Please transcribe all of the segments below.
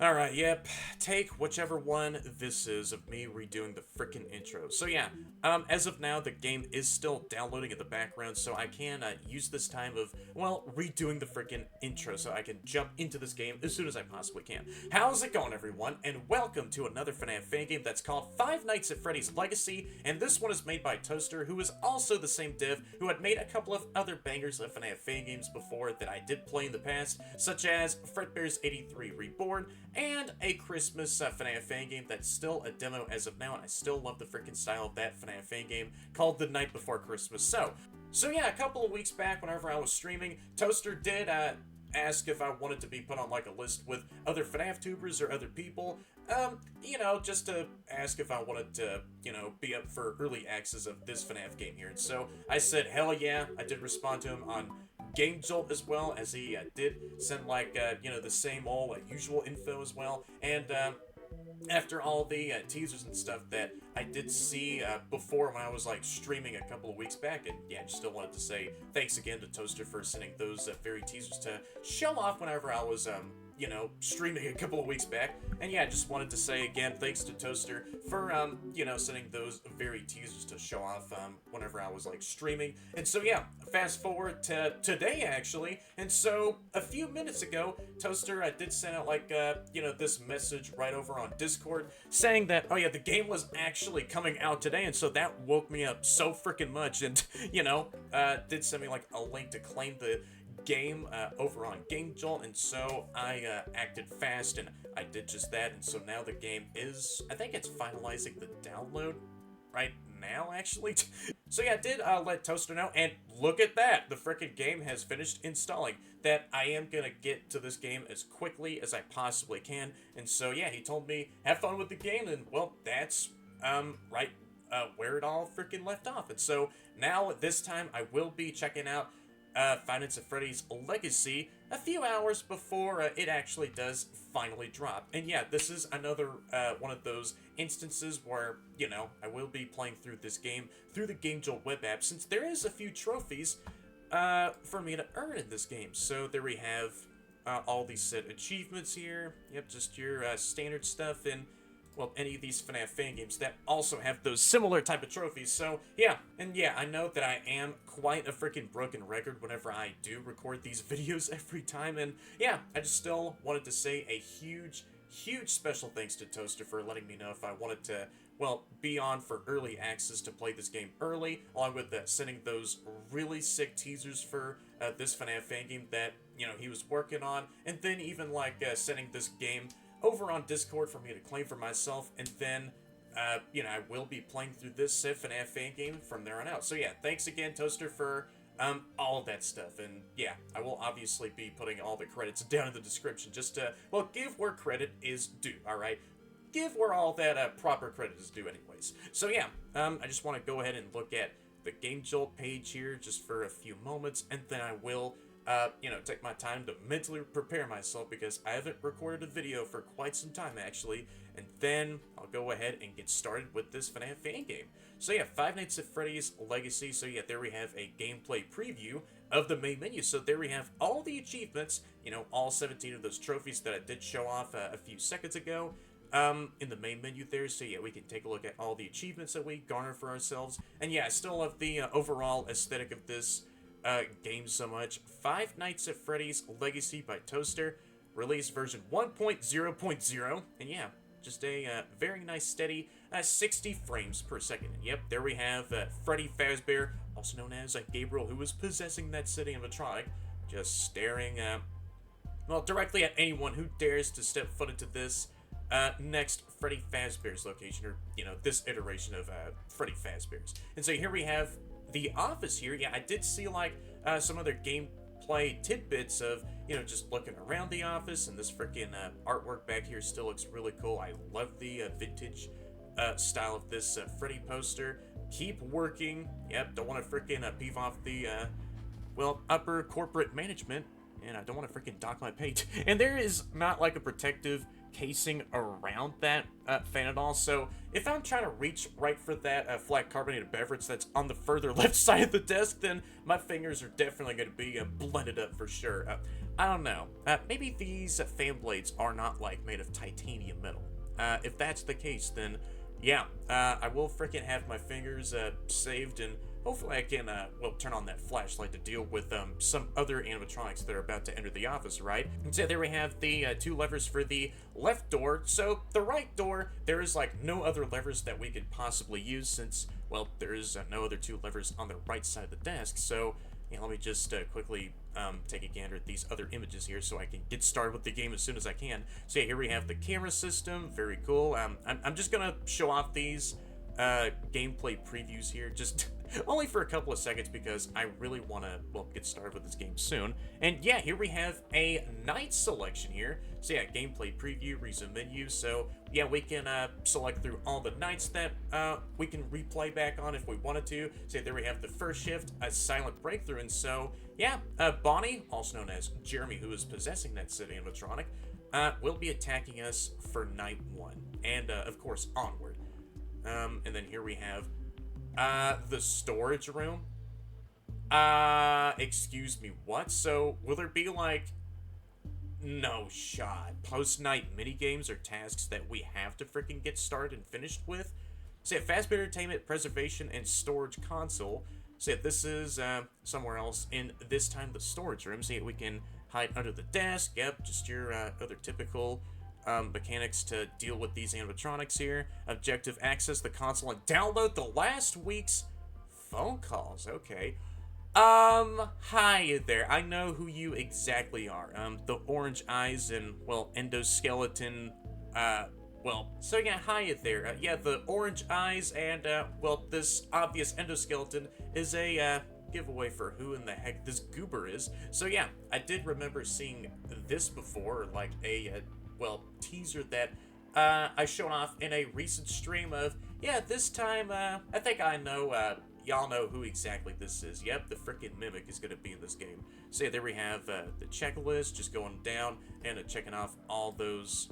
Alright, yep. Take whichever one this is of me redoing the frickin' intro. So yeah, as of now, the game is still downloading in the background, so I can use this time of, well, redoing the frickin' intro so I can jump into this game as soon as I possibly can. How's it going, everyone? And welcome to another FNAF fan game that's called Five Nights at Freddy's Legacy, and this one is made by Toaster, who is also the same dev who had made a couple of other bangers of FNAF fan games before that I did play in the past, such as Fredbear's 83 Reborn, and a Christmas FNAF fan game that's still a demo as of now, and I still love the freaking style of that FNAF fan game called The Night Before Christmas. So yeah, a couple of weeks back, whenever I was streaming, Toaster did ask if I wanted to be put on like a list with other FNAF tubers or other people, just to ask if I wanted to, be up for early access of this FNAF game here. And so I said, hell yeah. I did respond to him on Game Jolt as well, as he did send the same old usual info as well. And after all the teasers and stuff that I did see before when I was streaming a couple of weeks back, and yeah, just still wanted to say thanks again to Toaster for sending those very teasers to show off whenever I was streaming a couple of weeks back. And yeah, just wanted to say again, thanks to Toaster for, sending those very teasers to show off, whenever I was, streaming. And so yeah, fast forward to today, actually. And so, a few minutes ago, Toaster did send out, this message right over on Discord, saying that, oh yeah, the game was actually coming out today, and so that woke me up so freaking much, and, did send me, a link to claim the game over on Game Jolt, and so I acted fast and I did just that, and so now the game is, I think it's finalizing the download right now, actually. So yeah, I did let Toaster know, and look at that, the frickin' game has finished installing. That I am gonna get to this game as quickly as I possibly can, and so yeah, he told me, have fun with the game, and well, that's right where it all frickin' left off. And so now, this time, I will be checking out Five Nights at Freddy's Legacy a few hours before it actually does finally drop. And yeah, this is another one of those instances where, I will be playing through this game through the Game Jolt web app, since there is a few trophies for me to earn in this game. So there we have all these set achievements here. Yep, just your standard stuff, and well, any of these FNAF fan games that also have those similar type of trophies. So, yeah. And yeah, I know that I am quite a freaking broken record whenever I do record these videos every time. And yeah, I just still wanted to say a huge special thanks to Toaster for letting me know if I wanted to, well, be on for early access to play this game early, along with sending those really sick teasers for this FNAF fan game that, he was working on. And then even, sending this game over on Discord for me to claim for myself, and then, I will be playing through this said FNAF fan game from there on out. So yeah, thanks again, Toaster, for all of that stuff, and yeah, I will obviously be putting all the credits down in the description, just to, well, give where credit is due, alright? Give where all that proper credit is due anyways. So yeah, I just want to go ahead and look at the Game Jolt page here just for a few moments, and then I will take my time to mentally prepare myself, because I haven't recorded a video for quite some time, actually, and then I'll go ahead and get started with this FNAF fan game. So yeah, Five Nights at Freddy's Legacy. So yeah, there we have a gameplay preview of the main menu. So there we have all the achievements, all 17 of those trophies that I did show off a few seconds ago, in the main menu there. So yeah, we can take a look at all the achievements that we garner for ourselves, and yeah, I still love the overall aesthetic of this game so much. Five Nights at Freddy's Legacy by Toaster, release version 1.0.0, and yeah, just a very nice steady 60 frames per second. And yep, there we have Freddy Fazbear, also known as Gabriel, who is possessing that city animatronic, just staring directly at anyone who dares to step foot into this next Freddy Fazbear's location, or this iteration of Freddy Fazbear's. And so here we have the office here. Yeah, I did see some other gameplay tidbits of, just looking around the office, and this freaking artwork back here still looks really cool. I love the vintage style of this Freddy poster. Keep working. Yep, don't want to freaking peeve off the, upper corporate management, and I don't want to freaking dock my pay. And there is not a protective casing around that fan at all. So if I'm trying to reach right for that flat carbonated beverage that's on the further left side of the desk, then my fingers are definitely going to be blended up for sure. I don't know. Maybe these fan blades are not like made of titanium metal. If that's the case, then yeah, I will freaking have my fingers saved, and hopefully I can, well, turn on that flashlight to deal with some other animatronics that are about to enter the office, right? And so there we have the 2 levers for the left door. So the right door, there is like no other levers that we could possibly use since, well, there is no other 2 levers on the right side of the desk. So yeah, let me just quickly take a gander at these other images here so I can get started with the game as soon as I can. So yeah, here we have the camera system, very cool. I'm just gonna show off these gameplay previews here, just only for a couple of seconds because I really want to, well, get started with this game soon. And yeah, here we have a night selection here. So yeah, gameplay preview, resume menu. So yeah, we can select through all the nights that we can replay back on if we wanted to. So there we have the first shift, a silent breakthrough. And so yeah, Bonnie, also known as Jeremy, who is possessing that said animatronic, will be attacking us for night 1. And of course, onward. And then here we have the storage room. Excuse me, what? So, will there be, like, no shot, post-night minigames or tasks that we have to freaking get started and finished with? So, yeah, fast entertainment, preservation, and storage console. So, yeah, this is, somewhere else in, this time, the storage room. So, yeah, we can hide under the desk. Yep, just your, other typical mechanics to deal with these animatronics here. Objective, access the console and download the last week's phone calls. Okay. Hi there. I know who you exactly are. The orange eyes and, well, endoskeleton, well, so yeah, hi there. Yeah, the orange eyes and, well, this obvious endoskeleton is a, giveaway for who in the heck this goober is. So yeah, I did remember seeing this before, like a, well, teaser that I showed off in a recent stream of, yeah, this time, I think I know, y'all know who exactly this is. Yep, the freaking Mimic is going to be in this game. So yeah, there we have the checklist, just going down and checking off all those,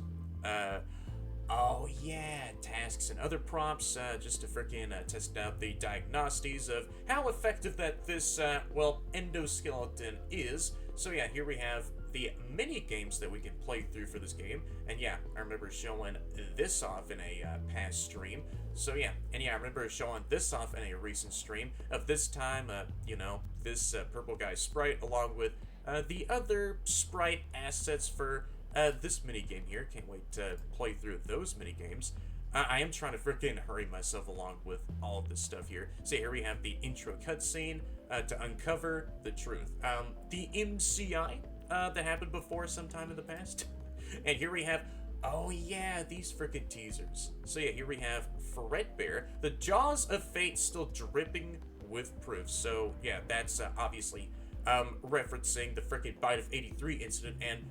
oh yeah, tasks and other prompts, just to freaking test out the diagnosties of how effective that this, well, endoskeleton is. So yeah, here we have the mini games that we can play through for this game. And yeah, I remember showing this off in a past stream. So yeah, and yeah, I remember showing this off in a recent stream of this time, you know, this purple guy sprite along with the other sprite assets for this mini game here. Can't wait to play through those mini games. I am trying to freaking hurry myself along with all of this stuff here. So here we have the intro cutscene to uncover the truth. The MCI that happened before sometime in the past. And here we have, oh yeah, these freaking teasers. So yeah, here we have Fredbear, the jaws of fate still dripping with proof. So yeah, that's obviously referencing the freaking bite of 83 incident and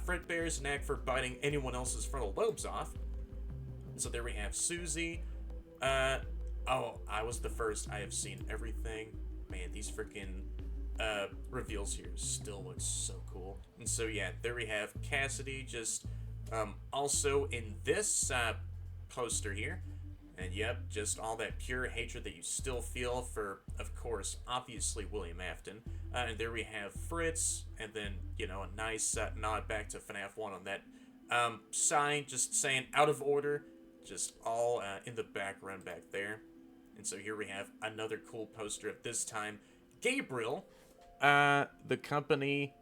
Fredbear's knack for biting anyone else's frontal lobes off. So there we have Susie. Oh, I was the first. I have seen everything. Man, these freaking reveals here still look so cool. And so yeah, there we have Cassidy just also in this poster here. And yep, just all that pure hatred that you still feel for, of course, obviously William Afton. And there we have Fritz, and then, you know, a nice nod back to FNAF 1 on that sign, just saying out of order, just all in the background back there. And so here we have another cool poster of this time Gabriel, the company,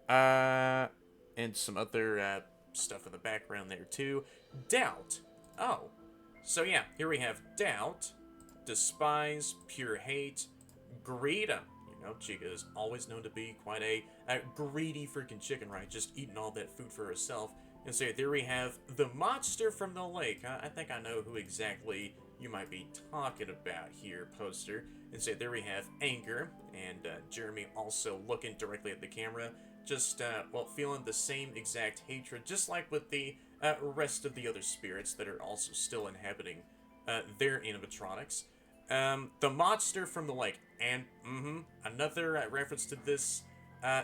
and some other stuff in the background there too. Doubt. Oh. So yeah, here we have doubt, despise, pure hate, greed. You know, Chica is always known to be quite a greedy freaking chicken, right? Just eating all that food for herself. And so there we have the monster from the lake. I think I know who exactly you might be talking about here, poster. And so there we have anger, and Jeremy also looking directly at the camera. Just, well, feeling the same exact hatred, just like with the rest of the other spirits that are also still inhabiting their animatronics. The monster from the lake, and another reference to this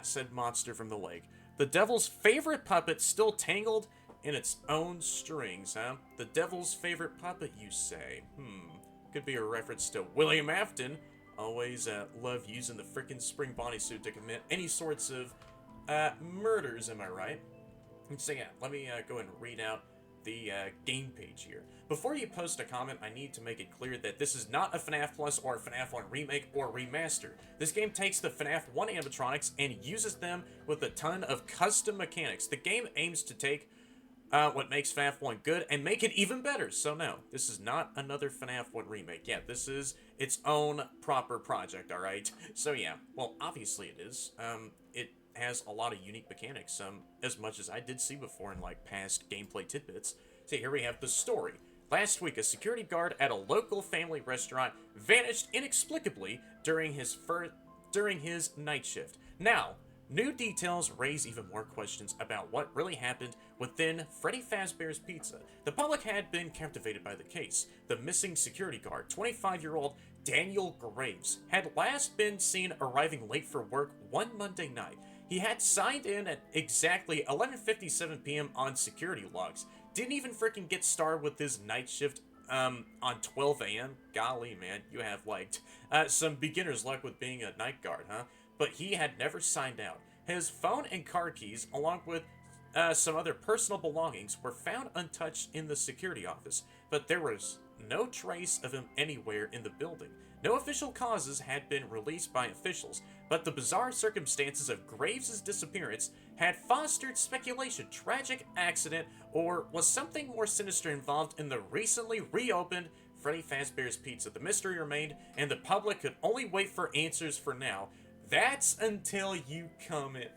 said monster from the lake. The devil's favorite puppet still tangled in its own strings, huh? The devil's favorite puppet, you say? Could be a reference to William Afton. Always love using the frickin' spring bodysuit to commit any sorts of murders, am I right? So yeah, let me go and read out the game page here. Before you post a comment, I need to make it clear that this is not a FNAF Plus or a FNAF 1 remake or remaster. This game takes the FNAF 1 animatronics and uses them with a ton of custom mechanics. The game aims to take what makes FNAF 1 good and make it even better. So no, this is not another FNAF 1 remake. Yeah, this is its own proper project, alright? So yeah, well, obviously it is. It has a lot of unique mechanics, as much as I did see before in, like, past gameplay tidbits. So here we have the story. Last week, a security guard at a local family restaurant vanished inexplicably during his night shift. Now, new details raise even more questions about what really happened within Freddy Fazbear's Pizza. The public had been captivated by the case. The missing security guard, 25-year-old Daniel Graves, had last been seen arriving late for work one Monday night. He had signed in at exactly 11:57 p.m. on security logs. Didn't even freaking get started with his night shift on 12 a.m. Golly, man, you have, like, some beginner's luck with being a night guard, huh? But he had never signed out. His phone and car keys, along with some other personal belongings, were found untouched in the security office, but there was no trace of him anywhere in the building. No official causes had been released by officials, but the bizarre circumstances of Graves' disappearance had fostered speculation, tragic accident, or was something more sinister involved in the recently reopened Freddy Fazbear's Pizza. The mystery remained, and the public could only wait for answers for now. That's until you come in.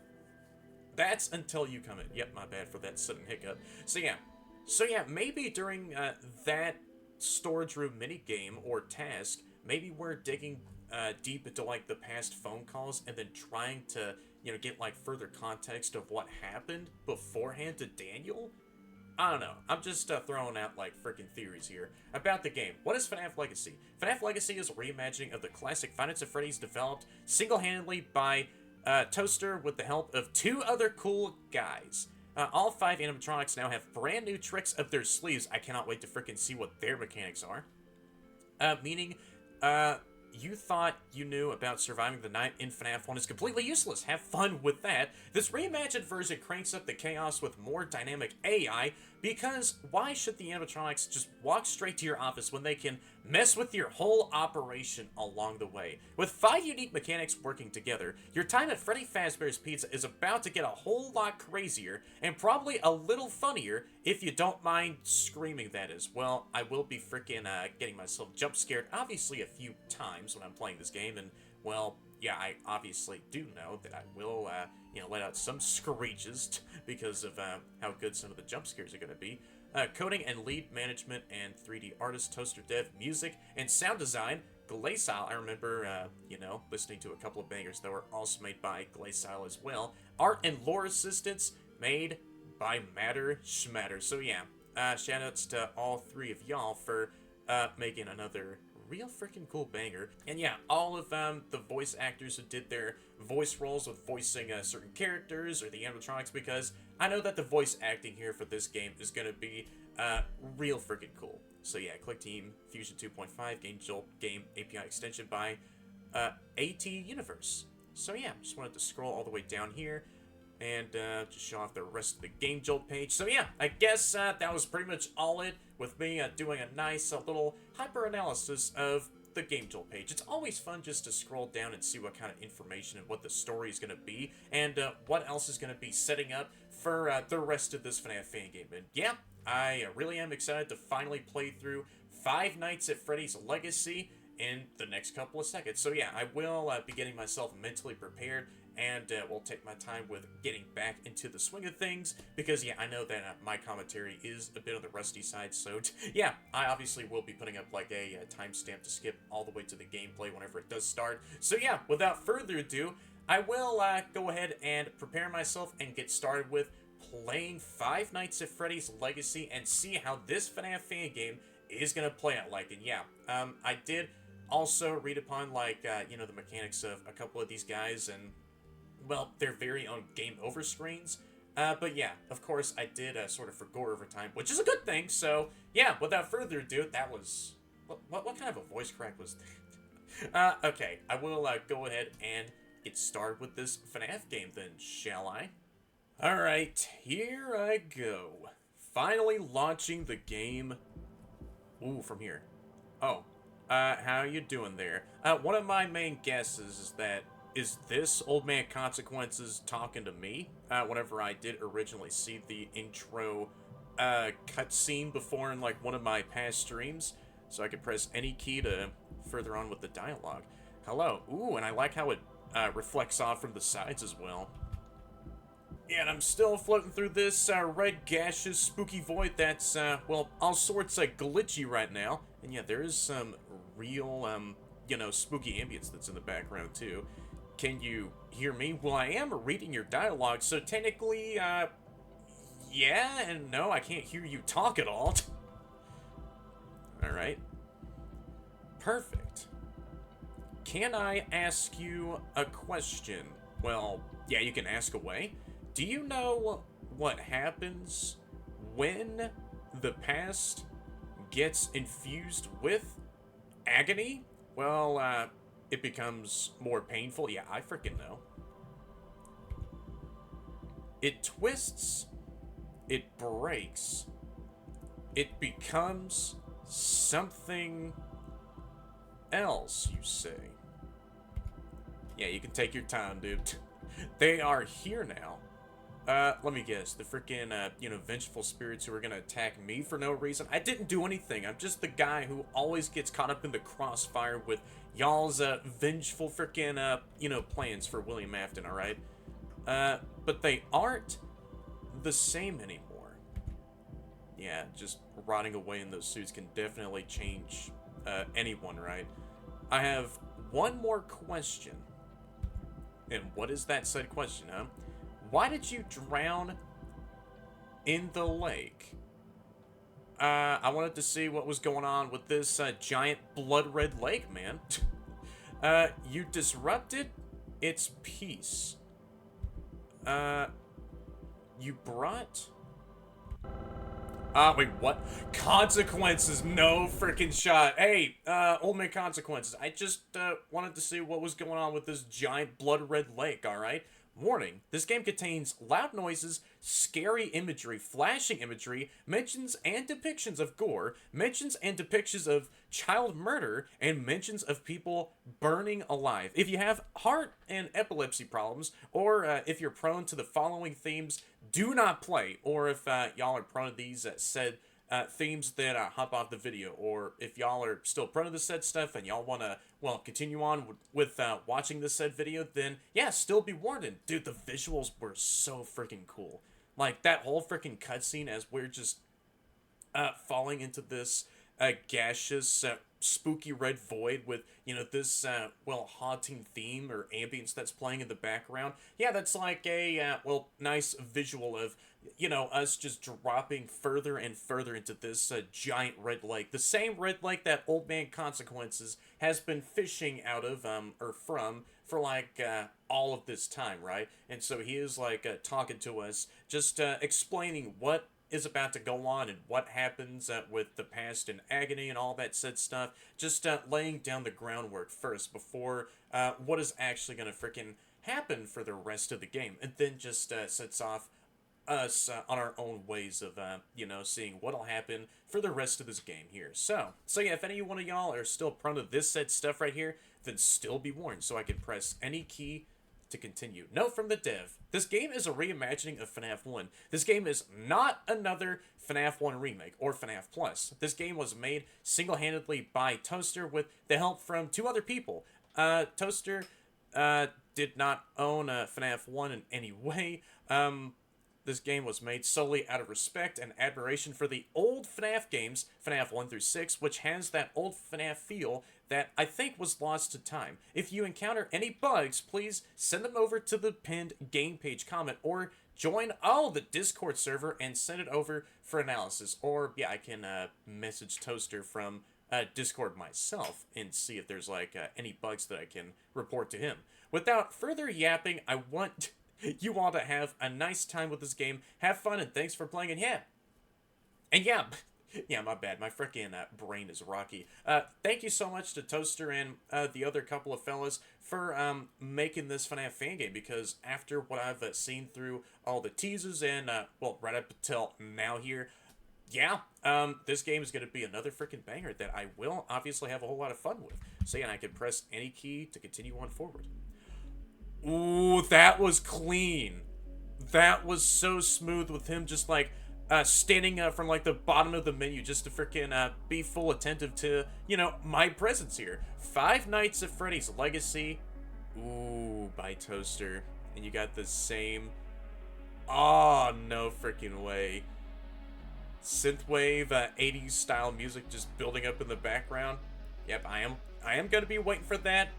That's until you come in. Yep, my bad for that sudden hiccup. So yeah, maybe during that storage room minigame or task, maybe we're digging deep into, like, the past phone calls and then trying to, get, like, further context of what happened beforehand to Daniel? I don't know. I'm just throwing out, like, freaking theories here. About the game, what is FNAF Legacy? FNAF Legacy is a reimagining of the classic Five Nights at Freddy's developed single-handedly by Toaster with the help of two other cool guys. All 5 animatronics now have brand new tricks up their sleeves. I cannot wait to freaking see what their mechanics are. Meaning, you thought you knew about surviving the night in FNAF 1 is completely useless. Have fun with that. This reimagined version cranks up the chaos with more dynamic AI, because why should the animatronics just walk straight to your office when they can mess with your whole operation along the way? With 5 unique mechanics working together, your time at Freddy Fazbear's Pizza is about to get a whole lot crazier, and probably a little funnier, if you don't mind screaming, that is. Well, I will be freaking getting myself jump scared, obviously, a few times when I'm playing this game, and, well, yeah, I obviously do know that I will, let out some screeches because of how good some of the jump scares are going to be. Coding and lead management and 3D artist, Toaster Dev, music, and sound design, Glaceile. I remember, listening to a couple of bangers that were also made by Glaceile as well. Art and lore assistance made by Matter Schmatter. So yeah, shoutouts to all 3 of y'all for making another real freaking cool banger. And yeah, all of the voice actors who did their voice roles with voicing certain characters or the animatronics, because I know that the voice acting here for this game is going to be real freaking cool. So yeah, Click Team Fusion 2.5 Game Jolt Game API extension by AT Universe. So yeah, just wanted to scroll all the way down here and just show off the rest of the Game Jolt page. So yeah, I guess that was pretty much all it, with me doing a nice little hyper-analysis of the Game Jolt page. It's always fun just to scroll down and see what kind of information and what the story is going to be, and what else is going to be setting up for the rest of this FNAF fan game. And yeah, I really am excited to finally play through Five Nights at Freddy's Legacy in the next couple of seconds. So yeah, I will be getting myself mentally prepared, and we'll take my time with getting back into the swing of things, because yeah, I know that my commentary is a bit on the rusty side, so yeah, I obviously will be putting up like a timestamp to skip all the way to the gameplay whenever it does start. So yeah, without further ado, I will go ahead and prepare myself and get started with playing Five Nights at Freddy's Legacy and see how this FNAF fan game is going to play out like. And yeah, I did also read upon, like, the mechanics of a couple of these guys, and well, their very own game over screens. But yeah, of course, I did sort of forgo over time, which is a good thing. So yeah, without further ado, that was what kind of a voice crack was that? Okay, I will go ahead and get started with this FNAF game then, shall I? All right, here I go. Finally launching the game. Ooh, from here. Oh, how you doing there? One of my main guesses is that is this Old Man Consequences talking to me? Whenever I did originally see the intro cutscene before in like one of my past streams, so I could press any key to further on with the dialogue. Hello. Ooh, and I like how it reflects off from the sides as well. Yeah, and I'm still floating through this red gaseous spooky void that's, well, all sorts glitchy right now. And yeah, there is some real, spooky ambience that's in the background too. Can you hear me? Well, I am reading your dialogue, so technically, yeah and no, I can't hear you talk at all. Alright. Perfect. Can I ask you a question? Well, yeah, you can ask away. Do you know what happens when the past gets infused with agony? Well, it becomes more painful. Yeah, I freaking know. It twists, it breaks, it becomes something else, you say. Yeah, you can take your time, dude. They are here now. Let me guess. The freaking, vengeful spirits who are gonna attack me for no reason. I didn't do anything. I'm just the guy who always gets caught up in the crossfire with y'all's, vengeful freaking, plans for William Afton, alright? But they aren't the same anymore. Yeah, just rotting away in those suits can definitely change, anyone, right? I have one more question. And what is that said question, huh? Why did you drown in the lake? I wanted to see what was going on with this giant blood red lake, man. You disrupted its peace. You brought... wait, what? Consequences, no freaking shot. Hey, Old Man Consequences, I just, wanted to see what was going on with this giant blood red lake, alright? Warning, this game contains loud noises, scary imagery, flashing imagery, mentions and depictions of gore, mentions and depictions of child murder, and mentions of people burning alive. If you have heart and epilepsy problems, or if you're prone to the following themes, do not play. Or if y'all are prone to these said themes, then hop off the video. Or if y'all are still prone to the said stuff and y'all want to, well, continue on with watching this said video, then yeah, still be warned. And dude, the visuals were so freaking cool. Like that whole freaking cutscene as we're just falling into this gaseous, spooky red void with, this, well, haunting theme or ambience that's playing in the background. Yeah, that's like a, well, nice visual of, us just dropping further and further into this giant red lake. The same red lake that Old Man Consequences has been fishing out of, or from, for like all of this time, right? And so he is like talking to us, just explaining what is about to go on and what happens with the past and agony and all that said stuff. Just laying down the groundwork first before what is actually going to freaking happen for the rest of the game. And then just sets off us on our own ways of, seeing what'll happen for the rest of this game here. So yeah, if any one of y'all are still prone to this said stuff right here, then still be warned so I can press any key to continue. Note from the dev, this game is a reimagining of FNAF 1. This game is not another FNAF 1 remake or FNAF Plus. This game was made single-handedly by Toaster with the help from two other people. Toaster did not own FNAF 1 in any way. This game was made solely out of respect and admiration for the old FNAF games, FNAF 1 through 6, which has that old FNAF feel that I think was lost to time. If you encounter any bugs, please send them over to the pinned game page comment or join the Discord server and send it over for analysis. Or, yeah, I can message Toaster from Discord myself and see if there's like any bugs that I can report to him. Without further yapping, I want you all to have a nice time with this game. Have fun, and thanks for playing, and yeah, yeah, my bad. My freaking brain is rocky. Thank you so much to Toaster and the other couple of fellas for making this FNAF fan game, because after what I've seen through all the teasers and, well, right up until now here, yeah, this game is going to be another freaking banger that I will obviously have a whole lot of fun with. So yeah, I can press any key to continue on forward. Ooh, that was clean. That was so smooth with him just like standing up from like the bottom of the menu just to freaking be full attentive to, you know, my presence here. Five Nights at Freddy's Legacy. Ooh, by Toaster. And you got the same. Oh, no freaking way. Synthwave 80s style music just building up in the background. Yep, I am gonna be waiting for that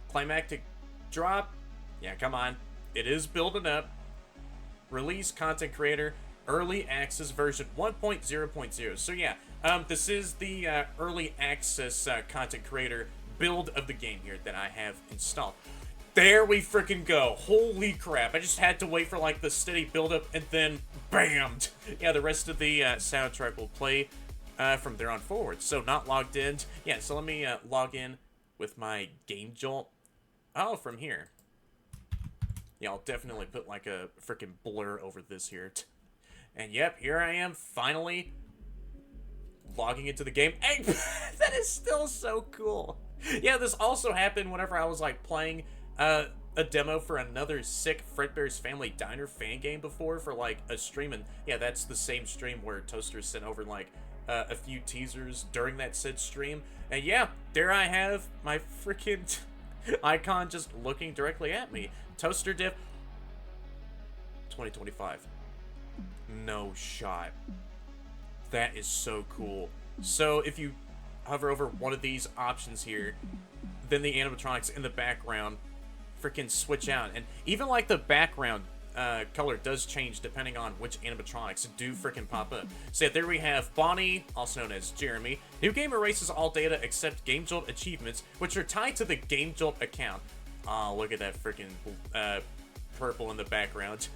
climactic drop. Yeah, come on. It is building up. Release content creator, early access version 1.0.0. So yeah, this is the early access content creator build of the game here that I have installed. There we freaking go. Holy crap. I just had to wait for like the steady build up and then bam. Yeah, the rest of the soundtrack will play from there on forward. So not logged in. Yeah, so let me log in with my Game Jolt. Oh, from here. Yeah, I'll definitely put like a freaking blur over this here. And yep, here I am finally logging into the game. Hey, that is still so cool. Yeah, this also happened whenever I was like playing a demo for another sick Fredbear's Family Diner fan game before for like a stream. And yeah, that's the same stream where Toaster sent over like a few teasers during that said stream. And yeah, there I have my freaking icon just looking directly at me. Toaster diff 2025. No shot. That is so cool. So if you hover over one of these options here, then the animatronics in the background freaking switch out. And even like the background color does change depending on which animatronics do freaking pop up. So yeah, there we have Bonnie, also known as Jeremy. New game erases all data except Game Jolt achievements, which are tied to the Game Jolt account. Oh, look at that freaking purple in the background.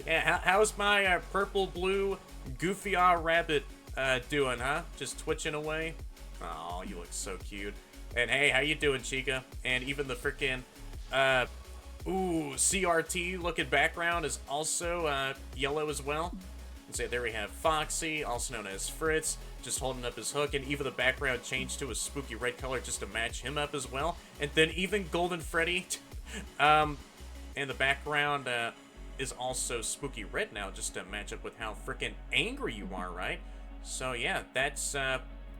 Yeah, how's my purple-blue goofy rabbit doing, huh? Just twitching away? Oh, you look so cute. And hey, how you doing, Chica? And even the freaking, ooh, CRT looking background is also yellow as well. And so there we have Foxy, also known as Fritz, just holding up his hook, and even the background changed to a spooky red color just to match him up as well. And then even Golden Freddy, and the background is also spooky red now, just to match up with how freaking angry you are, right? So yeah, that's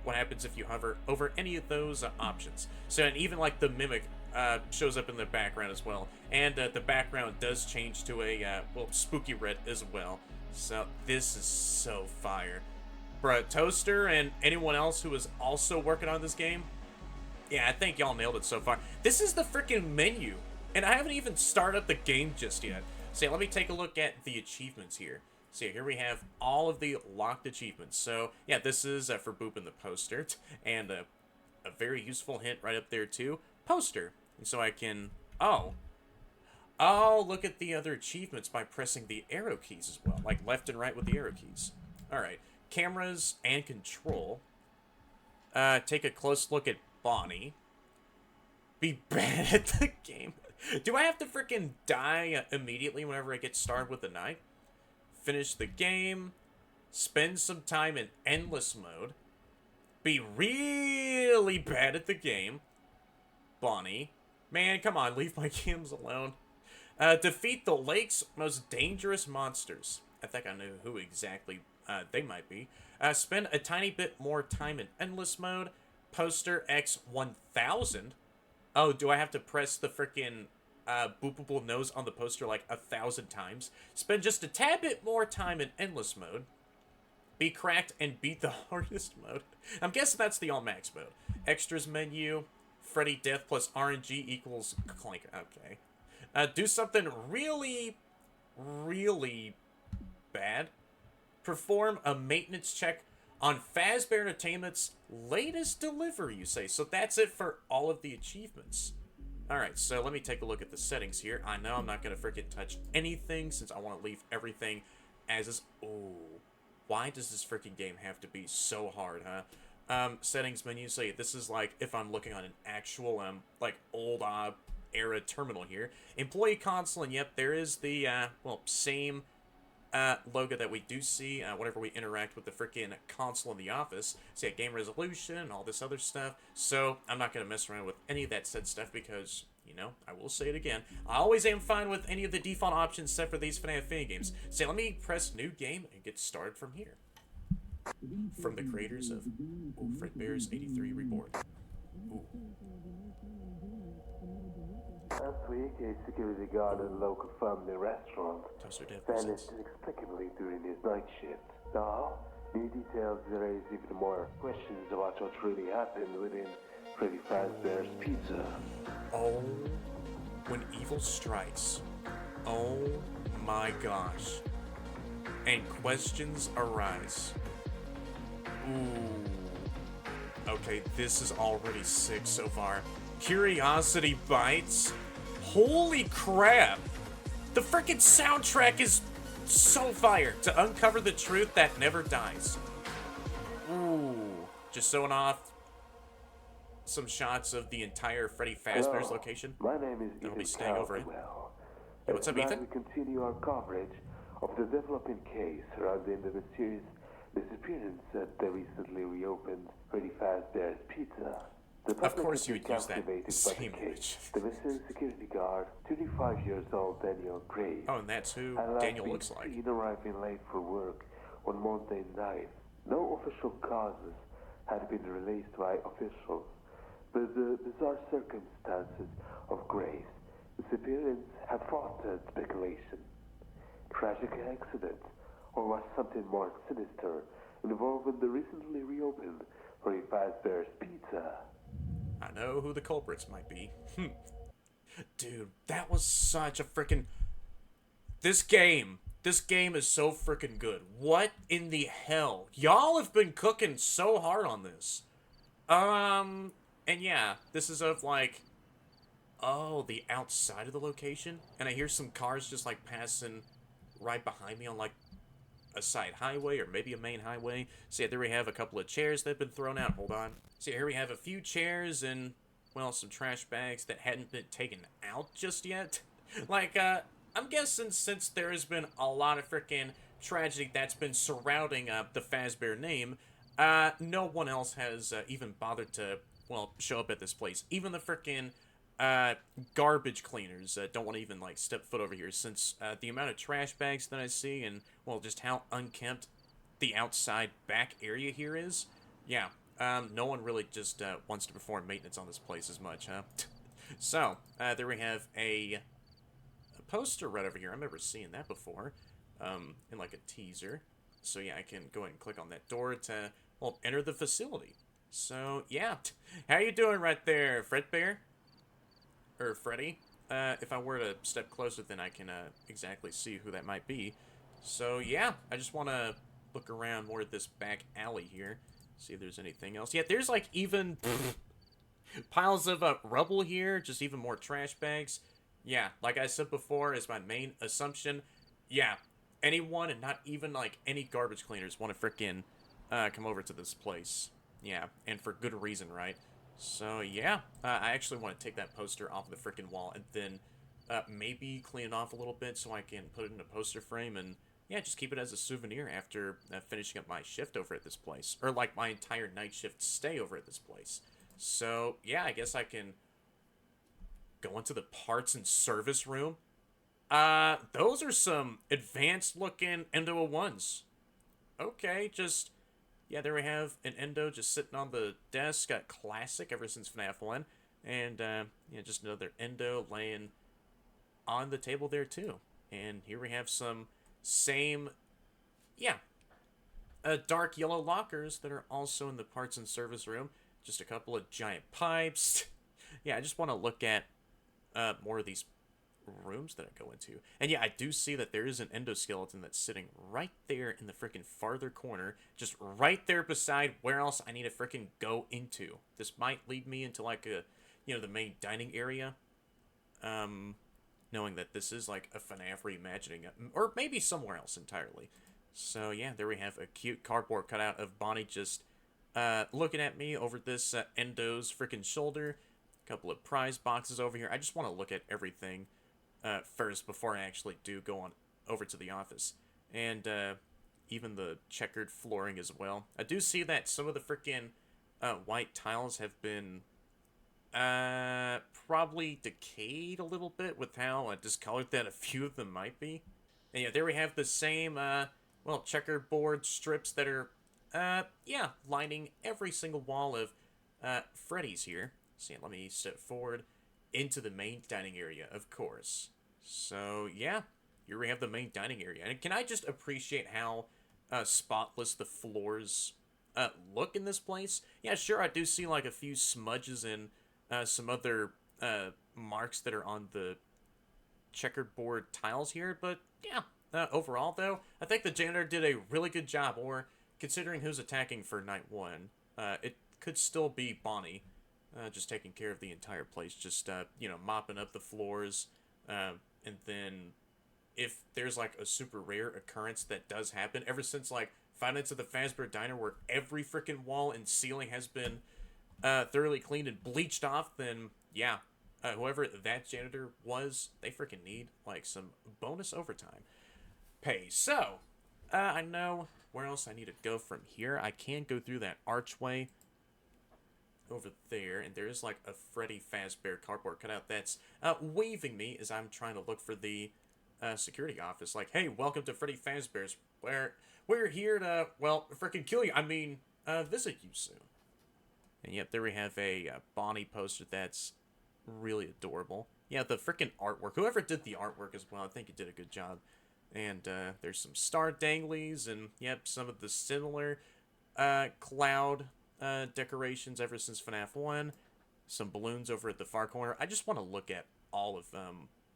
what happens if you hover over any of those options. So, and even like the Mimic shows up in the background as well. And the background does change to a, well, spooky red as well. So this is so fire. Bruh, Toaster and anyone else who is also working on this game, yeah, I think y'all nailed it so far. This is the freaking menu, and I haven't even started up the game just yet. So yeah, let me take a look at the achievements here. So yeah, here we have all of the locked achievements. So yeah, this is for booping the poster, and a very useful hint right up there too, poster. And so I can, oh, look at the other achievements by pressing the arrow keys as well, like left and right with the arrow keys. All right, cameras and control. Take a close look at Bonnie. Be bad at the game. Do I have to freaking die immediately whenever I get started with the night? Finish the game. Spend some time in endless mode. Be really bad at the game. Bonnie. Man, come on, leave my games alone. Defeat the lake's most dangerous monsters. I think I know who exactly they might be. Spend a tiny bit more time in endless mode. Poster X1000. Oh, do I have to press the freaking boopable nose on the poster like 1,000 times? Spend just a tad bit more time in endless mode. Be cracked and beat the hardest mode. I'm guessing that's the all-max mode. Extras menu. Freddy death plus RNG equals clank. Okay. Do something really, really bad. Perform a maintenance check on Fazbear Entertainment's latest delivery, you say. So that's it for all of the achievements. Alright, so let me take a look at the settings here. I know I'm not going to freaking touch anything since I want to leave everything as is. Oh, why does this freaking game have to be so hard, huh? Settings menu, so yeah, this is like if I'm looking on an actual, like old, era terminal here. Employee console, and yep, there is the, well, same logo that we do see whenever we interact with the freaking console in the office. So yeah, game resolution and all this other stuff. So I'm not going to mess around with any of that said stuff because, you know, I will say it again. I always am fine with any of the default options set for these FNAF mini games. So let me press new game and get started from here. From the creators of Fredbear's 83 Reborn. Ooh. Last week, a security guard at a local family restaurant vanished inexplicably during his night shift. Now, new details raise even more questions about what really happened within Freddy Fazbear's Pizza. Oh, when evil strikes. Oh my gosh. And questions arise. Ooh. Okay, this is already sick so far. Curiosity bites. Holy crap! The freaking soundtrack is so fire to uncover the truth that never dies. Ooh. Just showing off some shots of the entire Freddy Fazbear's location. My name is I'll be staying over it. Hey, what's up, Ethan? We continue our coverage of the developing case surrounding the mysterious disappearance at the recently reopened Freddy Fazbear's Pizza. Of course you would use that same image. The missing security guard, 25 years old Daniel Gray. Oh, and that's who Daniel looks like. Seen arriving late for work on Monday night. No official causes had been released by officials, but the bizarre circumstances of Gray's disappearance had fostered speculation. Tragic accident, or was something more sinister involving the recently reopened Freddy Fazbear's Pizza? I know who the culprits might be. Dude, that was such a freaking... This game is so freaking good. What in the hell? Y'all have been cooking so hard on this. And yeah, this is of like... Oh, the outside of the location? And I hear some cars just like passing right behind me on like a side highway or maybe a main highway. So yeah, there we have a couple of chairs that have been thrown out. Hold on. So here we have a few chairs and, well, some trash bags that hadn't been taken out just yet. Like, I'm guessing since there has been a lot of freaking tragedy that's been surrounding the Fazbear name, no one else has even bothered to, well, show up at this place. Even the freaking garbage cleaners don't want to even, like, step foot over here since the amount of trash bags that I see and, well, just how unkempt the outside back area here is. Yeah, no one really just wants to perform maintenance on this place as much, huh? So, there we have a poster right over here. I remember seeing that before, in like a teaser. So yeah, I can go ahead and click on that door to, well, enter the facility. So yeah, how you doing right there, Fredbear? Or Freddy? If I were to step closer, then I can exactly see who that might be. So yeah, I just want to look around more at this back alley here, see if there's anything else. Yeah, there's like even piles of rubble here, just even more trash bags. Yeah, like I said before, is my main assumption. Yeah, anyone and not even like any garbage cleaners want to frickin' come over to this place. Yeah, and for good reason, right? So yeah, I actually want to take that poster off the frickin' wall and then maybe clean it off a little bit so I can put it in a poster frame and yeah, just keep it as a souvenir after finishing up my shift over at this place. Or like my entire night shift stay over at this place. So yeah, I guess I can go into the parts and service room. Those are some advanced looking Ep.1s. Okay, just, yeah, there we have an endo just sitting on the desk. Classic ever since FNAF 1. And, yeah, just another endo laying on the table there too. And here we have some same, yeah, dark yellow lockers that are also in the parts and service room. Just a couple of giant pipes. Yeah, I just want to look at more of these rooms that I go into. And yeah, I do see that there is an endoskeleton that's sitting right there in the freaking farther corner, just right there beside where else I need to freaking go into. This might lead me into like a, you know, the main dining area. knowing that this is like a FNAF reimagining, or maybe somewhere else entirely. So yeah, there we have a cute cardboard cutout of Bonnie just looking at me over this Endo's freaking shoulder. A couple of prize boxes over here. I just want to look at everything first before I actually do go on over to the office. And even the checkered flooring as well. I do see that some of the freaking white tiles have been probably decayed a little bit with how discolored that a few of them might be. And yeah, there we have the same, well, checkerboard strips that are, yeah, lining every single wall of Freddy's here. So yeah, let me step forward into the main dining area, of course. So yeah, here we have the main dining area. And can I just appreciate how spotless the floors look in this place? Yeah, sure, I do see like a few smudges and some other marks that are on the checkerboard tiles here, but yeah, overall though, I think the janitor did a really good job, or considering who's attacking for night one, it could still be Bonnie, just taking care of the entire place, just, you know, mopping up the floors, and then if there's like a super rare occurrence that does happen, ever since like Five Nights at the Fazbear Diner, where every freaking wall and ceiling has been thoroughly cleaned and bleached off, then yeah, whoever that janitor was, they freaking need like some bonus overtime pay. So, I know where else I need to go from here. I can go through that archway over there, and there is like a Freddy Fazbear cardboard cutout that's waving me as I'm trying to look for the security office. Like, hey, welcome to Freddy Fazbear's, where we're here to, well, freaking kill you. I mean, visit you soon. And yep, there we have a Bonnie poster that's really adorable. Yeah, the freaking artwork. Whoever did the artwork as well, I think he did a good job. And there's some star danglies, and yep, some of the similar cloud decorations ever since FNAF 1. Some balloons over at the far corner. I just want to look at all of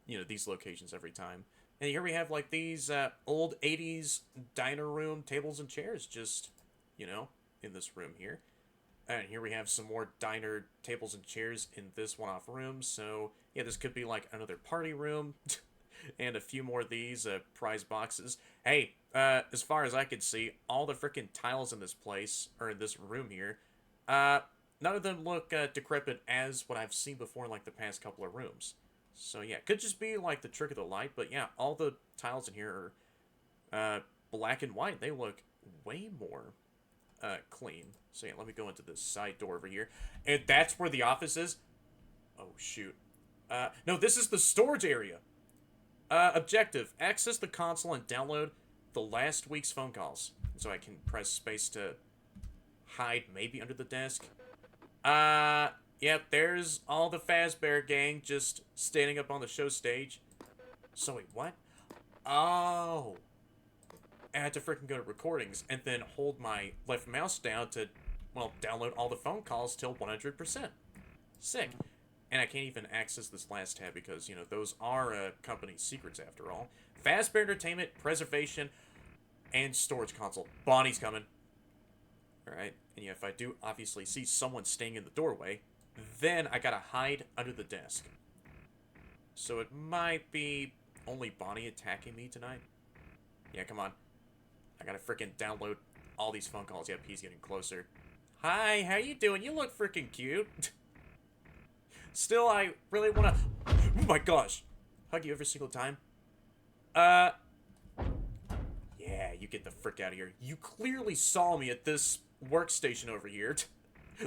you know, these locations every time. And here we have like these old 80s diner room tables and chairs just, you know, in this room here. And here we have some more diner tables and chairs in this one-off room. So, yeah, this could be like another party room. And a few more of these prize boxes. Hey, as far as I can see, all the freaking tiles in this place, or in this room here, none of them look decrepit as what I've seen before in like the past couple of rooms. So, yeah, could just be like the trick of the light. But, yeah, all the tiles in here are black and white. They look way more clean. So yeah, let me go into this side door over here. And that's where the office is. Oh, shoot. No, this is the storage area. Objective. Access the console and download the last week's phone calls. So I can press space to hide maybe under the desk. Yep, there's all the Fazbear gang just standing up on the show stage. So wait, what? Oh. I had to freaking go to recordings and then hold my left mouse down to, well, download all the phone calls till 100%. Sick. And I can't even access this last tab because, you know, those are company secrets after all. Fazbear Entertainment, Preservation, and Storage Console. Bonnie's coming. Alright, and yeah, if I do obviously see someone staying in the doorway, then I gotta hide under the desk. So it might be only Bonnie attacking me tonight. Yeah, come on. I gotta freaking download all these phone calls. Yep, he's getting closer. Hi, how you doing? You look freaking cute. Still, I really wanna... Oh my gosh. Hug you every single time. Yeah, you get the frick out of here. You clearly saw me at this workstation over here.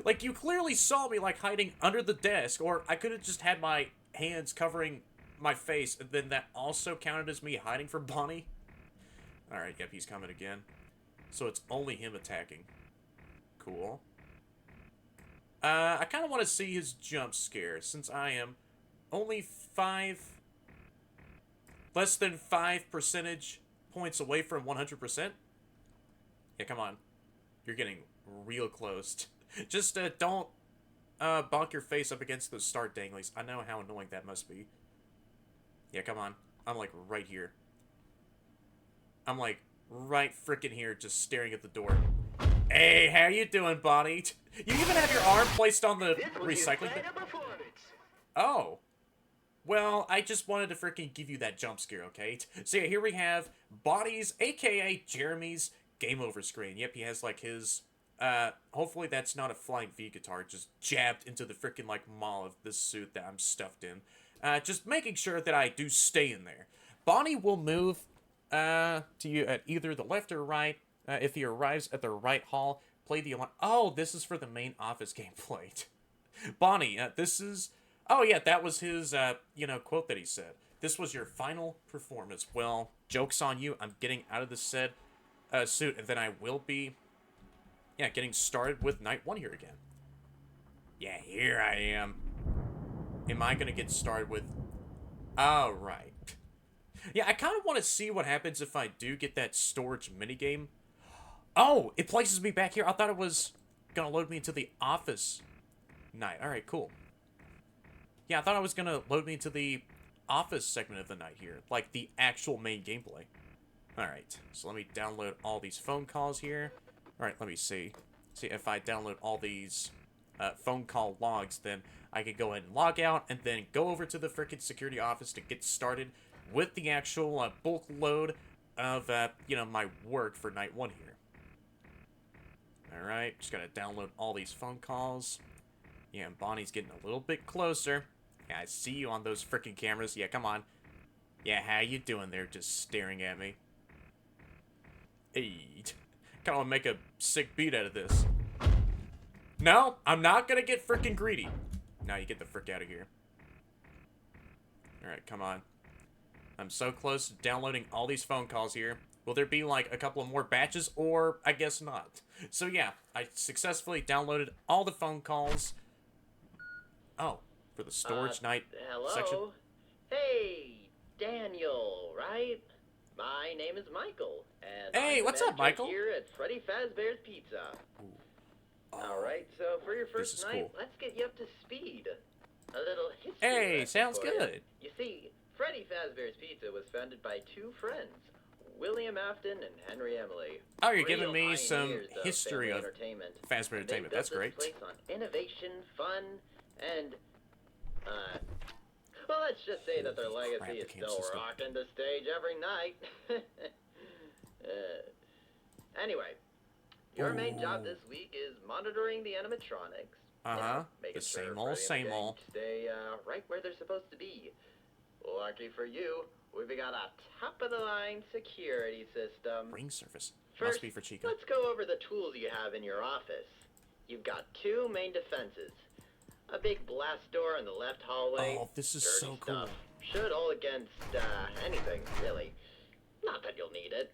Like, you clearly saw me, like, hiding under the desk, or I could have just had my hands covering my face, and then that also counted as me hiding from Bonnie. Alright, yep, he's coming again. So it's only him attacking. Cool. I kind of want to see his jump scare, since I am only less than 5 percentage points away from 100%. Yeah, come on. You're getting real close. Just, don't, bonk your face up against those star danglies. I know how annoying that must be. Yeah, come on. I'm, like, right here. I'm, like, right frickin' here, just staring at the door. Hey, how you doing, Bonnie? You even have your arm placed on the recycling bin? Oh. Well, I just wanted to freaking give you that jump scare, okay? So yeah, here we have Bonnie's, aka Jeremy's, game over screen. Yep, he has like his, hopefully that's not a flying V guitar just jabbed into the freaking like maw of this suit that I'm stuffed in. Just making sure that I do stay in there. Bonnie will move, to you at either the left or right. If he arrives at the right hall, play the alarm. Oh, this is for the main office gameplay. Bonnie, this is. Oh yeah, that was his, quote that he said. This was your final performance. Well, joke's on you. I'm getting out of this suit, and then I will be, yeah, getting started with night 1 here again. Yeah, here I am. Am I gonna get started with? All right. Yeah, I kind of want to see what happens if I do get that storage minigame. Oh, it places me back here. I thought it was gonna load me into the office night. All right, cool. Yeah, I thought I was gonna load me into the office segment of the night here, like the actual main gameplay. Alright, so let me download all these phone calls here. Alright, let me see. See, if I download all these phone call logs, then I can go ahead and log out, and then go over to the frickin' security office to get started with the actual bulk load of, my work for night 1 here. Alright, just gotta download all these phone calls. Yeah, and Bonnie's getting a little bit closer. Yeah, I see you on those frickin' cameras. Yeah, come on. Yeah, how you doing there, just staring at me? Hey, kind of make a sick beat out of this. No, I'm not gonna get frickin' greedy. Now you get the frick out of here. Alright, come on. I'm so close to downloading all these phone calls here. Will there be, like, a couple of more batches, or I guess not? So yeah, I successfully downloaded all the phone calls. Oh, for the storage night section. Hello? Hey, Daniel, right? My name is Michael, and Hey, I'm what's the up, Michael? manager here at Freddy Fazbear's Pizza. Alright, so for your This first is night, cool. let's get you up to speed. A little history Hey, lesson sounds for you. good. You see, Freddy Fazbear's Pizza was founded by two friends, William Afton and Henry Emily. Oh, you're Real giving me some pioneers of history family of entertainment. Fazbear They Entertainment. built That's this great. place on innovation, fun, and well, let's just say that their Holy crap, legacy the is camp still system. rocking the stage every night. Anyway, your main job this week is monitoring the animatronics. Making The sure same old, Freddy and the same gang old. stay right where they're supposed to be. Lucky for you, we've got a top-of-the-line security system. Ring surface. First, Must be for Chica. let's go over the tools you have in your office. You've got two main defenses. A big blast door in the left hallway. Oh, this is Dirty so cool. stuff. Should hold against, anything, really. Not that you'll need it.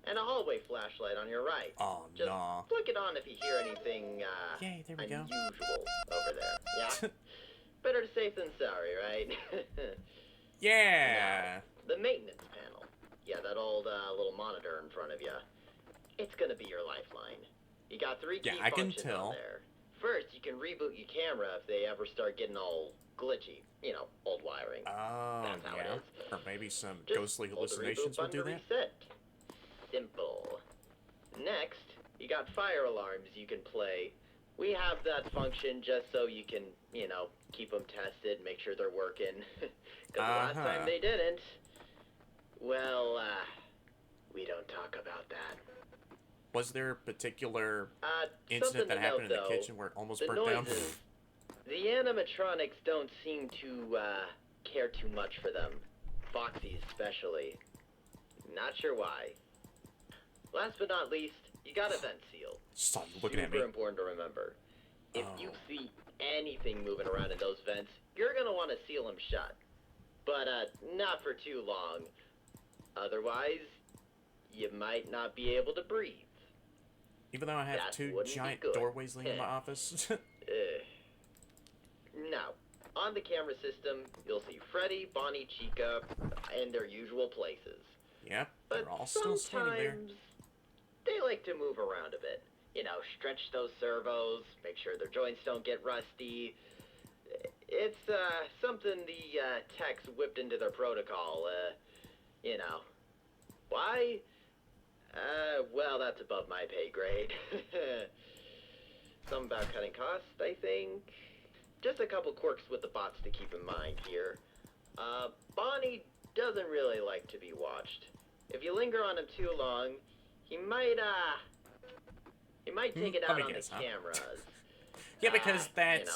And a hallway flashlight on your right. Oh, Just nah. flick it on if you hear anything, Yay, there we go. unusual over there. Yeah? Better safe than sorry, right? Yeah. Now, the maintenance panel. Yeah, that old, little monitor in front of you. It's gonna be your lifeline. You got three key Yeah, I can functions tell. on there. First, you can reboot your camera if they ever start getting all glitchy. You know, old wiring. Oh, That's how it yeah. is. Or maybe some Just ghostly hold the hallucinations reboot will button do to that. reset. Simple. Next, you got fire alarms you can play. We have that function just so you can, keep them tested, make sure they're working. Because the last time they didn't, well, we don't talk about that. Was there a particular Something incident that to happened note, in the though, kitchen where it almost the broke down? noises, the animatronics don't seem to, care too much for them. Foxy especially. Not sure why. Last but not least, you got a vent seal. Saw you looking at me. Super important to remember. If you see anything moving around in those vents, you're gonna want to seal them shut. But, not for too long. Otherwise, you might not be able to breathe. Even though I have That two wouldn't be giant good. doorways leading to my office. Now, on the camera system, you'll see Freddy, Bonnie, Chica, in their usual places. Yep, But they're all still standing there. sometimes they like to move around a bit. Stretch those servos, make sure their joints don't get rusty. It's, something the, techs whipped into their protocol, Why? Well, that's above my pay grade. Something about cutting costs, I think. Just a couple quirks with the bots to keep in mind here. Bonnie doesn't really like to be watched. If you linger on him too long, he might take it Let out me on guess, the huh? cameras. Yeah, because that's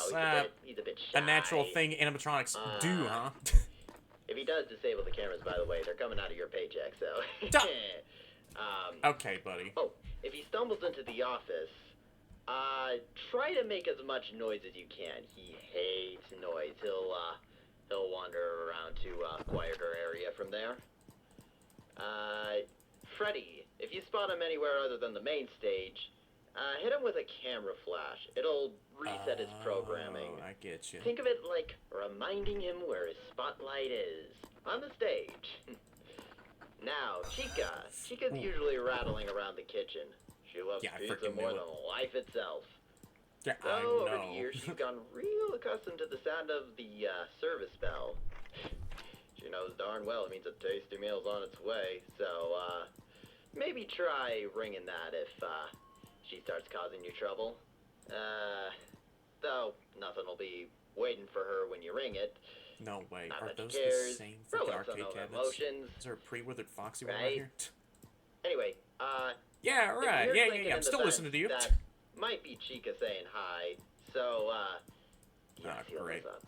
He's a bit a natural shy. thing animatronics do, huh? If he does disable the cameras, by the way, they're coming out of your paycheck, so. Duh. Okay, buddy. Oh, if he stumbles into the office, try to make as much noise as you can. He hates noise. He'll wander around to a quieter area from there. Freddy, if you spot him anywhere other than the main stage, hit him with a camera flash. It'll reset his programming. I get you. Think of it like reminding him where his spotlight is on the stage. Now, Chica. Chica's usually rattling around the kitchen. She loves pizza more than life itself. Yeah, So, I over know. the years, she's gone real accustomed to the sound of the service bell. She knows darn well it means a tasty meal's on its way, so, maybe try ringing that if, she starts causing you trouble. Though, nothing will be waiting for her when you ring it. No way. Not Are that those she the cares. same Relax freaking on arcade all cabinets? emotions. Is there a pre-withered Foxy one Right? right here? Anyway, Yeah, if right. you're Yeah, clicking I'm in still the listening to you. vents, that might be Chica saying hi. So, yeah, seal great. those up.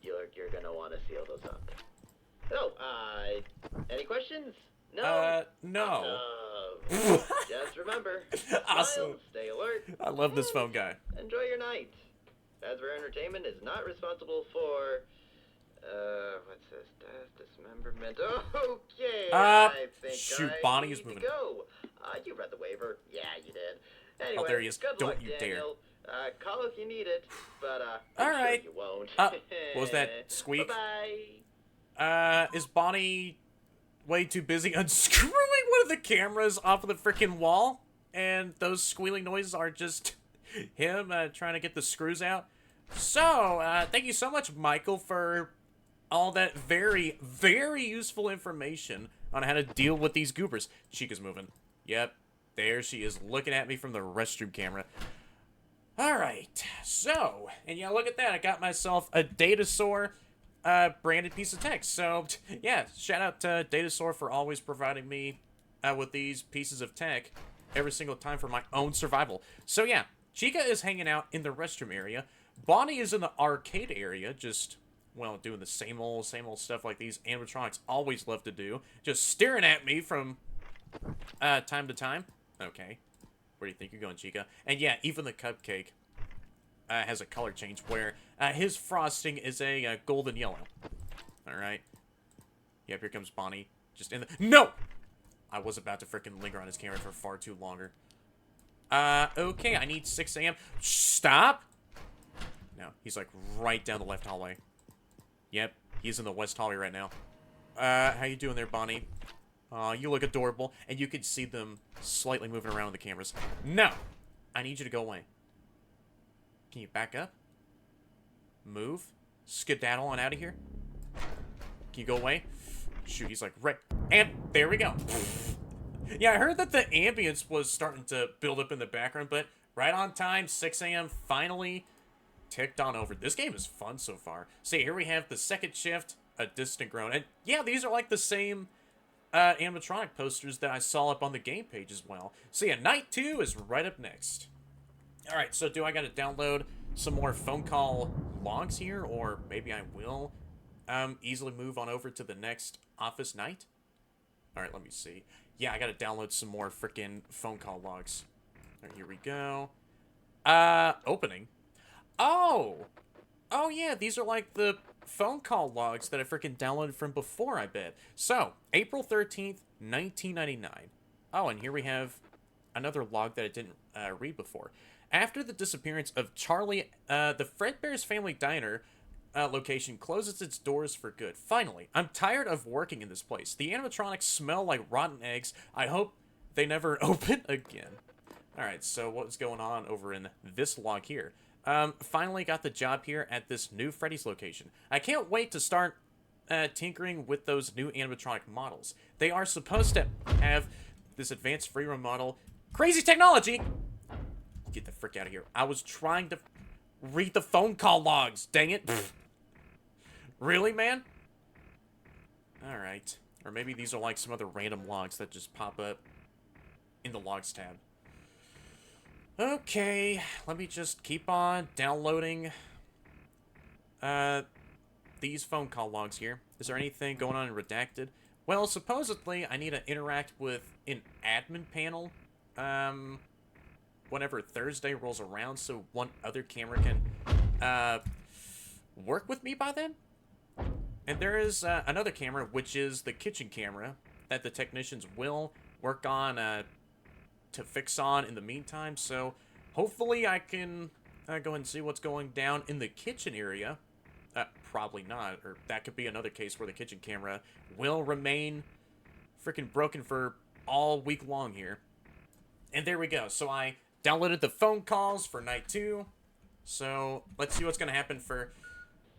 You're gonna want to seal those up. So, any questions? No. No. Just remember, Awesome. smile, stay alert. I love this and phone guy. Enjoy your night. Fazbear Entertainment is not responsible for, what's this? Dismemberment. Okay, I think shoot, I Bonnie need is to moving. go. You read the waiver. Yeah, you did. Anyway, there he is. good Don't luck, you dare. Daniel. Call if you need it, but, All I'm right. sure you won't. What was that squeak? Bye-bye. Is Bonnie way too busy unscrewing one of the cameras off of the freaking wall? And those squealing noises are just him trying to get the screws out? So, thank you so much, Michael, for all that very, very useful information on how to deal with these goobers. Chica's moving. Yep, there she is, looking at me from the restroom camera. Alright, so, and yeah, look at that. I got myself a Datasaur branded piece of text. So, yeah, shout out to Datasaur for always providing me with these pieces of tech every single time for my own survival. So, yeah, Chica is hanging out in the restroom area. Bonnie is in the arcade area, just, well, doing the same old stuff like these animatronics always love to do. Just staring at me from time to time. Okay. Where do you think you're going, Chica? And yeah, even the cupcake has a color change where his frosting is a golden yellow. Alright. Yep, here comes Bonnie. Just in the... No! I was about to freaking linger on his camera for far too longer. Okay, I need 6 a.m. Stop! No, he's like right down the left hallway. Yep, he's in the west hallway right now. How you doing there, Bonnie? You look adorable, and you can see them slightly moving around with the cameras. No! I need you to go away. Can you back up? Move? Skedaddle on out of here? Can you go away? Shoot, he's like, right. And there we go. Yeah, I heard that the ambience was starting to build up in the background, but right on time, 6 a.m. finally ticked on over. This game is fun so far. See, here we have the second shift, a distant groan. And yeah, these are like the same animatronic posters that I saw up on the game page as well. So yeah, night 2 is right up next. Alright, so do I gotta download some more phone call logs here? Or maybe I will easily move on over to the next office night? Alright, let me see. Yeah, I gotta download some more freaking phone call logs. Alright, here we go. Opening. Oh! Oh yeah, these are like the phone call logs that I freaking downloaded from before, I bet. So, April 13th, 1999. Oh, and here we have another log that I didn't read before. After the disappearance of Charlie, the Fredbear's Family Diner location closes its doors for good. Finally, I'm tired of working in this place. The animatronics smell like rotten eggs. I hope they never open again. Alright, so what's going on over in this log here? Finally got the job here at this new Freddy's location. I can't wait to start tinkering with those new animatronic models. They are supposed to have this advanced free roam model. Crazy technology! Get the frick out of here. I was trying to read the phone call logs, dang it. Really, man? Alright. Or maybe these are like some other random logs that just pop up in the logs tab. Okay, let me just keep on downloading these phone call logs here. Is there anything going on in redacted? Well, supposedly I need to interact with an admin panel whenever Thursday rolls around, so one other camera can work with me by then. And there is another camera, which is the kitchen camera, that the technicians will work on to fix on in the meantime. So hopefully I can go ahead and see what's going down in the kitchen area. Probably not, or that could be another case where the kitchen camera will remain freaking broken for all week long here. And there we go. So I downloaded the phone calls for night 2. So let's see what's going to happen for...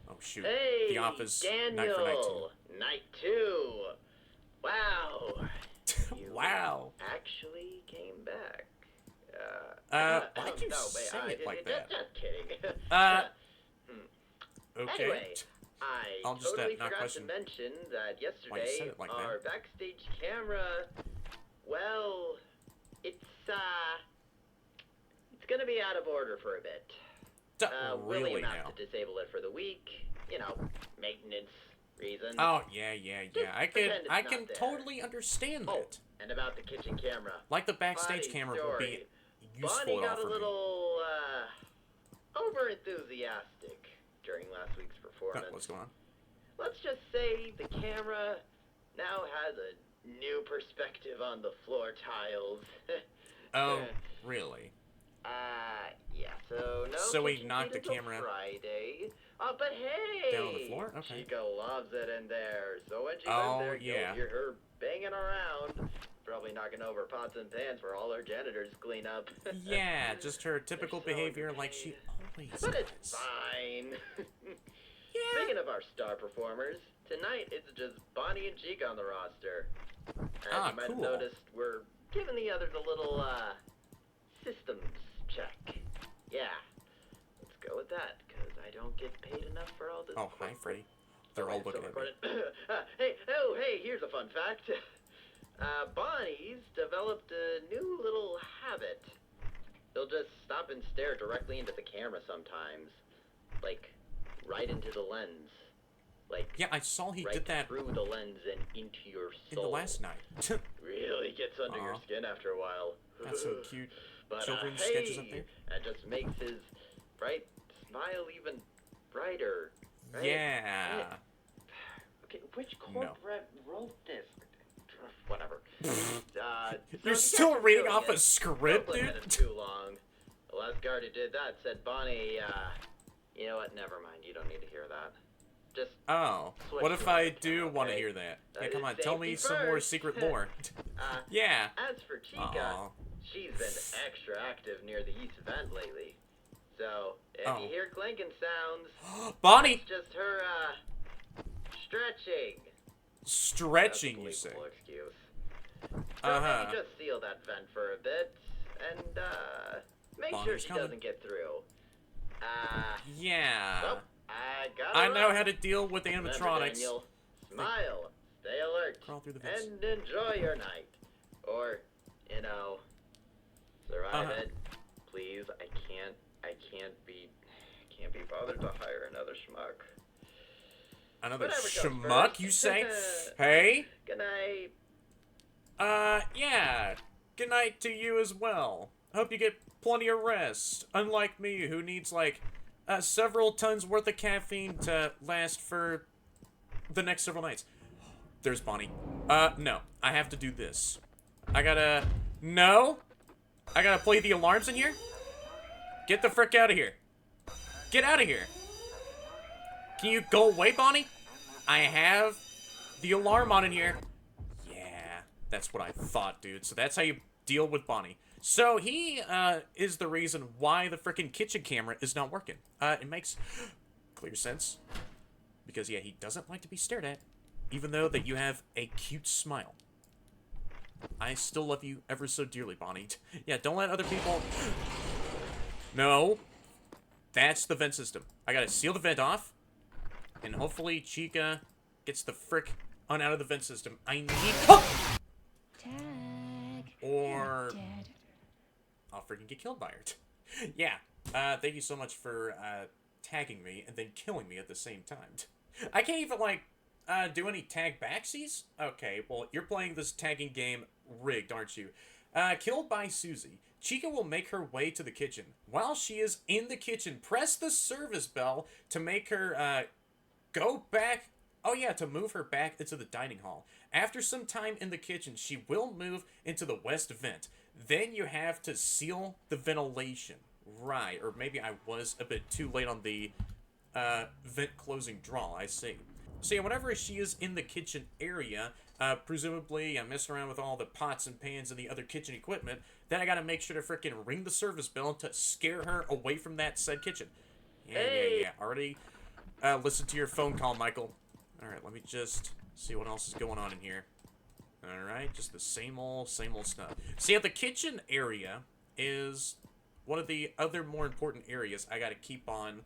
Oh, shoot. Hey, The Office Daniel. night for night 2. Night 2. Wow. You Wow. actually came back. Why'd you say it like that? Just kidding. Okay. Anyway, I'll just, totally not forgot question to mention that why you said yesterday it like our that. backstage camera, well, it's gonna be out of order for a bit. Really William now? has to disable it for the week. You know, maintenance reasons. Oh, yeah. I pretend it's can not there. totally understand Oh, that. and about the kitchen camera. Like the backstage Funny camera will be story. useful Bonnie at all got a for me. little over-enthusiastic during last week's performance. What's going on? Let's just say the camera now has a new perspective on the floor tiles. Oh, really? Yeah, so no So we kitchen knocked feet the until camera Friday. But hey! down on the floor? Okay. Chica loves it in there. So when she's Oh, in there, yeah. you'll hear her banging around. Probably knocking over pots and pans for all her janitors to clean up. Yeah, just her typical They're so behavior like she entertaining. always But it's does. fine. Yeah. Speaking of our star performers, tonight it's just Bonnie and Chica on the roster. As you might have Cool. noticed, we're giving the others a little, systems check. Yeah. Let's go with that, because I don't get paid enough for all this. Oh, hi, Freddy. They're all looking at me. Hey, here's a fun fact. Bonnie's developed a new little habit. He'll just stop and stare directly into the camera sometimes. Like, right into the lens. Like, Yeah, I saw he right did that through the lens and into your in soul. the last night. Really gets under your Aw. skin after a while. Got some cute But, children's hey, sketches up there. that just makes his bright smile even brighter. Right? Yeah. Okay, which No. corporate wrote this? Whatever. You're so still kept reading doing off a it. script, Don't limit it dude? too long. The last guard who did that said, Bonnie, you know what? Never mind. You don't need to hear that. Just Oh, switch what if to I another do camera, want to okay? hear that? Yeah, come on, tell Safety me some more first. secret lore. uh, Yeah. As for Chica, Aw. she's been extra active near the East Vent lately. So, if Oh. you hear clinking sounds, Bonnie! it's just her, stretching. Stretching, you That's a say? believable excuse. So Uh-huh. maybe just seal that vent for a bit, and, make sure Bonnie's she coming. doesn't get through. Yeah. Well, I got I know how to deal with Remember, animatronics. Daniel, smile, stay alert, Crawl through the vents. and enjoy your night. Or, you know, survive Uh-huh. it. Please, I can't be bothered to hire another schmuck. Another Whatever comes schmuck, first. you say? Hey? Good night. Yeah. Good night to you as well. Hope you get plenty of rest. Unlike me, who needs, like, several tons worth of caffeine to last for the next several nights. There's Bonnie. No. I have to do this. I gotta... No? I gotta play the alarms in here? Get the frick out of here. Get out of here. Can you go away, Bonnie? I have the alarm on in here. Yeah, that's what I thought, dude. So that's how you deal with Bonnie. So he is the reason why the frickin' kitchen camera is not working. It makes clear sense. Because, yeah, he doesn't like to be stared at. Even though that you have a cute smile. I still love you ever so dearly, Bonnie. Yeah, don't let other people... No. That's the vent system. I gotta seal the vent off. And hopefully Chica gets the frick on out of the vent system. I need... Tag. Or... Dead. I'll freaking get killed by her. Yeah. Thank you so much for, tagging me and then killing me at the same time. I can't even, like, do any tag backsies? Okay, well, you're playing this tagging game rigged, aren't you? Killed by Susie. Chica will make her way to the kitchen. While she is in the kitchen, press the service bell to make her, go back... Oh yeah, to move her back into the dining hall. After some time in the kitchen, she will move into the west vent. Then you have to seal the ventilation. Right, or maybe I was a bit too late on the vent closing draw, I see. So yeah, whenever she is in the kitchen area, presumably I'm messing around with all the pots and pans and the other kitchen equipment, then I gotta make sure to frickin' ring the service bell to scare her away from that said kitchen. Yeah. Already listen to your phone call, Michael. Alright, let me just see what else is going on in here. Alright, just the same old stuff. See, yeah, the kitchen area is one of the other more important areas I gotta keep on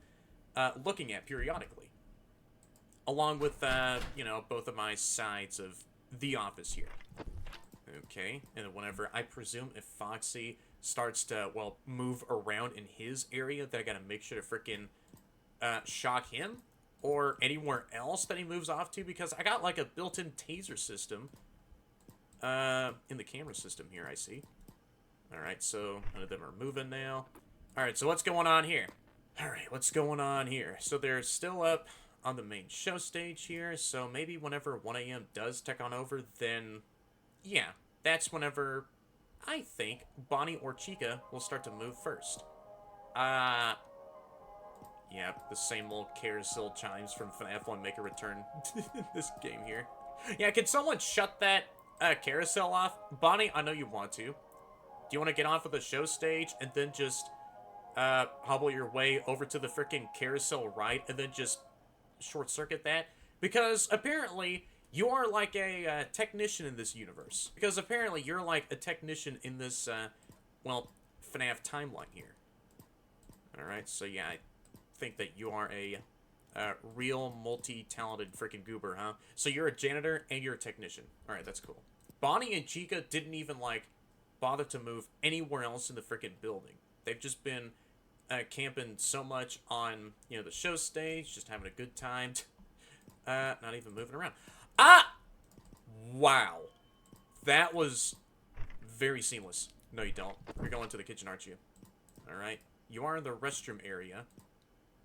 looking at periodically. Along with, you know, both of my sides of the office here. Okay, and whenever, I presume if Foxy starts to, well, move around in his area, then I gotta make sure to frickin' shock him. Or anywhere else that he moves off to, because I got like a built-in taser system in the camera system here, I see. Alright, so none of them are moving now. Alright, so what's going on here? Alright, what's going on here? So they're still up on the main show stage here, so maybe whenever 1 a.m. does take on over, then yeah, that's whenever I think Bonnie or Chica will start to move first. Yep, the same old carousel chimes from FNAF 1 make a return in this game here. Yeah, can someone shut that carousel off? Bonnie, I know you want to. Do you want to get off of the show stage and then just hobble your way over to the freaking carousel ride and then just short-circuit that? Because apparently you are like a technician in this universe. Because apparently you're like a technician in this, well, FNAF timeline here. Alright, so yeah, I think that you are a real multi-talented freaking goober, huh? So you're a janitor and you're a technician. Alright, that's cool. Bonnie and Chica didn't even, like, bother to move anywhere else in the freaking building. They've just been camping so much on, you know, the show stage, just having a good time. Not even moving around. Ah! Wow. That was very seamless. No, you don't. You're going to the kitchen, aren't you? Alright. You are in the restroom area.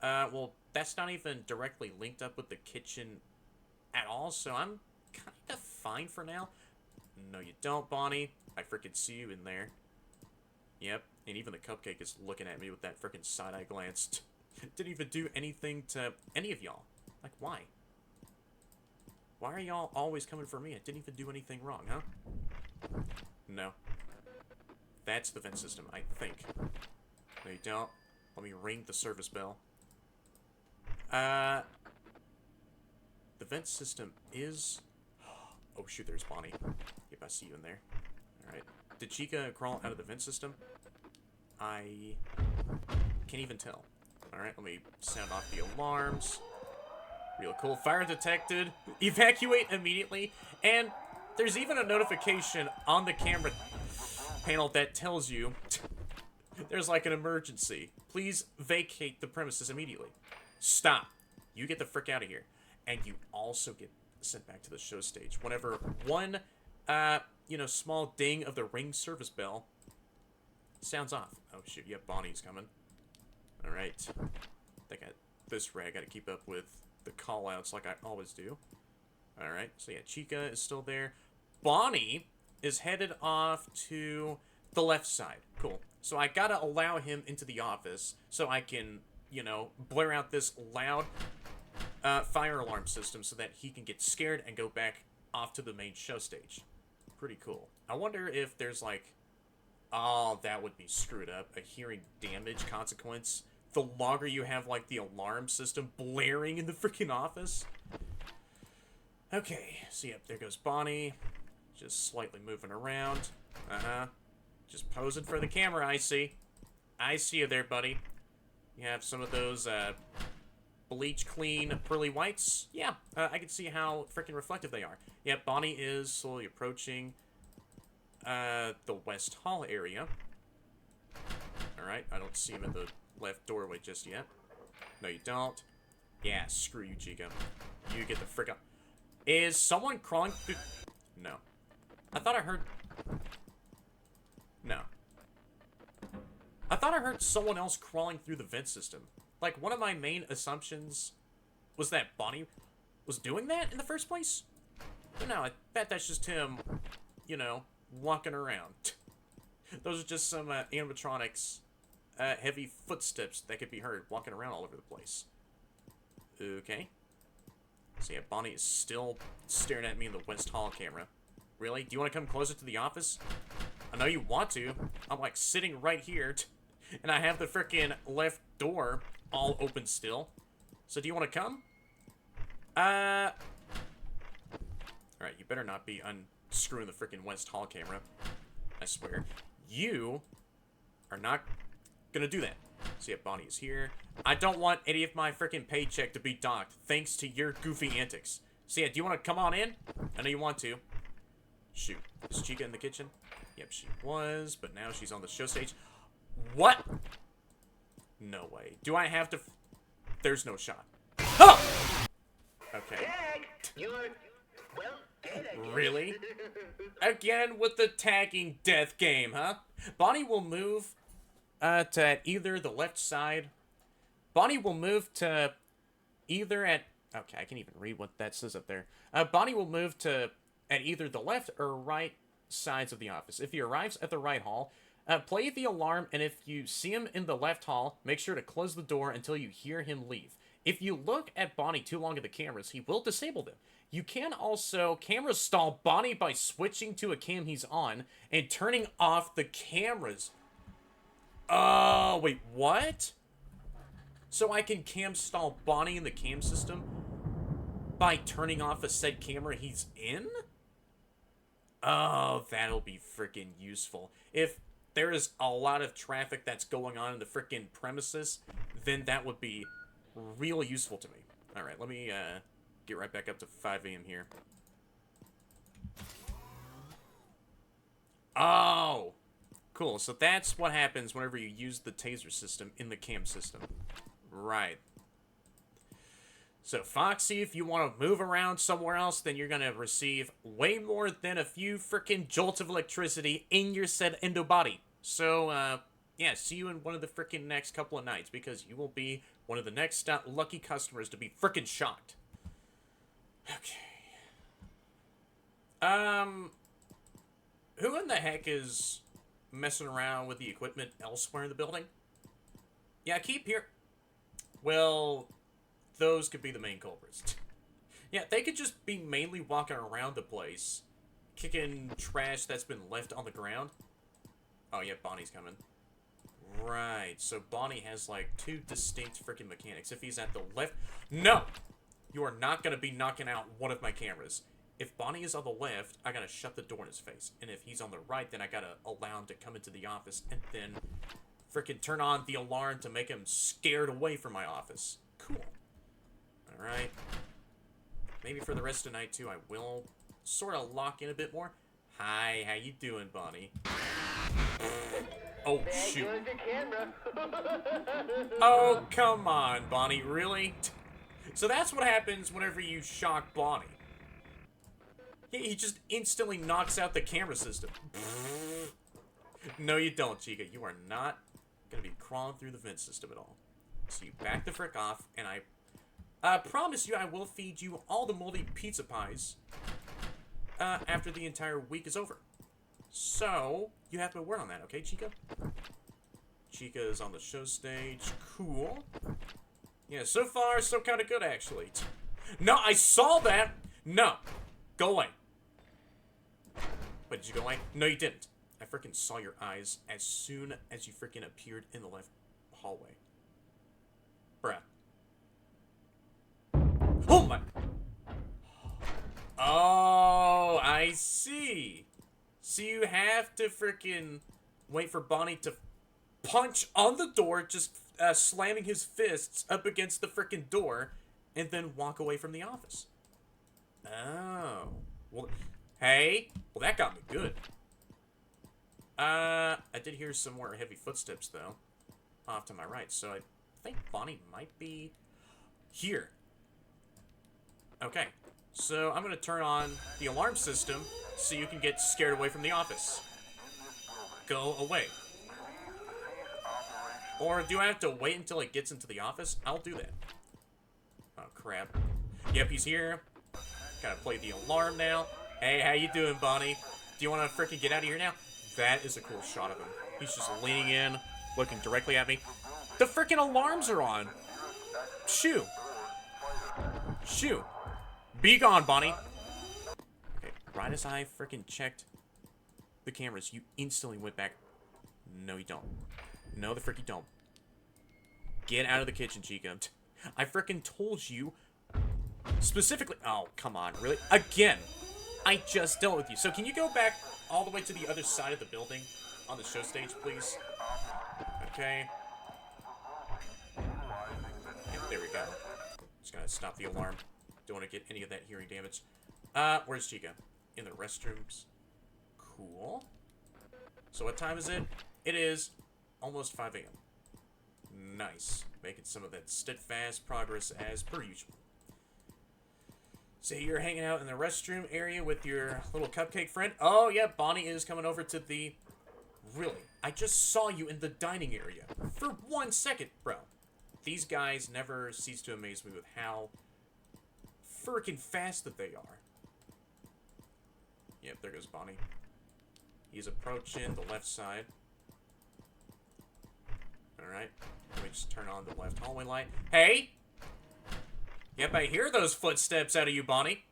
Well, that's not even directly linked up with the kitchen at all, so I'm kind of fine for now. No, you don't, Bonnie. I frickin' see you in there. Yep, and even the cupcake is looking at me with that frickin' side-eye glance. Didn't even do anything to any of y'all. Like, why? Why are y'all always coming for me? I didn't even do anything wrong, huh? No. That's the vent system, I think. No, you don't. Let me ring the service bell. The vent system is... Oh, shoot, there's Bonnie. Yep, I see you in there. Alright. Did Chica crawl out of the vent system? I can't even tell. Alright, let me sound off the alarms. Real cool. Fire detected. Evacuate immediately. And there's even a notification on the camera panel that tells you there's like an emergency. Please vacate the premises immediately. Stop. You get the frick out of here. And you also get sent back to the show stage. Whenever one, you know, small ding of the ring service bell sounds off. Oh, shoot. Yeah, Bonnie's coming. Alright. I think this way I gotta keep up with the call-outs like I always do. Alright. So, yeah, Chica is still there. Bonnie is headed off to the left side. Cool. So I gotta allow him into the office so I can, you know, blare out this loud fire alarm system so that he can get scared and go back off to the main show stage. Pretty cool. I wonder if there's like... Oh, that would be screwed up. A hearing damage consequence. The longer you have, like, the alarm system blaring in the freaking office. Okay, so yep, there goes Bonnie. Just slightly moving around. Uh-huh. Just posing for the camera, I see. I see you there, buddy. You have some of those, bleach clean pearly whites. Yeah, I can see how freaking reflective they are. Yeah, Bonnie is slowly approaching the West Hall area. Alright, I don't see him in the left doorway just yet. No, you don't. Yeah, screw you, Chica. You get the frick up. Is someone crawling through... No. I thought I heard... No. I thought I heard someone else crawling through the vent system. Like, one of my main assumptions was that Bonnie was doing that in the first place. But no, I bet that's just him, you know, walking around. Those are just some animatronics, heavy footsteps that could be heard walking around all over the place. Okay. So yeah, Bonnie is still staring at me in the West Hall camera. Really? Do you want to come closer to the office? I know you want to. I'm like sitting right here, and I have the frickin' left door all open still. So do you want to come? Alright, you better not be unscrewing the frickin' West Hall camera. I swear. You are not gonna do that. So yeah, Bonnie is here. I don't want any of my frickin' paycheck to be docked, thanks to your goofy antics. So yeah, do you want to come on in? I know you want to. Shoot. Is Chica in the kitchen? Yep, she was, but now she's on the show stage. What? No way. Do I have to... There's no shot. Oh! Okay. Really? Again with the tagging death game, huh? Bonnie will move to either the left side. Bonnie will move to either at... Okay, I can't even read what that says up there. Bonnie will move to at either the left or right sides of the office. If he arrives at the right hall, play the alarm, and if you see him in the left hall, make sure to close the door until you hear him leave. If you look at Bonnie too long at the cameras, he will disable them. You can also camera stall Bonnie by switching to a cam he's on and turning off the cameras. Oh, wait, what? So I can cam stall Bonnie in the cam system by turning off a said camera he's in? Oh, that'll be freaking useful. If there is a lot of traffic that's going on in the freaking premises, then that would be real useful to me. Alright, let me get right back up to 5 a.m. here. Oh! Cool, so that's what happens whenever you use the taser system in the cam system. Right. So, Foxy, if you want to move around somewhere else, then you're going to receive way more than a few frickin' jolts of electricity in your said endo body. So, yeah, see you in one of the frickin' next couple of nights, because you will be one of the next lucky customers to be frickin' shocked. Okay. Who in the heck is messing around with the equipment elsewhere in the building? Yeah, keep here. Well, those could be the main culprits. Yeah, they could just be mainly walking around the place, kicking trash that's been left on the ground. Oh, yeah, Bonnie's coming. Right, so Bonnie has, like, two distinct freaking mechanics. If he's at the left... No! You are not going to be knocking out one of my cameras. If Bonnie is on the left, I gotta shut the door in his face. And if he's on the right, then I gotta allow him to come into the office and then freaking turn on the alarm to make him scared away from my office. Cool. Alright. Maybe for the rest of the night, too, I will sort of lock in a bit more. Hi, how you doing, Bonnie? Oh, shoot. Oh, come on, Bonnie, really? So that's what happens whenever you shock Bonnie. He just instantly knocks out the camera system. No, you don't, Chica. You are not going to be crawling through the vent system at all. So you back the frick off, and I promise you I will feed you all the moldy pizza pies after the entire week is over. So, you have to word on that, okay, Chica? Chica is on the show stage. Cool. Yeah, so far, so kind of good, actually. No, I saw that! No. Go away. Wait, did you go away? No, you didn't. I freaking saw your eyes as soon as you freaking appeared in the left hallway. Bruh. Oh my... Oh, I see. So you have to freaking wait for Bonnie to punch on the door, just slamming his fists up against the frickin' door, and then walk away from the office. Oh. Well, hey. Well, that got me good. I did hear some more heavy footsteps, though, off to my right, so I think Bonnie might be here. Okay, so I'm gonna turn on the alarm system so you can get scared away from the office. Go away. Or do I have to wait until it gets into the office? I'll do that. Oh, crap. Yep, he's here. Gotta play the alarm now. Hey, how you doing, Bonnie? Do you want to freaking get out of here now? That is a cool shot of him. He's just leaning in, looking directly at me. The freaking alarms are on. Shoo. Shoo. Be gone, Bonnie. Okay, right as I freaking checked the cameras, you instantly went back. No, you don't. No, the frick you don't. Get out of the kitchen, Chica. I freaking told you specifically. Oh, come on, really? Again. I just dealt with you. So can you go back all the way to the other side of the building on the show stage, please? Okay. Yeah, there we go. Just gonna stop the alarm. Don't want to get any of that hearing damage. Where's Chica? In the restrooms. Cool. So what time is it? It is almost 5 a.m. Nice. Making some of that steadfast progress as per usual. So you're hanging out in the restroom area with your little cupcake friend? Oh, yeah, Bonnie is coming over to the... Really? I just saw you in the dining area. For 1 second, bro. These guys never cease to amaze me with how freaking fast that they are. Yep, there goes Bonnie. He's approaching the left side. Alright. Let me just turn on the left hallway light. Hey! Yep, I hear those footsteps out of you, Bonnie.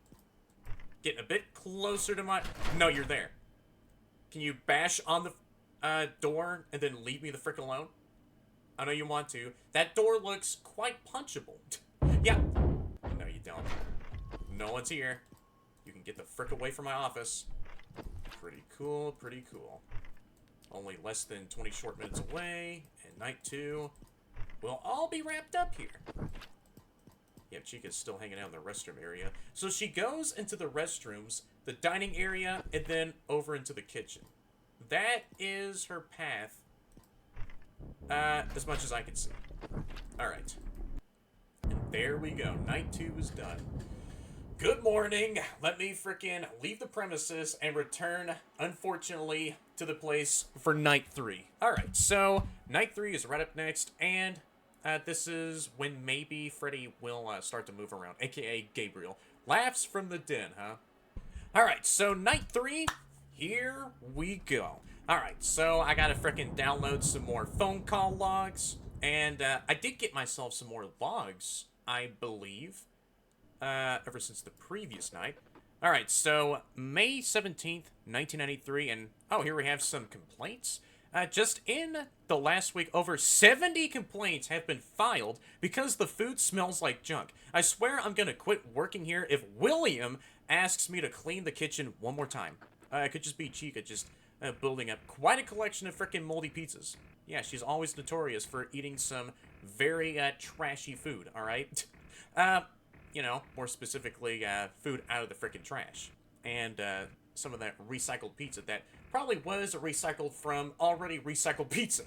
Getting a bit closer to my... No, you're there. Can you bash on the door and then leave me the frick alone? I know you want to. That door looks quite punchable. Yeah. No, you don't. No one's here. You can get the frick away from my office. Pretty cool, pretty cool. Only less than 20 short minutes away, and night 2 will all be wrapped up here. Yeah, Chica's still hanging out in the restroom area. So she goes into the restrooms, the dining area, and then over into the kitchen. That is her path. As much as I can see. Alright. And there we go. Night 2 is done. Good morning. Let me frickin' leave the premises and return, unfortunately, to the place for night 3. Alright, so night 3 is right up next, and this is when maybe Freddy will start to move around, aka Gabriel. Laughs from the den, huh? Alright, so night 3, here we go. Alright, so I gotta frickin' download some more phone call logs, and I did get myself some more logs, I believe, ever since the previous night. Alright, so May 17th, 1993, and oh, here we have some complaints. Just in the last week, over 70 complaints have been filed because the food smells like junk. I swear I'm gonna quit working here if William asks me to clean the kitchen one more time. It could just be Chica just building up quite a collection of frickin' moldy pizzas. Yeah, she's always notorious for eating some very trashy food, alright? You know, more specifically, food out of the frickin' trash. And some of that recycled pizza that probably was recycled from already recycled pizza.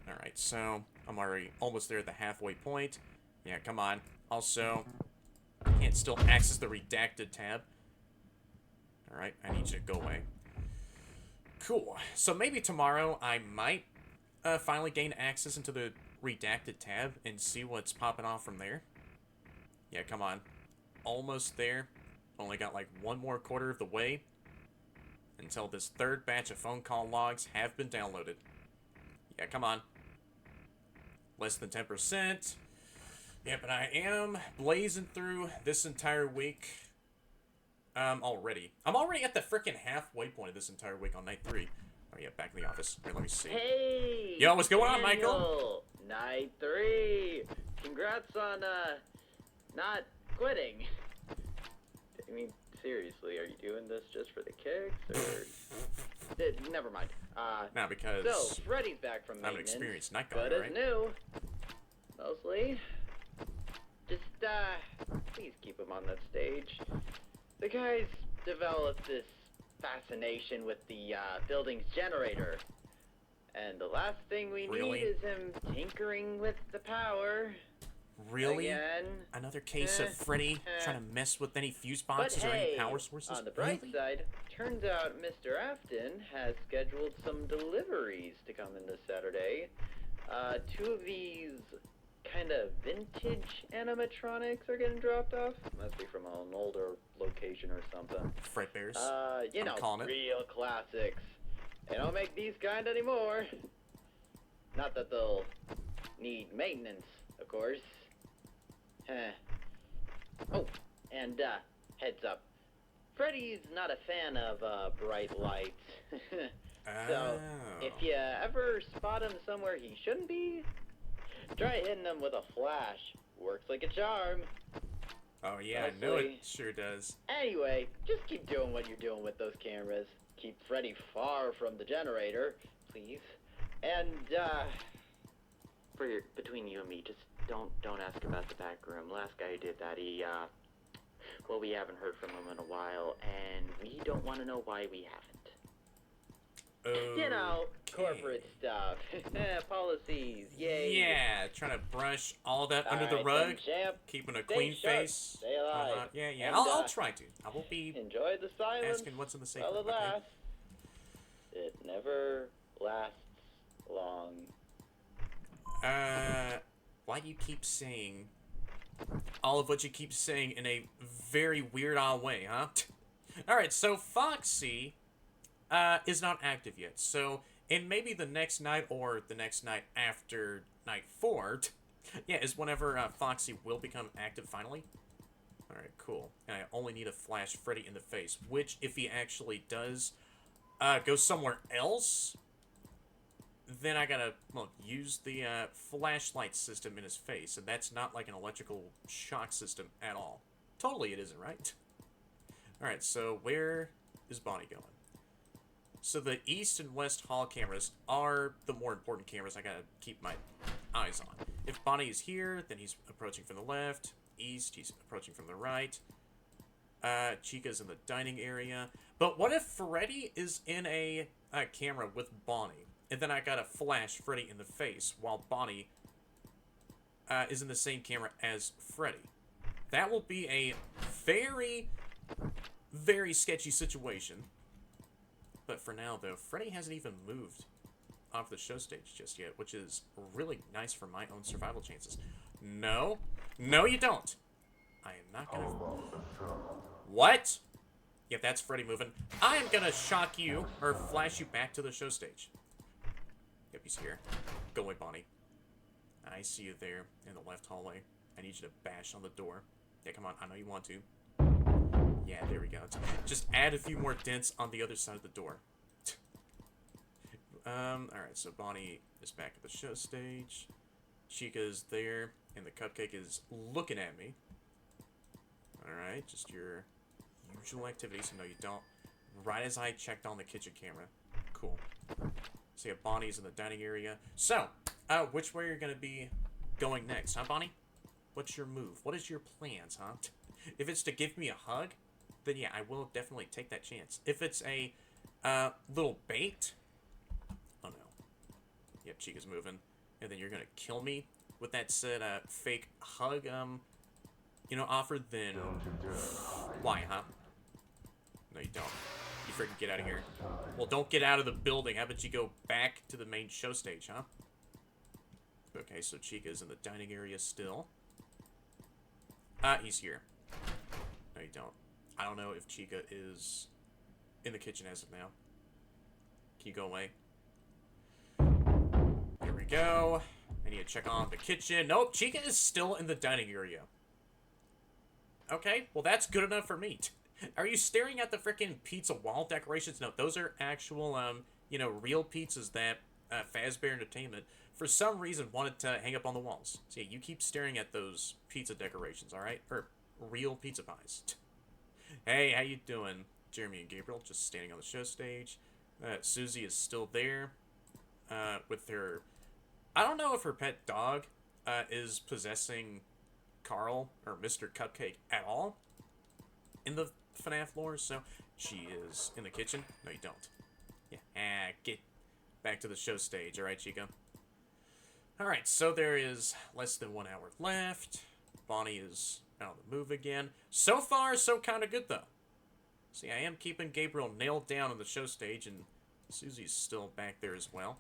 Alright, so I'm already almost there at the halfway point. Yeah, come on. Also, I can't still access the redacted tab. Alright, I need you to go away. Cool. So maybe tomorrow I might finally gain access into the redacted tab and see what's popping off from there. Yeah, come on. Almost there. Only got like one more quarter of the way until this third batch of phone call logs have been downloaded. Yeah, come on. Less than 10%. Yeah, but I am blazing through this entire week already. I'm already at the frickin' halfway point of this entire week on night 3. Oh yeah, back in the office. Here, let me see. Hey! Yo, what's going on, Daniel. Michael? Night 3! Congrats on, not quitting. I mean, seriously, are you doing this just for the kicks, or...? Never mind. Now, because So, Freddy's back from I'm an maintenance. experienced night guy, Good as right? new. Mostly. Just, please keep him on that stage. The guy's developed this fascination with the, building's generator. And the last thing we Really? need is him tinkering with the power. Really? Again. Another case of Freddy trying to mess with any fuse But boxes or any hey, power sources? on the bright Really? side, turns out Mr. Afton has scheduled some deliveries to come in this Saturday. Two of these kind of vintage animatronics are getting dropped off. Must be from an older location or something. Fredbears. You I'm know, calling it. real classics. They don't make these kind anymore. Not that they'll need maintenance, of course. Oh, and, heads up. Freddy's not a fan of, bright lights. So, if you ever spot him somewhere he shouldn't be, try hitting him with a flash. Works like a charm. Oh yeah, I know it Honestly. sure does. Anyway, just keep doing what you're doing with those cameras. Keep Freddy far from the generator, please. And, between you and me, just don't ask about the back room. Last guy who did that, well, we haven't heard from him in a while, and we don't want to know why we haven't. You know, corporate stuff. Policies, yay. Yeah, trying to brush all that under the Alright, rug, then, champ. keeping a Stay clean sharp, face. stay alive. Yeah. And, I'll try to. I won't be Enjoy the silence asking what's in the safe while room, it okay? lasts. It never lasts long. Why do you keep saying all of what you keep saying in a very weird odd way, huh? Alright, so Foxy is not active yet. So, in maybe the next night or the next night after night 4, yeah, is whenever Foxy will become active finally. Alright, cool. And I only need to flash Freddy in the face, which, if he actually does go somewhere else, then I gotta, well, use the flashlight system in his face, and that's not like an electrical shock system at all. Totally it isn't, right? Alright, so where is Bonnie going? So the east and west hall cameras are the more important cameras I gotta keep my eyes on. If Bonnie is here, then he's approaching from the left. East, he's approaching from the right. Chica's in the dining area. But what if Freddy is in a camera with Bonnie? And then I gotta flash Freddy in the face while Bonnie is in the same camera as Freddy. That will be a very, very sketchy situation. But for now, though, Freddy hasn't even moved off the show stage just yet, which is really nice for my own survival chances. No. No, you don't. I am not gonna... What? Yeah, that's Freddy moving. I am gonna shock you, or flash you back to the show stage. Yep, he's here. Go away, Bonnie. I see you there in the left hallway. I need you to bash on the door. Yeah, come on. I know you want to. Yeah, there we go. Just add a few more dents on the other side of the door. Alright, so Bonnie is back at the show stage. Chica's there, and the cupcake is looking at me. Alright, just your usual activities. No, you don't. Right as I checked on the kitchen camera. Cool. So yeah, Bonnie's in the dining area. So, which way are you gonna be going next, huh, Bonnie? What's your move? What is your plans, huh? If it's to give me a hug, then yeah, I will definitely take that chance. If it's a little bait, oh no. Yep, Chica's moving, and then you're gonna kill me with that said fake hug offer. Then why, huh? No, you don't. You freaking get out of here. Well, don't get out of the building. How about you go back to the main show stage, huh? Okay, so Chica's in the dining area still. He's here. No, you don't. I don't know if Chica is in the kitchen as of now. Can you go away? There we go. I need to check on the kitchen. Nope, Chica is still in the dining area. Okay, well that's good enough for me. Are you staring at the frickin' pizza wall decorations? No, those are actual, real pizzas that Fazbear Entertainment, for some reason, wanted to hang up on the walls. So yeah, you keep staring at those pizza decorations, alright? Or real pizza pies. Hey, how you doing? Jeremy and Gabriel just standing on the show stage. Susie is still there with her... I don't know if her pet dog is possessing Carl or Mr. Cupcake at all in the FNAF lore, so she is in the kitchen. No, you don't. Yeah, get back to the show stage, alright, Chico? Alright, so there is less than 1 hour left. Bonnie is on the move again. So far, so kind of good, though. See, I am keeping Gabriel nailed down on the show stage, and Susie's still back there as well.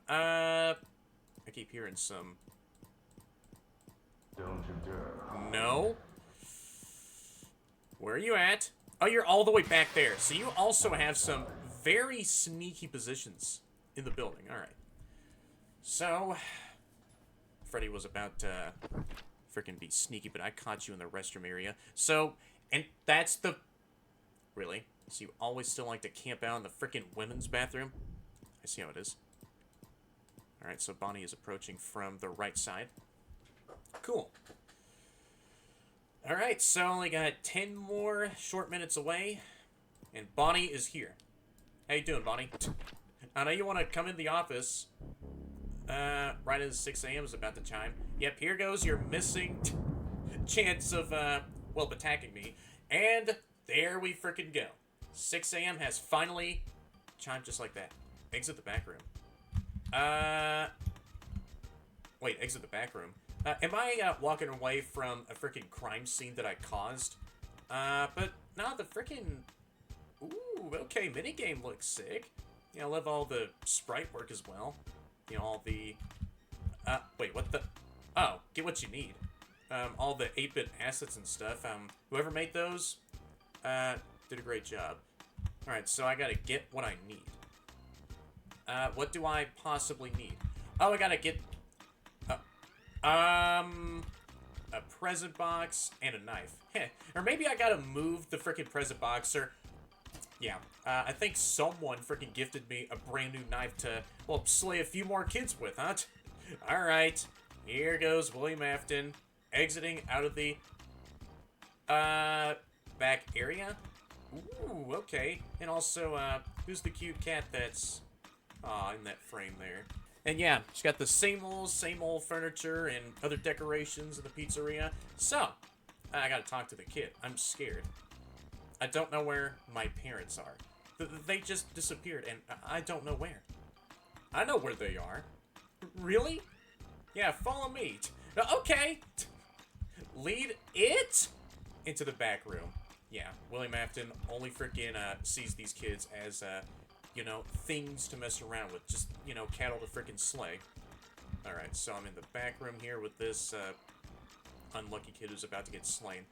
I keep hearing some... Don't you dare. No. Where are you at? Oh, you're all the way back there. So you also have some very sneaky positions in the building. Alright. So, Freddy was about to freaking be sneaky, but I caught you in the restroom area. So, and that's the... Really? So you always still like to camp out in the freaking women's bathroom? I see how it is. Alright, so Bonnie is approaching from the right side. Cool. Alright, so only got 10 more short minutes away. And Bonnie is here. How you doing, Bonnie? I know you want to come in the office. Right as 6 a.m. is about to chime. Yep, here goes your missing chance of, well, attacking me. And there we freaking go. 6 a.m. has finally chimed just like that. Exit the back room. Wait, exit the back room. Am I walking away from a freaking crime scene that I caused? But no, the freaking... Ooh, okay, minigame looks sick. You know, I love all the sprite work as well. You know, all the... wait, what the... Oh, get what you need. All the 8-bit assets and stuff. Whoever made those, did a great job. Alright, so I gotta get what I need. What do I possibly need? Oh, I gotta get... a present box and a knife. Or maybe I gotta move the freaking present box, or... Yeah, I think someone freaking gifted me a brand new knife to, well, slay a few more kids with, huh? Alright, here goes William Afton, exiting out of the, back area. Ooh, okay. And also, who's the cute cat that's, in that frame there? And yeah, she's got the same old furniture and other decorations in the pizzeria. So, I gotta talk to the kid. I'm scared. I don't know where my parents are. They just disappeared, and I don't know where. I know where they are. Really? Yeah, follow me. Okay. Lead it into the back room. Yeah, William Afton only freaking sees these kids as, you know, things to mess around with. Just, you know, cattle to freaking slay. Alright, so I'm in the back room here with this unlucky kid who's about to get slain.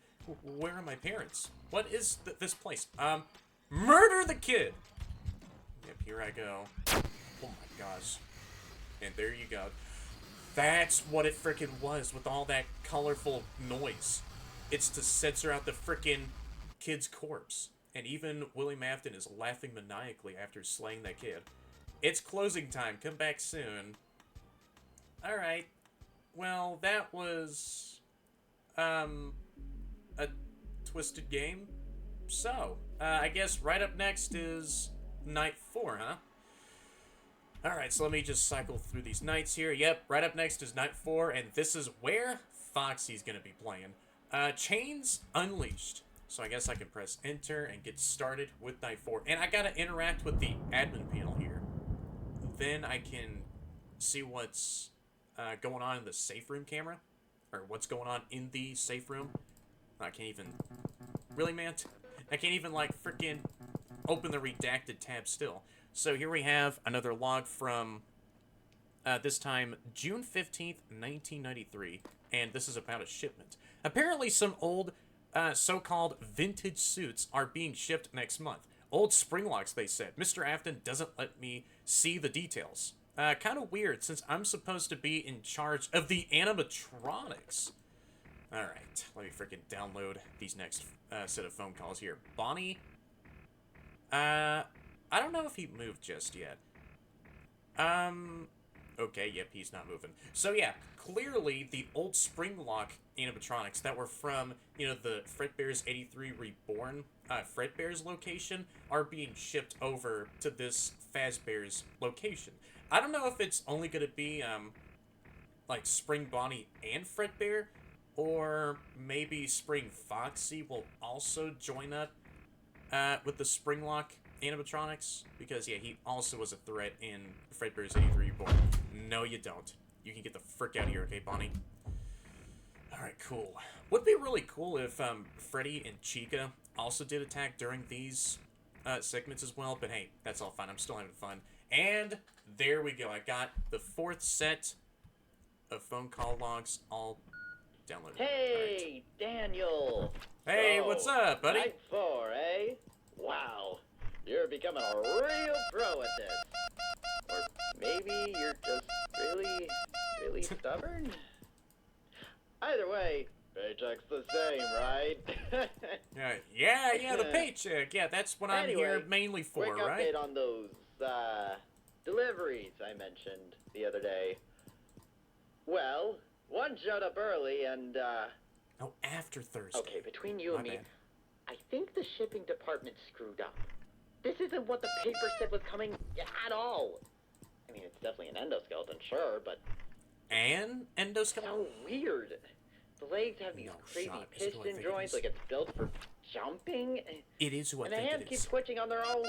Where are my parents? What is this place? Murder the kid! Yep, here I go. Oh my gosh. And there you go. That's what it frickin' was with all that colorful noise. It's to censor out the frickin' kid's corpse. And even William Afton is laughing maniacally after slaying that kid. It's closing time. Come back soon. Alright. Well, that was... a twisted game. So, I guess right up next is night 4, huh? Alright, so let me just cycle through these nights here. Yep, right up next is night 4, and this is where Foxy's gonna be playing. Chains Unleashed. So I guess I can press enter and get started with night 4. And I gotta interact with the admin panel here. Then I can see what's going on in the safe room camera. Or what's going on in the safe room. I can't even... Really, man? I can't even, like, freaking open the redacted tab still. So here we have another log from, this time, June 15th, 1993. And this is about a shipment. Apparently some old, so-called vintage suits are being shipped next month. Old spring locks, they said. Mr. Afton doesn't let me see the details. Kind of weird, since I'm supposed to be in charge of the animatronics. Alright, let me freaking download these next set of phone calls here. Bonnie? I don't know if he moved just yet. Okay, yep, he's not moving. So yeah, clearly the old spring lock animatronics that were from you know, the Fredbear's 83 Reborn Fredbear's location are being shipped over to this Fazbear's location. I don't know if it's only going to be, like, Spring Bonnie and Fredbear, or maybe Spring Foxy will also join up with the Springlock animatronics, because, yeah, he also was a threat in Fredbear's 83 Reborn. No, you don't. You can get the frick out of here, okay, Bonnie? Alright, cool. Would be really cool if Freddy and Chica also did attack during these segments as well, but hey, that's all fine. I'm still having fun. And there we go. I got the 4th set of phone call logs all downloaded. Hey, right. Daniel. Hey, so, what's up, buddy? Night 4, eh? Wow. You're becoming a real pro at this. Or maybe you're just really stubborn? Either way, paycheck's the same, right? yeah, the paycheck. Yeah, that's what I'm here mainly for, quick right? Update on those, deliveries I mentioned the other day. Well, one showed up early and, Oh, after Thursday. Okay, between you and me, I think the shipping department screwed up. This isn't what the paper said was coming at all. I mean, it's definitely an endoskeleton, sure, but... An endoskeleton? So weird. The legs have these crazy piston joints, like it's built for jumping. It is who I think it is. And the hands keep twitching on their own.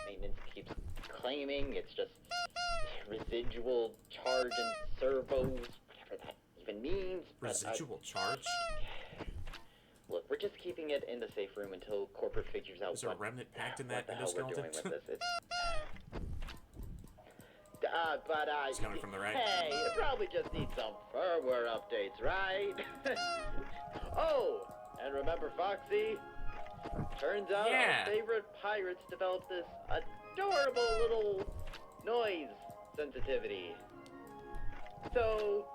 Maintenance keeps claiming it's just residual charge and servos, whatever that even means. Residual charge? Look, we're just keeping it in the safe room until corporate figures out is there a remnant packed in that endoskeleton? What the hell we're doing with this. It's coming from the right. Hey, you probably just need some firmware updates, right? Oh, and remember Foxy? Turns out our favorite pirates developed this adorable little noise sensitivity. So,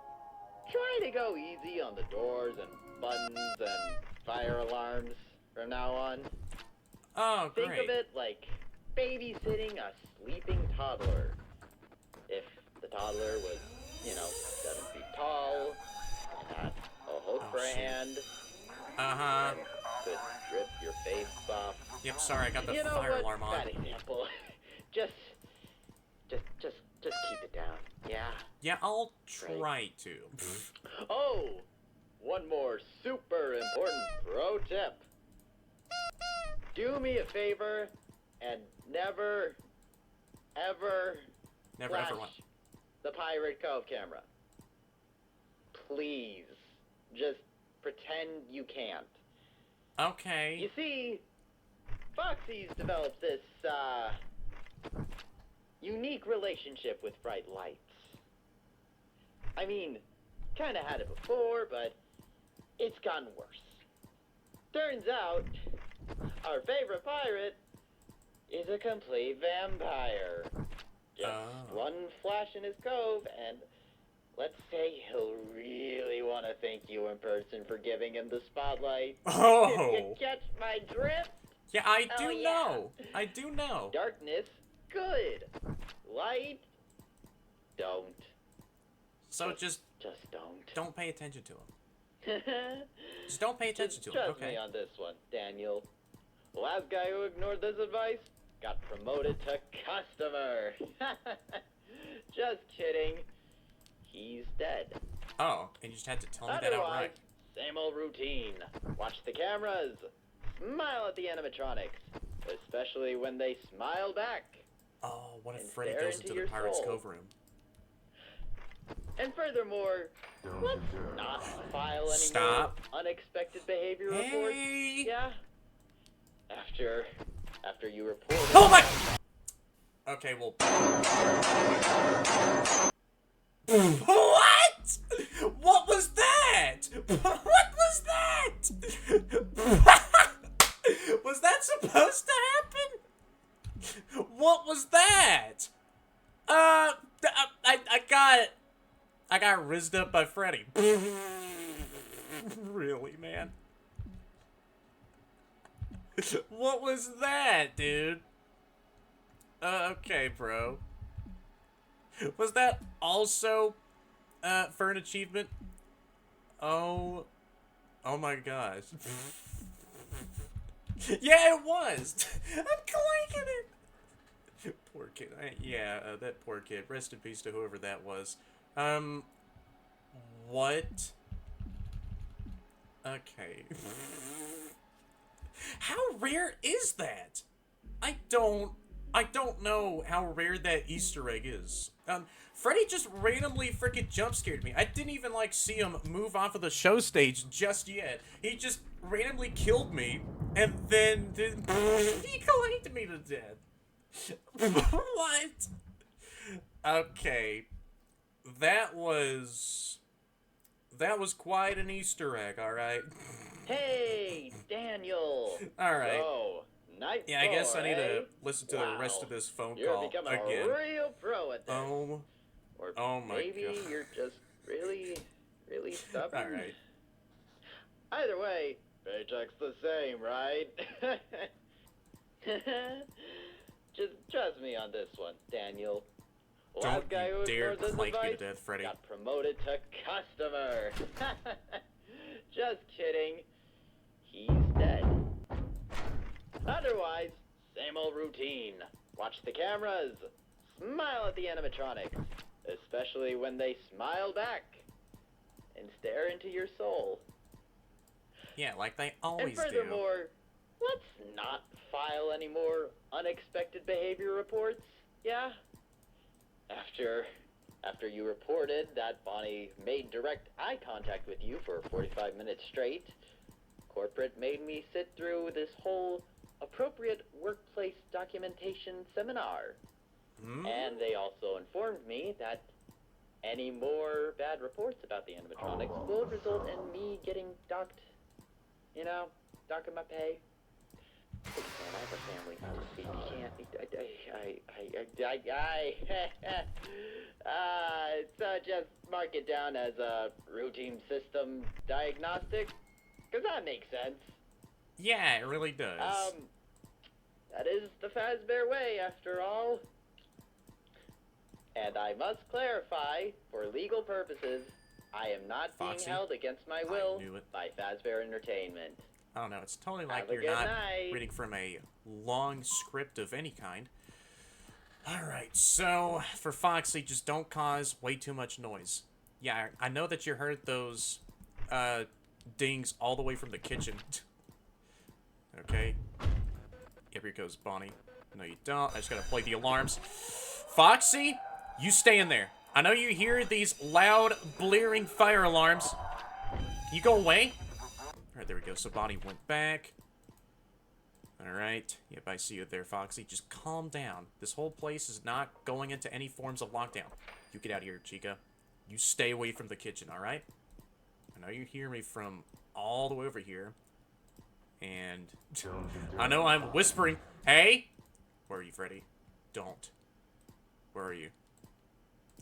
try to go easy on the doors and buttons and fire alarms from now on. Oh, great. Think of it like babysitting a sleeping toddler. If the toddler was, 7 feet tall, and had a hook for a hand, and could drip your face off. Yep, sorry, I got the fire alarm on. Bad example. Just keep it down. Yeah. Yeah, I'll try to. Oh, one more super important pro tip. Do me a favor and never flash what? the Pirate Cove camera. Please. Just pretend you can't. Okay. You see, Foxy's developed this, unique relationship with bright lights. I mean, kinda had it before, but it's gotten worse. Turns out, our favorite pirate is a complete vampire. Just one flash in his cove, and let's say he'll really want to thank you in person for giving him the spotlight. Oh! If you catch my drift? Yeah, I do know. I do know. Darkness, good. Light, don't. So just don't. Don't pay attention to him. Just don't pay attention to him, Trust me on this one, Daniel. The last guy who ignored this advice got promoted to customer. Just kidding. He's dead. Oh, and you just had to tell me that outright. Same old routine. Watch the cameras. Smile at the animatronics. Especially when they smile back. Oh, what if Freddy goes into the Pirate's Cove room? And furthermore, let's not file any more unexpected behavior reports. Yeah? After you report it. Oh my! Okay, well... What? What was that? What was that? Was that supposed to happen? What was that? I got rizzed up by Freddy. Really, man? What was that, dude? Okay, bro. Was that also, for an achievement? Oh Oh my gosh. Yeah, it was. I'm clanking it. Poor kid. That poor kid. Rest in peace to whoever that was. What? Okay. How rare is that? I don't know how rare that Easter egg is. Freddy just randomly freaking jump scared me. I didn't even like see him move off of the show stage just yet. He just randomly killed me and then he claimed me to death. What? Okay. That was quite an Easter egg, alright? Hey, Daniel. Alright. So, night Yeah, I guess I need to eh? listen to the rest of this phone You're call becoming again. a real pro at this. Or Oh my maybe god. you're just really, really stubborn. Alright. Either way, paycheck's the same, right? Just trust me on this one, Daniel. Don't Guy who you dare ignored this clank me to advice death, Freddy. got promoted to customer. Just kidding. He's dead. Otherwise, same old routine. Watch the cameras. Smile at the animatronics. Especially when they smile back. And stare into your soul. Yeah, like they always And furthermore, let's not file any more unexpected behavior reports, yeah? After you reported that Bonnie made direct eye contact with you for 45 minutes straight, corporate made me sit through this whole appropriate workplace documentation seminar. And they also informed me that any more bad reports about the animatronics will result in me getting docked, docking my pay. Look, man, I have a family. So just mark it down as a routine system diagnostic, because that makes sense. Yeah, it really does. That is the Fazbear way, after all. And I must clarify, for legal purposes, I am not Foxy, being held against my will knew it. by Fazbear Entertainment. I don't know, it's totally like Have a you're good not night. reading from a long script of any kind. Alright, so for Foxy, just don't cause way too much noise. Yeah, I know that you heard those dings all the way from the kitchen. Okay. Yep, here goes Bonnie. No, you don't. I just gotta play the alarms. Foxy, you stay in there. I know you hear these loud, blaring fire alarms. Can you go away? Alright, there we go. So Bonnie went back. Alright. Yep, I see you there, Foxy. Just calm down. This whole place is not going into any forms of lockdown. You get out of here, Chica. You stay away from the kitchen, alright? I know you hear me from all the way over here. And I know I'm whispering. Hey! Where are you, Freddy? Don't. Where are you?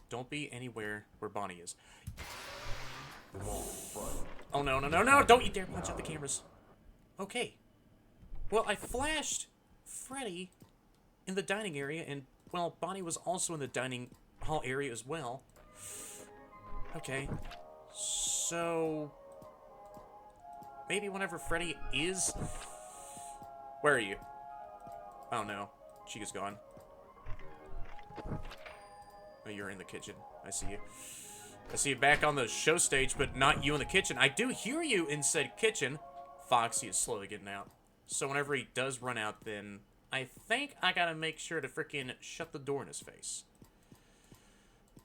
Don't be anywhere where Bonnie is. Oh, no, no, no, no! Don't you dare punch out the cameras. Okay. Well, I flashed Freddy in the dining area, and, well, Bonnie was also in the dining hall area as well. Okay. So... maybe whenever Freddy is... Where are you? Oh, no. Chica's gone. Oh, you're in the kitchen. I see you. I see you back on the show stage, but not you in the kitchen. I do hear you in said kitchen. Foxy is slowly getting out. So whenever he does run out, then I think I gotta make sure to freaking shut the door in his face.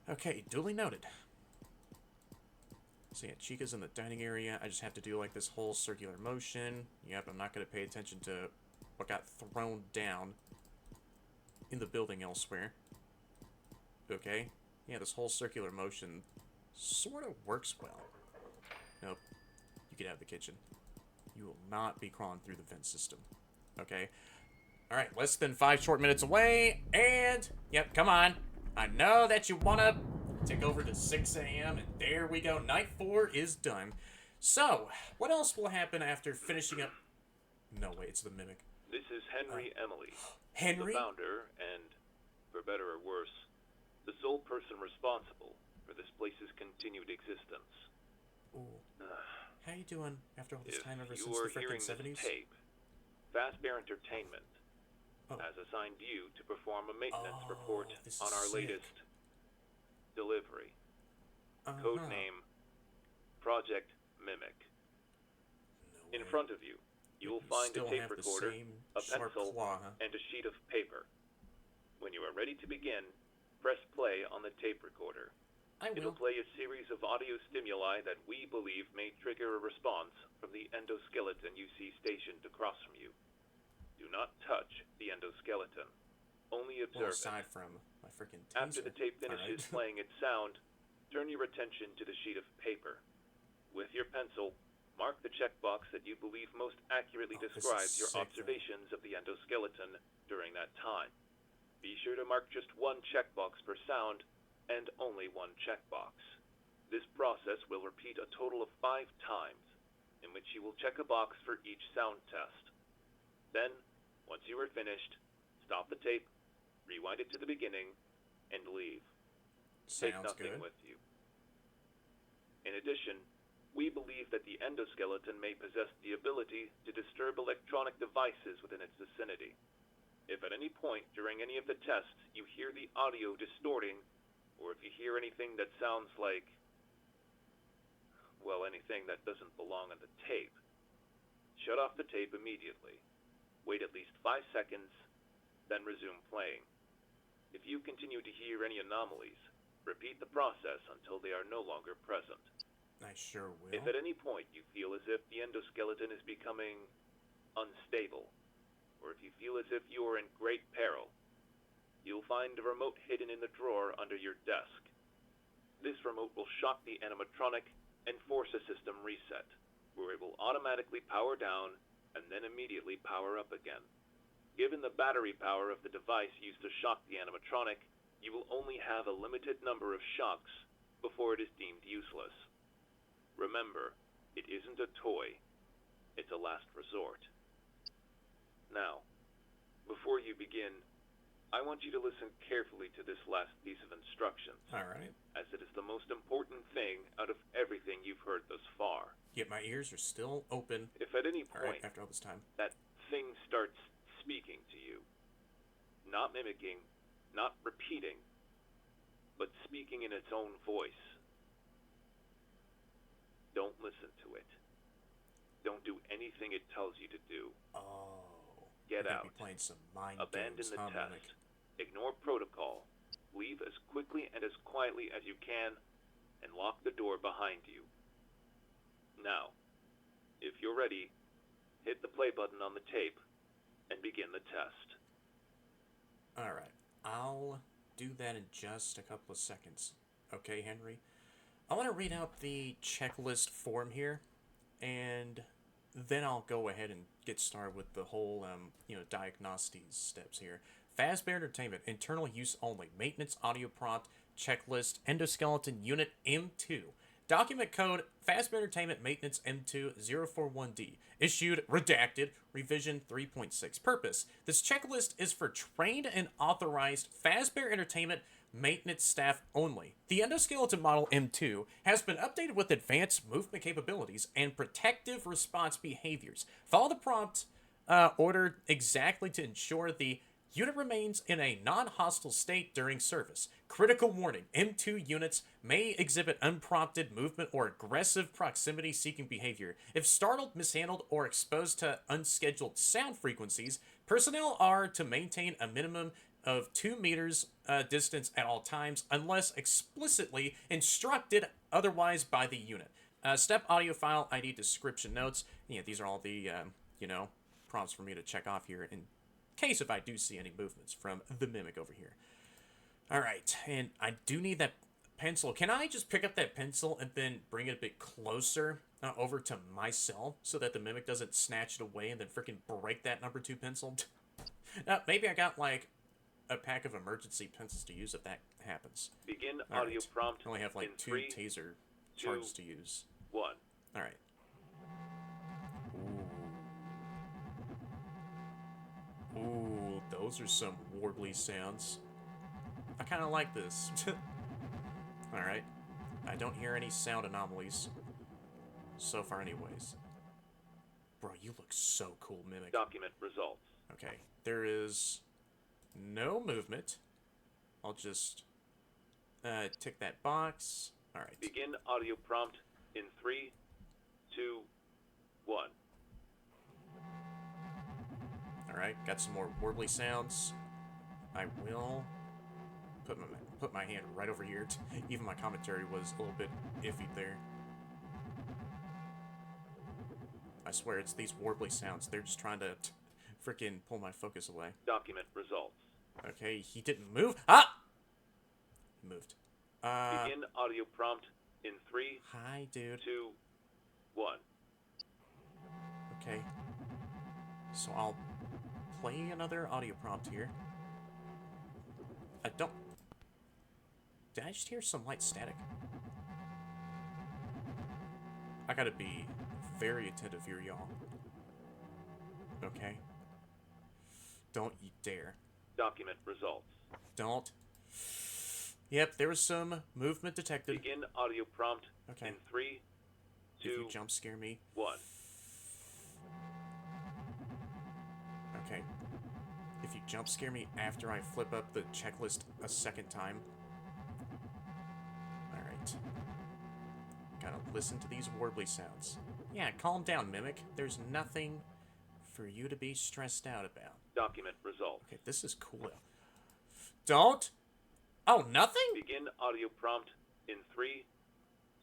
Okay, duly noted. So yeah, Chica's in the dining area. I just have to do like this whole circular motion. Yep, I'm not gonna pay attention to what got thrown down in the building elsewhere. Okay. Yeah, this whole circular motion sort of works well. Nope. You get out of the kitchen. You will not be crawling through the vent system. Okay. Alright, less than 5 short minutes away. And, yep, come on. I know that you want to take over to 6 a.m. And there we go. Night 4 is done. So, what else will happen after finishing up... No, wait, it's the Mimic. This is Henry Emily. Henry? The founder, and, for better or worse, the sole person responsible for this place's continued existence. Ooh. How you doing after all this If time ever you since are the frickin' hearing 70s? this tape, Fazbear Entertainment Oh. has assigned you to perform a maintenance Oh, report this on is our sick. latest delivery. Uh-huh. Codename Project Mimic. No In way. front of you, you will find a Still tape have the recorder, same a sharp pencil, claw, huh? and a sheet of paper. When you are ready to begin, press play on the tape recorder. I It'll will. play a series of audio stimuli that we believe may trigger a response from the endoskeleton you see stationed across from you. Do not touch the endoskeleton. Only Well, observe aside it. from my frickin' taser. After the tape finishes Alright. playing its sound, turn your attention to the sheet of paper. With your pencil, mark the checkbox that you believe most accurately Oh, this is describes your sick, though. observations of the endoskeleton during that time. Be sure to mark just one checkbox per sound, and only one checkbox. This process will repeat a total of 5 times, in which you will check a box for each sound test. Then, once you are finished, stop the tape, rewind it to the beginning, and leave. Take Sounds nothing good. with you. In addition, we believe that the endoskeleton may possess the ability to disturb electronic devices within its vicinity. If at any point during any of the tests you hear the audio distorting, or if you hear anything that sounds like, well, anything that doesn't belong on the tape, shut off the tape immediately. Wait at least 5 seconds, then resume playing. If you continue to hear any anomalies, repeat the process until they are no longer present. I sure will. If at any point you feel as if the endoskeleton is becoming unstable, or if you feel as if you are in great peril, you'll find a remote hidden in the drawer under your desk. This remote will shock the animatronic and force a system reset, where it will automatically power down and then immediately power up again. Given the battery power of the device used to shock the animatronic, you will only have a limited number of shocks before it is deemed useless. Remember, it isn't a toy, it's a last resort. Now, before you begin, I want you to listen carefully to this last piece of instructions, Alright. as it is the most important thing out of everything you've heard thus far. Yet my ears are still open. If at any Alright, point after all this time. that thing starts speaking to you, not mimicking, not repeating, but speaking in its own voice, don't listen to it. Don't do anything it tells you to do. Oh. Get You're gonna out. Be playing some mind Abandon games, the huh, test. Mimic? Ignore protocol. Leave as quickly and as quietly as you can, and lock the door behind you. Now, if you're ready, hit the play button on the tape and begin the test. Alright. I'll do that in just a couple of seconds. Okay, Henry? I want to read out the checklist form here, and then I'll go ahead and get started with the whole, diagnostic steps here. Fazbear Entertainment, internal use only. Maintenance audio prompt, checklist, endoskeleton unit M2. Document code Fazbear Entertainment Maintenance M2041D. Issued, redacted, revision 3.6. Purpose. This checklist is for trained and authorized Fazbear Entertainment maintenance staff only. The endoskeleton model M2 has been updated with advanced movement capabilities and protective response behaviors. Follow the prompt ordered exactly to ensure the unit remains in a non-hostile state during service. Critical warning, M2 units may exhibit unprompted movement or aggressive proximity-seeking behavior. If startled, mishandled, or exposed to unscheduled sound frequencies, personnel are to maintain a minimum of 2 meters distance at all times unless explicitly instructed otherwise by the unit. Step audio file ID description notes. Yeah, these are all the, prompts for me to check off here in case if I do see any movements from the Mimic over here. Alright, and I do need that pencil. Can I just pick up that pencil and then bring it a bit closer over to myself so that the Mimic doesn't snatch it away and then freaking break that number 2 pencil? Maybe I got, like, a pack of emergency pencils to use if that happens. Begin All audio right. prompt I only have, like, in 2 3, taser 2, charges to use. 1. Alright. Ooh, those are some warbly sounds. I kind of like this. Alright. I don't hear any sound anomalies. So far anyways. Bro, you look so cool, Mimic. Document results. Okay, there is no movement. I'll just tick that box. Alright. Begin audio prompt in 3, 2, 1. Alright, got some more warbly sounds. I will put my hand right over here. Even my commentary was a little bit iffy there. I swear, it's these warbly sounds. They're just trying to freaking pull my focus away. Document results. Okay, he didn't move. Ah! He moved. Begin audio prompt in 3, Hi, dude. 2, 1. Okay. So I'll play another audio prompt here. I don't... Did I just hear some light static? I gotta be very attentive here, y'all. Okay. Don't you dare. Document results. Don't. Yep, there was some movement detected. Begin audio prompt Okay. in 3, If you 2, jump scare me. 1. Okay. If you jump scare me after I flip up the checklist a second time. Alright. Gotta listen to these warbly sounds. Yeah, calm down, Mimic. There's nothing for you to be stressed out about. Document results. Okay, this is cool. Don't? Oh, nothing? Begin audio prompt in 3,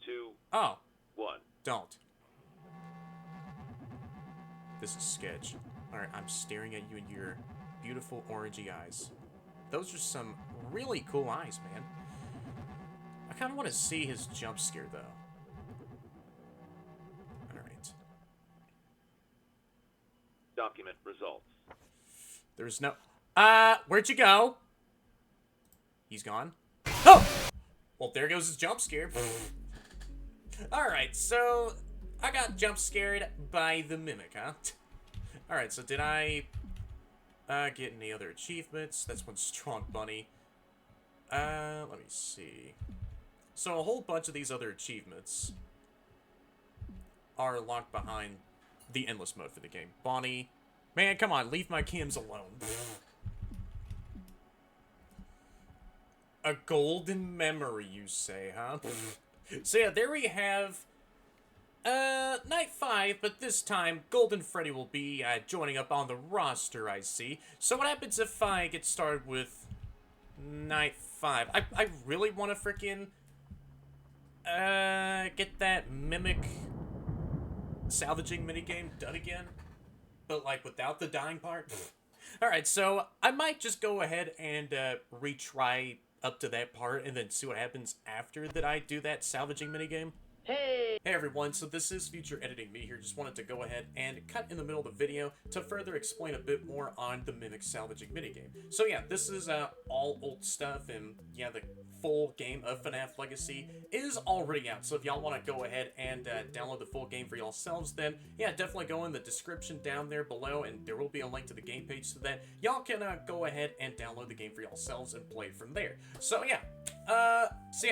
2, Oh, 1. don't. This is sketch. Alright, I'm staring at you in your beautiful orangey eyes. Those are some really cool eyes, man. I kind of want to see his jump scare, though. Alright. Document results. There's no... where'd you go? He's gone. Oh! Well, there goes his jump scare. Alright, so... I got jump scared by the Mimic, huh? Alright, so did I... get any other achievements? That's one strong bunny. Let me see. So a whole bunch of these other achievements are locked behind the endless mode for the game. Bonnie, man, come on, leave my Kims alone. A golden memory, you say, huh? So yeah, there we have Night 5, but this time, Golden Freddy will be joining up on the roster, I see. So what happens if I get started with Night 5? I really want to freaking get that Mimic salvaging minigame done again, but like without the dying part. Alright, so I might just go ahead and retry up to that part and then see what happens after that I do that salvaging minigame. Hey! Hey everyone, so this is Future Editing Me here. Just wanted to go ahead and cut in the middle of the video to further explain a bit more on the Mimic salvaging minigame. So yeah, this is all old stuff, and yeah, the full game of FNAF Legacy is already out. So if y'all want to go ahead and download the full game for yourselves, then yeah, definitely go in the description down there below, and there will be a link to the game page so that y'all can go ahead and download the game for yourselves and play from there. So yeah,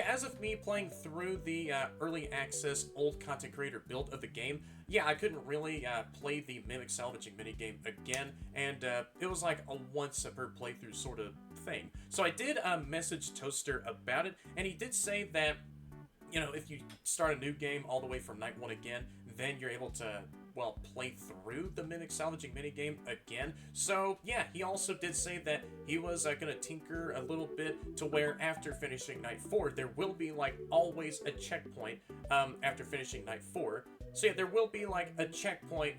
as of me playing through the early access old content creator build of the game, yeah, I couldn't really play the Mimic salvaging minigame again, and it was like a once per playthrough sort of thing. So I did message Toaster about it, and he did say that, you know, if you start a new game all the way from Night 1 again, then you're able to, well, play through the Mimic salvaging minigame again. So yeah, he also did say that he was gonna tinker a little bit to where after finishing Night 4, there will be like always a checkpoint after finishing Night 4. So yeah, there will be like a checkpoint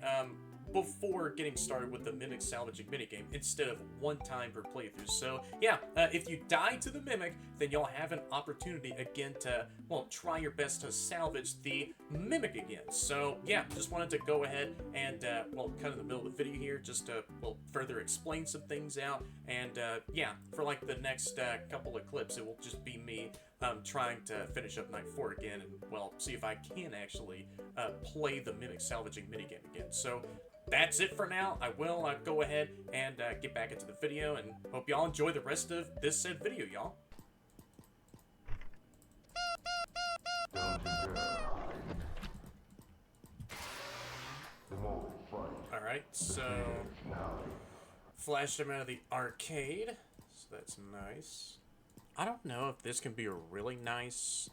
before getting started with the Mimic salvaging minigame instead of one time per playthrough. So yeah, if you die to the Mimic, then you'll have an opportunity again to, well, try your best to salvage the Mimic again. So yeah, just wanted to go ahead and, well, cut in the middle of the video here just to, well, further explain some things out. And yeah, for like the next couple of clips, it will just be me trying to finish up Night 4 again and, well, see if I can actually play the Mimic salvaging minigame again. So that's it for now. I will go ahead and get back into the video, and hope y'all enjoy the rest of this said video, y'all. Alright, so flashed him out of the arcade. So that's nice. I don't know if this can be a really nice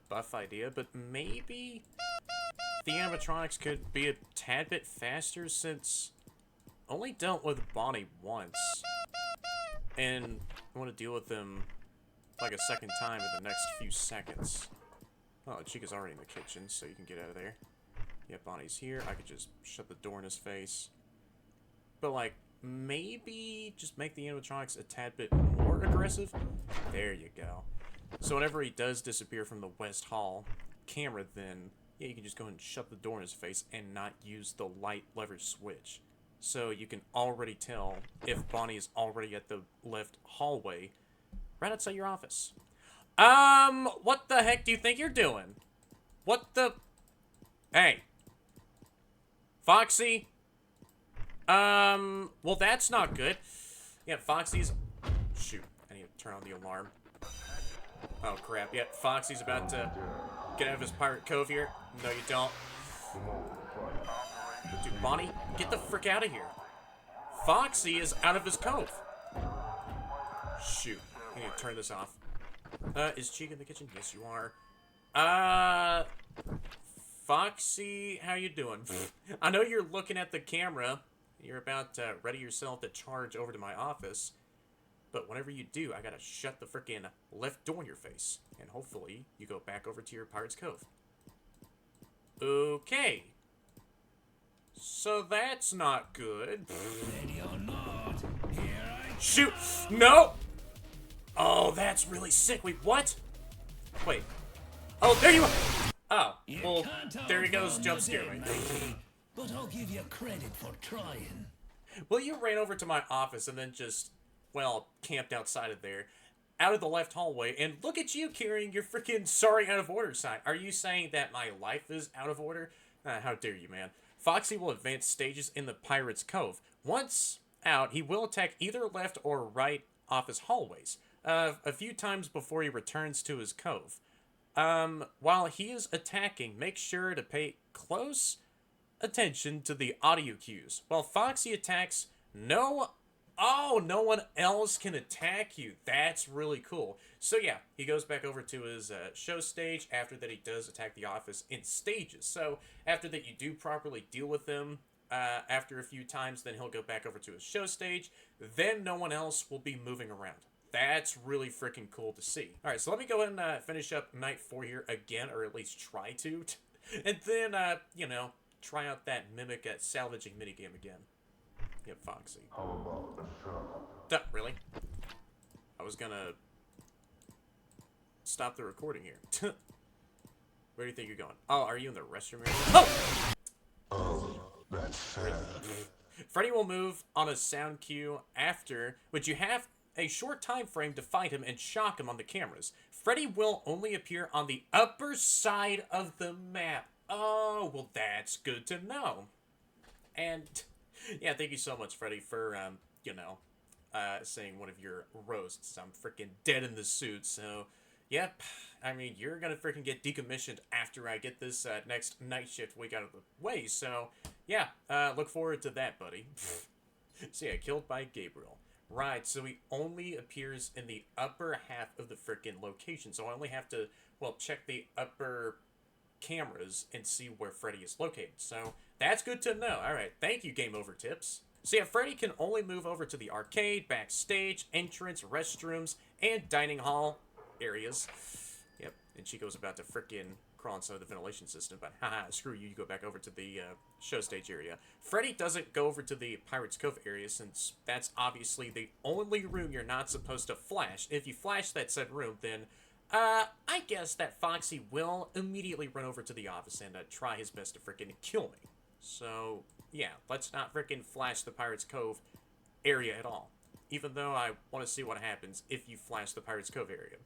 buff idea, but maybe the animatronics could be a tad bit faster since I only dealt with Bonnie once. And I want to deal with them like a second time in the next few seconds. Oh, Chica's already in the kitchen, so you can get out of there. Yeah, Bonnie's here. I could just shut the door in his face. But, like, maybe just make the animatronics a tad bit more aggressive? There you go. So whenever he does disappear from the West Hall camera, then, yeah, you can just go ahead and shut the door in his face and not use the light lever switch. So you can already tell if Bonnie is already at the left hallway right outside your office. What the heck do you think you're doing? What the... Hey. Foxy? Well, that's not good. Yeah, Foxy's... Shoot, I need to turn on the alarm. Oh, crap. Yeah, Foxy's about to get out of his pirate cove here. No, you don't. Dude, Bonnie, get the frick out of here. Foxy is out of his cove. Shoot, I need to turn this off. Is Chica in the kitchen? Yes, you are. Foxy, how you doing? I know you're looking at the camera. You're about to ready yourself to charge over to my office. But whenever you do, I gotta shut the frickin' left door in your face. And hopefully, you go back over to your Pirate's Cove. Okay. So that's not good. Ready or not, here I Shoot! No! Oh, that's really sick. Wait, what? Wait. Oh, there you are! Oh, well, there he goes, jump scare me. But I'll give you credit for trying. Well, you ran over to my office and then just, well, camped outside of there, out of the left hallway, and look at you carrying your freaking sorry out of order sign. Are you saying that my life is out of order? How dare you, man. Foxy will advance stages in the Pirate's Cove. Once out, he will attack either left or right off his hallways, a few times before he returns to his cove. While he is attacking, make sure to pay close attention to the audio cues. While Foxy attacks, no one else can attack you. That's really cool. So yeah, he goes back over to his show stage after that he does attack the office in stages. So after that you do properly deal with him after a few times, then he'll go back over to his show stage. Then no one else will be moving around. That's really freaking cool to see. Alright, so let me go ahead and finish up Night 4 here again, or at least try to. And then, you know, try out that mimic at salvaging minigame again. Yep, Foxy. Really? I was gonna stop the recording here. Where do you think you're going? Oh, are you in the restroom area? Oh, that's fair. Freddy will move on a sound cue after, which you have a short time frame to fight him and shock him on the cameras. Freddy will only appear on the upper side of the map. Oh, well, that's good to know. And yeah, thank you so much, Freddy, for you know, saying one of your roasts. I'm freaking dead in the suit, so yep. I mean, you're gonna freaking get decommissioned after I get this next night shift week out of the way. So yeah, look forward to that, buddy. So yeah, killed by Gabriel. Right, so he only appears in the upper half of the frickin' location. So I only have to, well, check the upper cameras and see where Freddy is located. So that's good to know. Alright, thank you, Game Over Tips. So yeah, Freddy can only move over to the arcade, backstage, entrance, restrooms, and dining hall areas. Yep, and Chico's about to frickin' crawl inside the ventilation system, but haha, screw you, you go back over to the show stage area. Freddy doesn't go over to the Pirate's Cove area since that's obviously the only room you're not supposed to flash. If you flash that said room, then I guess that Foxy will immediately run over to the office and try his best to frickin' kill me. So yeah, let's not frickin' flash the Pirate's Cove area at all. Even though I want to see what happens if you flash the Pirate's Cove area.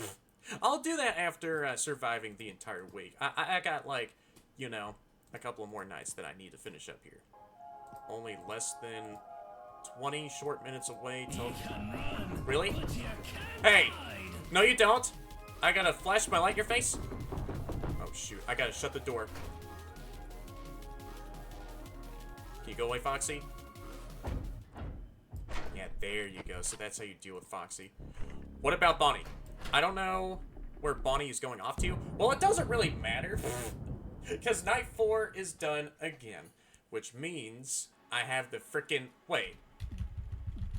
I'll do that after surviving the entire week. I got, like, you know, a couple of more nights that I need to finish up here. Only less than 20 short minutes away till... Really? Hey! No, you don't! I gotta flash my light in your face? Oh, shoot. I gotta shut the door. Can you go away, Foxy? Yeah, there you go. So that's how you deal with Foxy. What about Bonnie? I don't know where Bonnie is going off to. Well, it doesn't really matter. Because night 4 is done again. Which means I have the frickin'... Wait.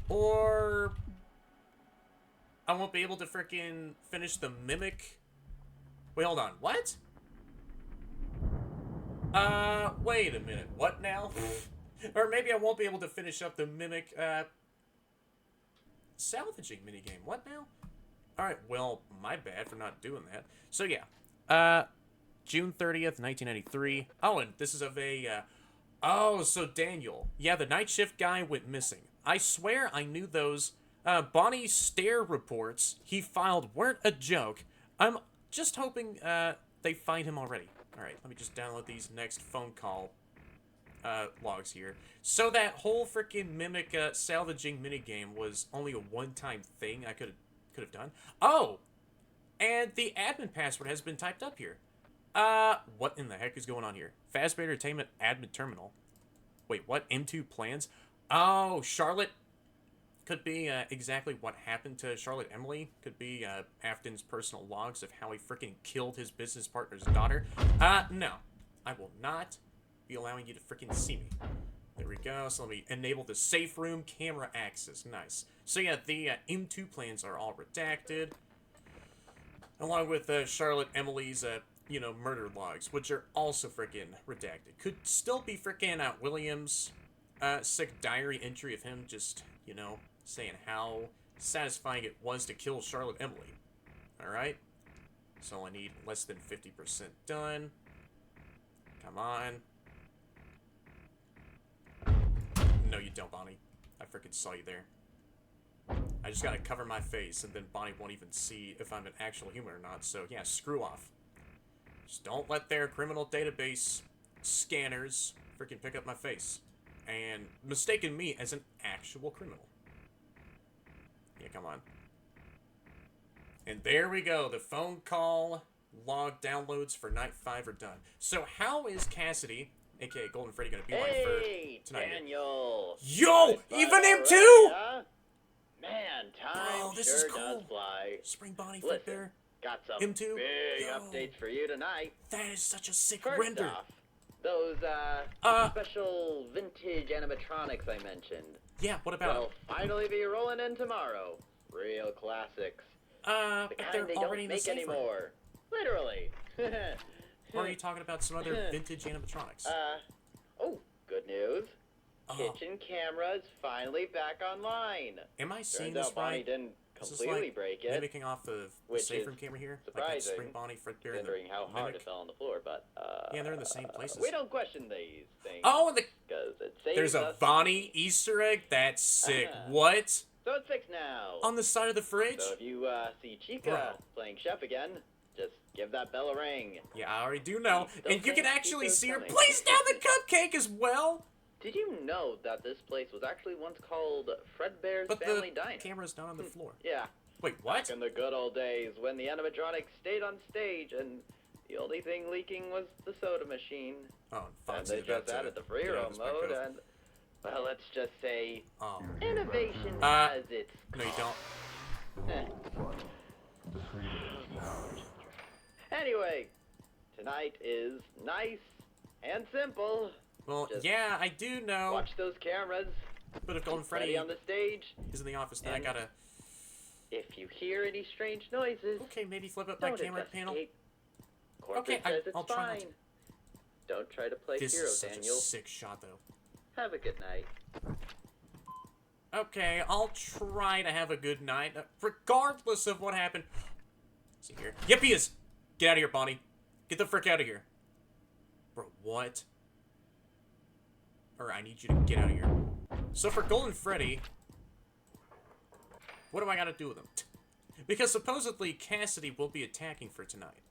Or... I won't be able to frickin' finish the Mimic... Wait, hold on. What? Wait a minute. What now? Or maybe I won't be able to finish up the Mimic, salvaging minigame. What now? Alright, well, my bad for not doing that. So, yeah. June 30th, 1993. Oh, and this is of a, Oh, so Daniel. Yeah, the night shift guy went missing. I swear I knew those, Bonnie stare reports he filed weren't a joke. I'm just hoping, they find him already. Alright, let me just download these next phone call logs here. So that whole freaking Mimic salvaging minigame was only a one-time thing I could have done. Oh! And the admin password has been typed up here. What in the heck is going on here? Fazbear Entertainment admin terminal. Wait, what? M2 plans? Oh, Charlotte. Could be exactly what happened to Charlotte Emily. Could be Afton's personal logs of how he freaking killed his business partner's daughter. No. I will not be allowing you to freaking see me. There we go. So let me enable the safe room camera access. Nice. So yeah, the M2 plans are all redacted. Along with Charlotte Emily's, you know, murder logs, which are also freaking redacted. Could still be freaking William's sick diary entry of him just, you know, saying how satisfying it was to kill Charlotte Emily. Alright? So I need less than 50% done. Come on. No, you don't, Bonnie. I freaking saw you there. I just gotta cover my face, and then Bonnie won't even see if I'm an actual human or not, so yeah, screw off. Just don't let their criminal database scanners freaking pick up my face and mistaken me as an actual criminal. Yeah, come on. And there we go. The phone call log downloads for night 5 are done. So how is Cassidy, aka Golden Freddy, gonna be like for tonight? Daniel. Yo, even him too. Yeah? Man, time Bro, this sure is cool. does fly. Spring Bonnie Listen, right there. got some Him too? big Yo. updates for you tonight. That is such a sick First render. off, those special vintage animatronics I mentioned. Yeah, what about They'll finally be rolling in tomorrow. Real classics. The but kind they're they already in don't the make safe room. anymore. Literally. Or are you talking about some other vintage animatronics? Oh, good news. Oh. Kitchen cameras finally back online. Am I seeing Turns this out Bonnie right? didn't Is this completely like break it, mimicking off the which safe is room camera here? Like that surprising, Spring Bonnie, Fredbear, and the considering how hard mimic? it fell on the floor, but, Yeah, they're in the same places. we don't question these things. Oh, and Because it saves there's a us Bonnie Easter egg? That's sick. Uh-huh. What? So it's fixed now. On the side of the fridge? So if you, see Chica Bro. playing chef again, just give that bell a ring. Yeah, I already do know. Still And you can can't actually keep those see her coming. place down the cupcake as well. Did you know that this place was actually once called Fredbear's But Family the Diner? camera's not on the floor. Yeah. Wait, what? Back in the good old days when the animatronics stayed on stage and the only thing leaking was the soda machine. Oh, And Foxy's they about just to added the free get out roam of his mode back and, well, let's just say Oh. innovation Uh, has its No, you don't. Eh. Anyway, tonight is nice and simple. Well, Just yeah, I do know. Watch those cameras. But if Golden Freddy Freddy on the stage. is in the office, then I And- gotta... If you hear any strange noises, Okay, maybe flip up my don't camera panel. investigate. Corporate Okay, says it's I'll try not fine. to. Don't try to play This hero, is such Daniel. a sick shot, though. Have a good night. Okay, I'll try to have a good night, regardless of what happened. See here. Yep, he is! Get out of here, Bonnie. Get the frick out of here. Bro, what? Or I need you to get out of here. So for Golden Freddy, what do I gotta do with him? Because supposedly Cassidy will be attacking for tonight.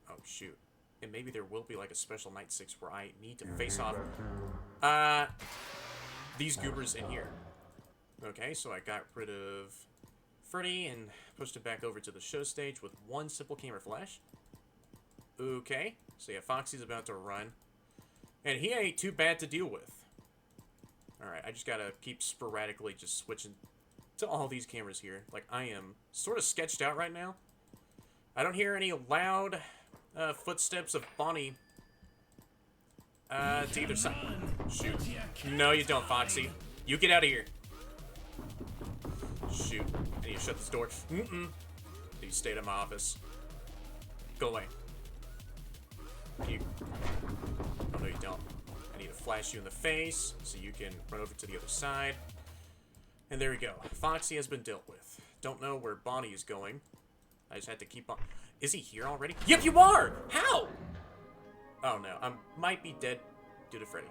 Oh, shoot. And maybe there will be like a special Night 6 where I need to face off these goobers in here. Okay, so I got rid of Freddy and pushed him back over to the show stage with one simple camera flash. Okay, so yeah, Foxy's about to run. And he ain't too bad to deal with. Alright, I just gotta keep sporadically just switching to all these cameras here. Like, I am sort of sketched out right now. I don't hear any loud footsteps of Bonnie to either side. Shoot. No, you don't, Foxy. You get out of here. Shoot. I need to shut this door. You stayed in my office. Go away. You... Oh, no, you don't. I need to flash you in the face so you can run over to the other side. And there we go. Foxy has been dealt with. Don't know where Bonnie is going. I just had to keep on... Is he here already? Yep, you are! How? Oh, no. I might be dead due to Freddy.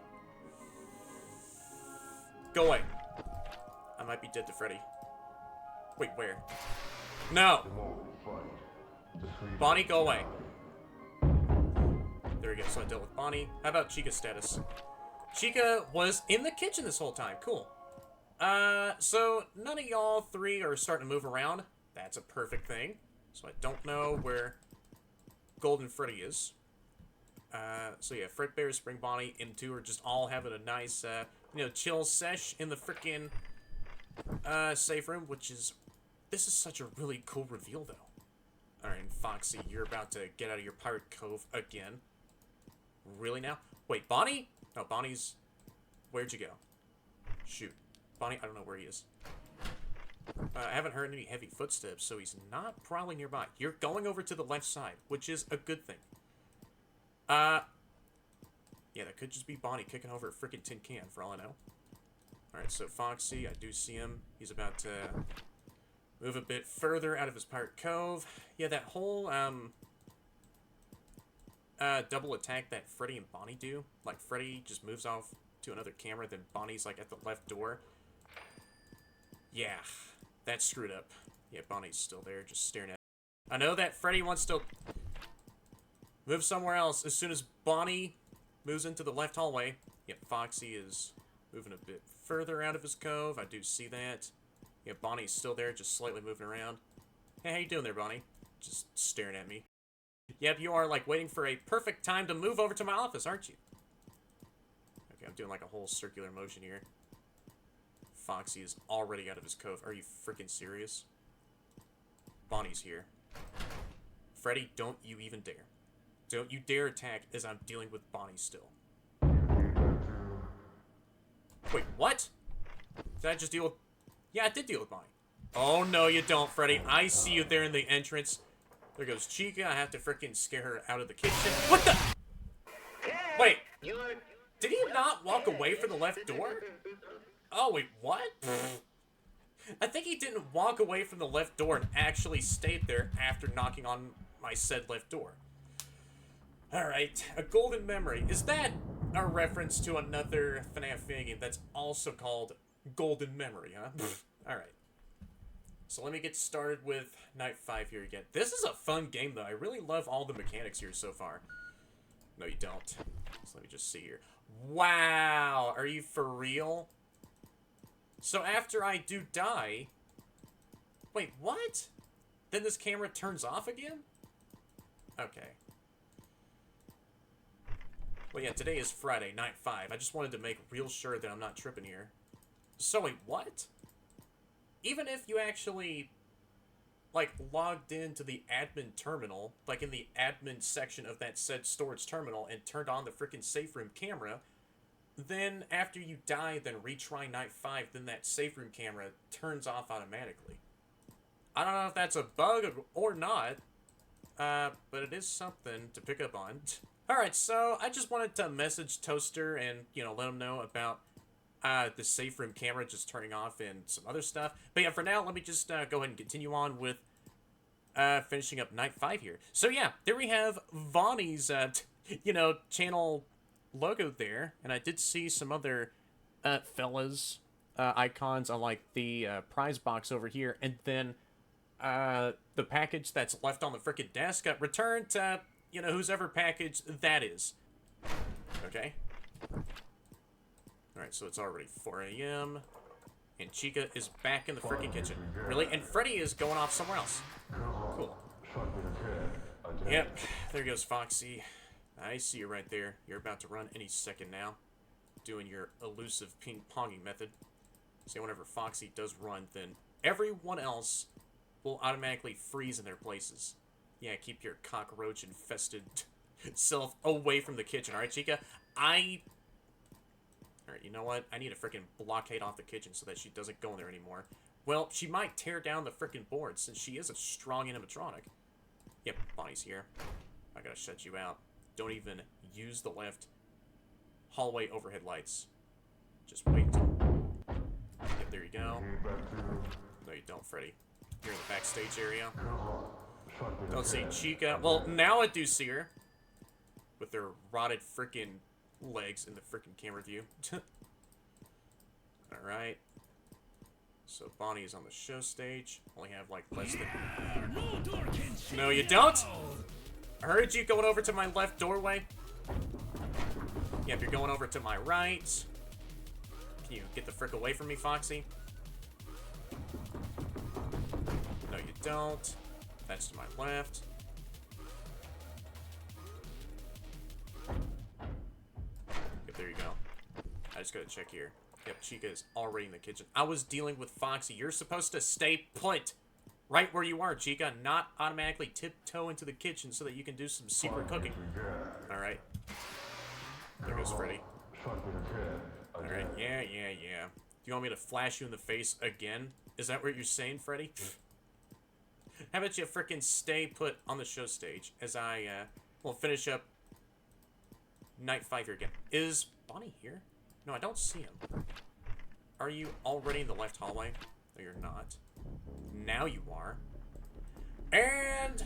Go away. I might be dead to Freddy. Wait, where? No! Bonnie, go away. There we go. So I dealt with Bonnie. How about Chica's status? Chica was in the kitchen this whole time. Cool. So none of y'all three are starting to move around. That's a perfect thing. So I don't know where Golden Freddy is. So yeah, Fredbear, Spring Bonnie, and 2 are just all having a nice, you know, chill sesh in the frickin' safe room, which is... This is such a really cool reveal, though. Alright, and Foxy, you're about to get out of your pirate cove again. Really now? Wait, Bonnie? No, Bonnie's... Where'd you go? Shoot. Bonnie, I don't know where he is. I haven't heard any heavy footsteps, so he's not probably nearby. You're going over to the left side, which is a good thing. Yeah, that could just be Bonnie kicking over a freaking tin can, for all I know. Alright, so Foxy, I do see him. He's about to move a bit further out of his pirate cove. Yeah, that whole, double attack that Freddy and Bonnie do. Like, Freddy just moves off to another camera, then Bonnie's, like, at the left door. Yeah, that's screwed up. Yeah, Bonnie's still there, just staring at me. I know that Freddy wants to move somewhere else as soon as Bonnie moves into the left hallway. Yeah, Foxy is moving a bit further out of his cove. I do see that. Yeah, Bonnie's still there, just slightly moving around. Hey, how you doing there, Bonnie? Just staring at me. Yep, you are, like, waiting for a perfect time to move over to my office, aren't you? Okay, I'm doing, like, a whole circular motion here. Foxy is already out of his cove. Are you freaking serious? Bonnie's here. Freddy, don't you even dare. Don't you dare attack as I'm dealing with Bonnie still. Wait, what? Did I just deal with... Yeah, I did deal with Bonnie. Oh, no, you don't, Freddy. I see you there in the entrance. There goes Chica. I have to freaking scare her out of the kitchen. What the... Wait. Did he not walk away from the left door? Oh, wait, what? I think he didn't walk away from the left door and actually stayed there after knocking on my said left door. Alright, a golden memory. Is that a reference to another FNAF game that's also called Golden Memory, huh? Alright. So let me get started with Night 5 here again. This is a fun game, though. I really love all the mechanics here so far. No, you don't. So let me just see here. Wow! Are you for real? So after I do die... Wait, what? Then this camera turns off again? Okay. Well, yeah, today is Friday, Night 5. I just wanted to make real sure that I'm not tripping here. So, wait, what? Even if you actually, like, logged into the admin terminal, like in the admin section of that said storage terminal, and turned on the frickin' safe room camera, then after you die, then retry Night 5, then that safe room camera turns off automatically. I don't know if that's a bug or not, but it is something to pick up on. Alright, so I just wanted to message Toaster and, you know, let him know about the safe room camera just turning off and some other stuff. But yeah, for now, let me just go ahead and continue on with finishing up Night 5 here. So yeah, there we have Vonnie's, you know, channel logo there. And I did see some other fellas icons on, like, the prize box over here. And then the package that's left on the frickin' desk returned to... you know, whose ever package that is. Okay. Alright, so it's already 4 a.m. And Chica is back in the freaking kitchen. Really? And Freddy is going off somewhere else. Cool. Yep. There goes Foxy. I see you right there. You're about to run any second now. doing your elusive ping-ponging method. So whenever Foxy does run, then everyone else will automatically freeze in their places. Yeah, keep your cockroach-infested self away from the kitchen, alright, Chica? Alright, you know what? I need to frickin' blockade off the kitchen so that she doesn't go in there anymore. Well, she might tear down the frickin' board since she is a strong animatronic. Yep, Bonnie's here. I gotta shut you out. Don't even use the left hallway overhead lights. Just wait. Yep, there you go. No, you don't, Freddy. You're in the backstage area. Don't see Chica. Well, now I do see her. With their rotted frickin' legs in the frickin' camera view. Alright. So Bonnie is on the show stage. Only have like less than... No, you don't! I heard you going over to my left doorway. Yep, you're going over to my right. Can you get the frick away from me, Foxy? No, you don't. That's to my left. Yep, there you go. I just gotta check here. Yep, Chica is already in the kitchen. I was dealing with Foxy. You're supposed to stay put right where you are, Chica, not automatically tiptoe into the kitchen so that you can do some secret cooking. Alright. There goes Freddy. Alright, yeah. Do you want me to flash you in the face again? Is that what you're saying, Freddy? How about you frickin' stay put on the show stage as I, will finish up Night 5 here again. Is Bonnie here? No, I don't see him. Are you already in the left hallway? No, you're not. Now you are. And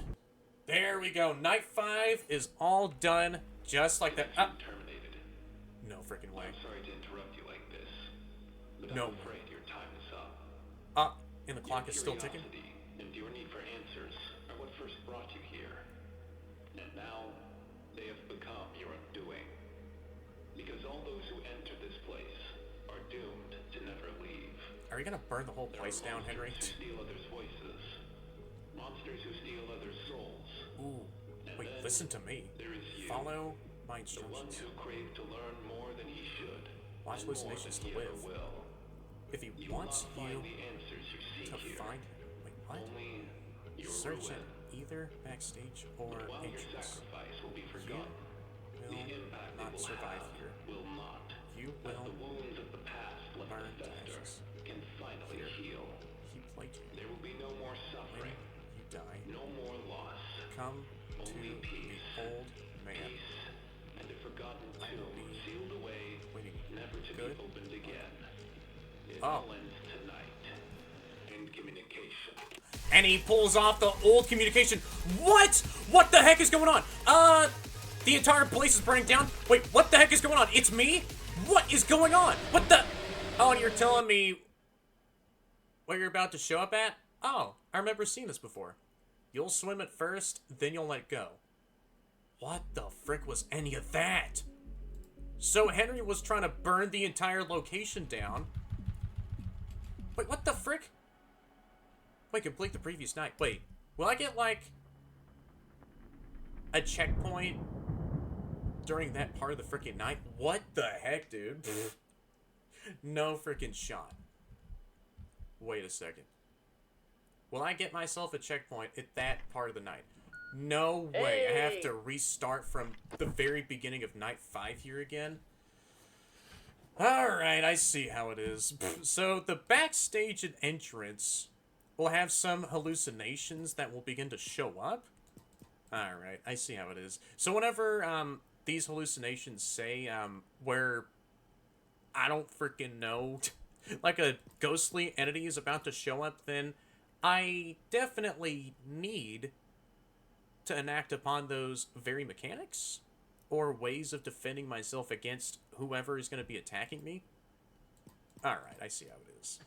there we go. Night 5 is all done just like that. Terminated. No freaking way. I'm sorry to interrupt you like this, but No. I'm afraid your time is up. And the clock is still ticking? Curiosity and your need for answers are what first brought you here. And now, they have become your undoing. Because all those who enter this place are doomed to never leave. Are you gonna burn the whole place down, Henry? Who steal others' voices. Monsters who steal others' souls. Ooh. And Wait, then listen to me. there is you. Follow my The ones instructions. who crave to learn more than he should. Watch and more hallucinations than to he ever live. will. If he You will wants not you find the answers you seek to here. find... Wait, what? Only your Search ruin. it either backstage or But while your entrance. sacrifice will be You forgotten, the will impact not it will survive have here. will not. You As will the wounds of the past left burn to to fester ashes. can finally Here. heal. He played you. There will be no more When suffering, you die, no more loss. come to Only the peace. old man. Peace and a forgotten I will tomb be sealed away, waiting. never to Good. be opened again. It Oh. all ends tonight. End communication. And he pulls off the old communication. What? What the heck is going on? The entire place is burning down. Wait, what the heck is going on? It's me? What is going on? What the? Oh, and you're telling me where you're about to show up at? Oh, I remember seeing this before. You'll swim at first, then you'll let go. What the frick was any of that? So Henry was trying to burn the entire location down. Wait, what the frick? Wait, complete the previous night. Wait, will I get, like, a checkpoint during that part of the freaking night? What the heck, dude? No freaking shot. Wait a second. Will I get myself a checkpoint at that part of the night? No way. I have to restart from the very beginning of Night 5 here again. Alright, I see how it is. So, the backstage and entrance will have some hallucinations that will begin to show up. Alright, I see how it is. So whenever these hallucinations say where, I don't freaking know, like a ghostly entity is about to show up, then I definitely need to enact upon those very mechanics or ways of defending myself against whoever is going to be attacking me. Alright, I see how it is.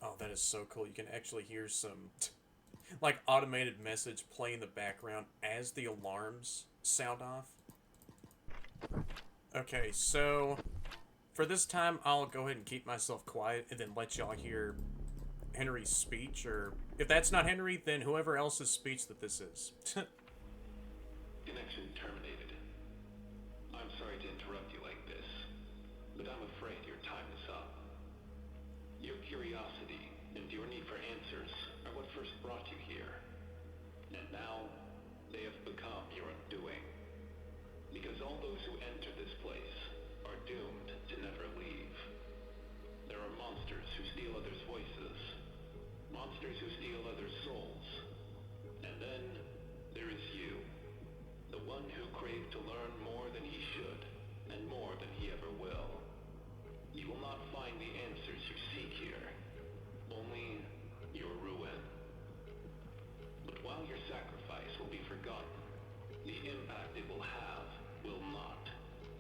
Oh, that is so cool. You can actually hear some, like, automated message play in the background as the alarms sound off. Okay, so for this time, I'll go ahead and keep myself quiet and then let y'all hear Henry's speech, or if that's not Henry, then whoever else's speech that this is. Connection terminated. I'm sorry to interrupt you like this, but I'm afraid your time is up. Your curiosity and your need for answers are what first brought you here. And now, they have become your undoing. Because all those who enter this place are doomed to never leave. There are monsters who steal others' voices. Monsters who steal others' souls. And then, there is you. The one who craved to learn more than he should, and more than he ever will. You will not find the answers you seek here. Only your ruin. But while your sacrifice will be forgotten, the impact it will have will not,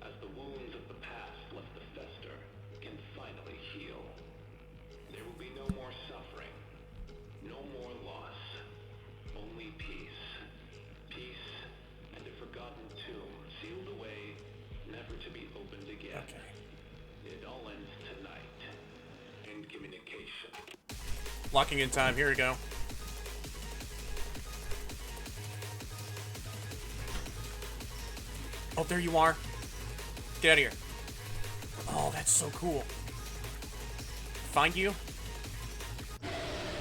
as the wounds of the past left to fester can finally heal. There will be no more suffering, no more loss, only peace. Peace and a forgotten tomb sealed away, never to be opened again. Okay. It all ends tonight. End communication. Locking in time, here we go. Oh, there you are. Get out of here. Oh, that's so cool. Find you?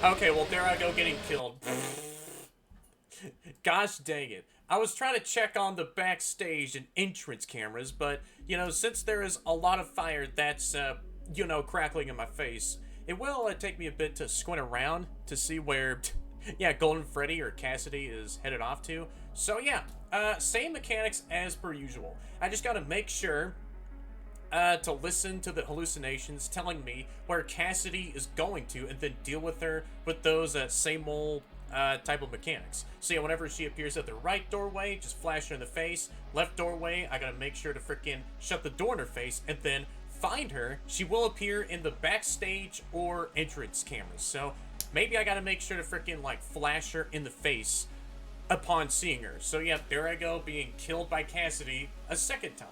Okay, well, there I go getting killed. Gosh dang it. I was trying to check on the backstage and entrance cameras, but, you know, since there is a lot of fire that's, you know, crackling in my face, it will take me a bit to squint around to see where, yeah, Golden Freddy or Cassidy is headed off to. So, yeah, same mechanics as per usual. I just gotta make sure to listen to the hallucinations telling me where Cassidy is going to and then deal with her with those same old type of mechanics. So yeah, whenever she appears at the right doorway, just flash her in the face. Left doorway, I gotta make sure to freaking shut the door in her face and then find her. She will appear in the backstage or entrance cameras. So maybe I gotta make sure to freaking like flash her in the face upon seeing her. So yeah, there I go, being killed by Cassidy a second time.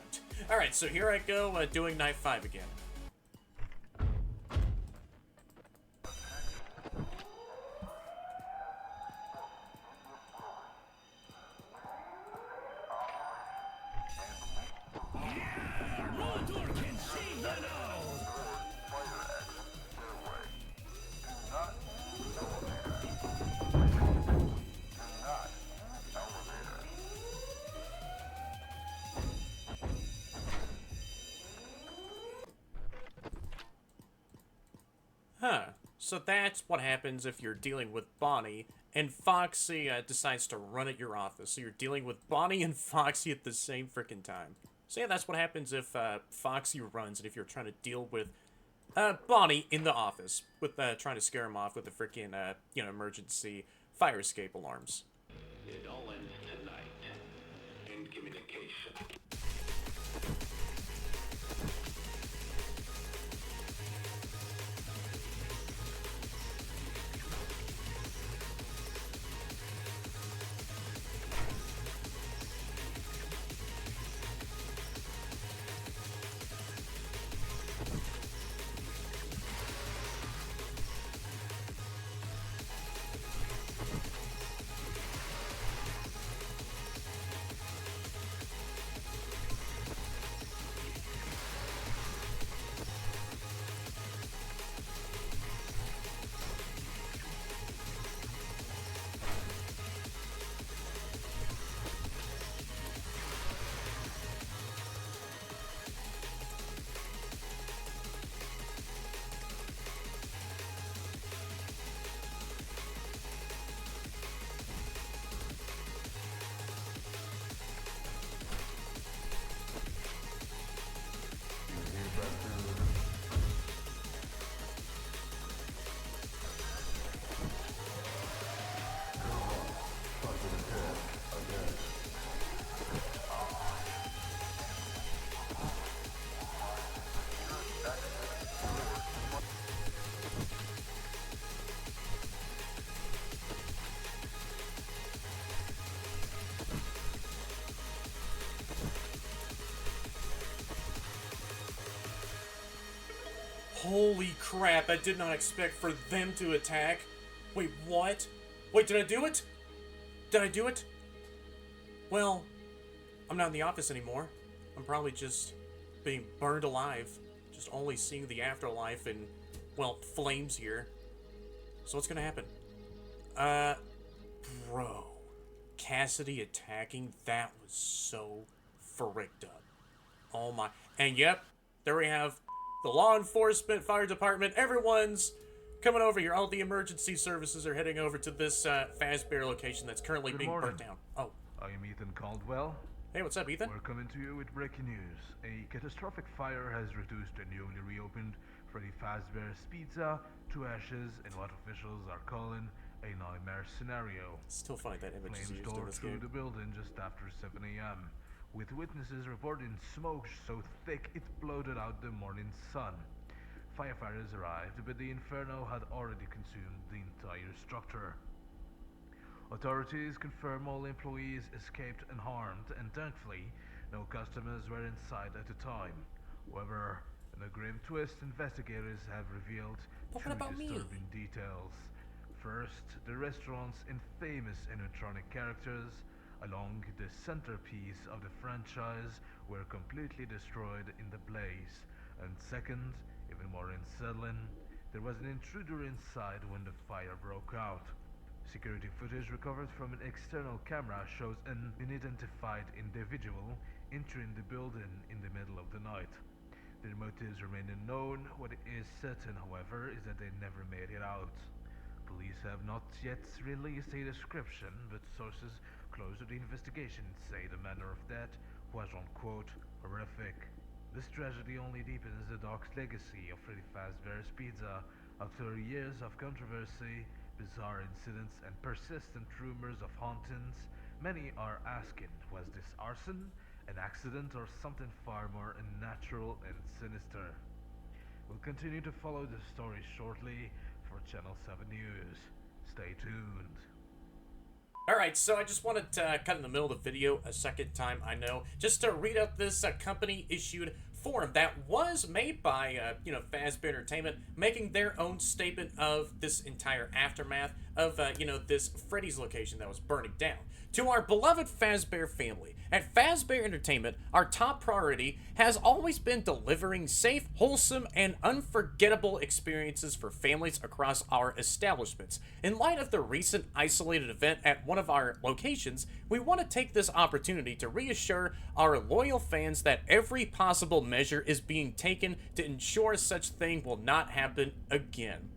Alright, so here I go, doing night 5 again. Huh. So that's what happens if you're dealing with Bonnie and Foxy decides to run at your office. So you're dealing with Bonnie and Foxy at the same freaking time. So yeah, that's what happens if Foxy runs and if you're trying to deal with Bonnie in the office with trying to scare him off with the freaking you know, emergency fire escape alarms. It all ends tonight. End communication. Holy crap, I did not expect for them to attack. Wait, what? Wait, did I do it? Did I do it? Well, I'm not in the office anymore. I'm probably just being burned alive. Just only seeing the afterlife and, well, flames here. So what's gonna happen? Bro. Cassidy attacking? That was so fricked up. Oh my. And yep, there we have the law enforcement, fire department, everyone's coming over here. All the emergency services are heading over to this Fazbear location that's currently being burnt down. Oh. I am Ethan Caldwell. Hey, what's up, Ethan? We're coming to you with breaking news. A catastrophic fire has reduced a newly reopened Freddy Fazbear's Pizza to ashes in what officials are calling a nightmare scenario. Still find that image is Flames used in tore this through game. the building just after 7 a.m., with witnesses reporting smoke so thick it bloated out the morning sun. Firefighters arrived, but the inferno had already consumed the entire structure. Authorities confirm all employees escaped unharmed, and thankfully, no customers were inside at the time. However, in a grim twist, investigators have revealed But two what about me? disturbing details. First, the restaurant's infamous animatronic characters, along the centerpiece of the franchise, were completely destroyed in the blaze. And second, even more unsettling, there was an intruder inside when the fire broke out. Security footage recovered from an external camera shows an unidentified individual entering the building in the middle of the night. Their motives remain unknown. What is certain, however, is that they never made it out. Police have not yet released a description, but sources close to the investigation say the manner of death was, unquote, horrific. This tragedy only deepens the dark legacy of Freddy Fazbear's Pizza. After years of controversy, bizarre incidents, and persistent rumors of hauntings, many are asking, was this arson, an accident, or something far more unnatural and sinister? We'll continue to follow the story shortly for Channel 7 News. Stay tuned. Alright, so I just wanted to cut in the middle of the video a second time, I know, just to read up this company-issued form that was made by, Fazbear Entertainment, making their own statement of this entire aftermath of, this Freddy's location that was burning down. To our beloved Fazbear family, at Fazbear Entertainment, our top priority has always been delivering safe, wholesome, and unforgettable experiences for families across our establishments. In light of the recent isolated event at one of our locations, we want to take this opportunity to reassure our loyal fans that every possible measure is being taken to ensure such thing will not happen again.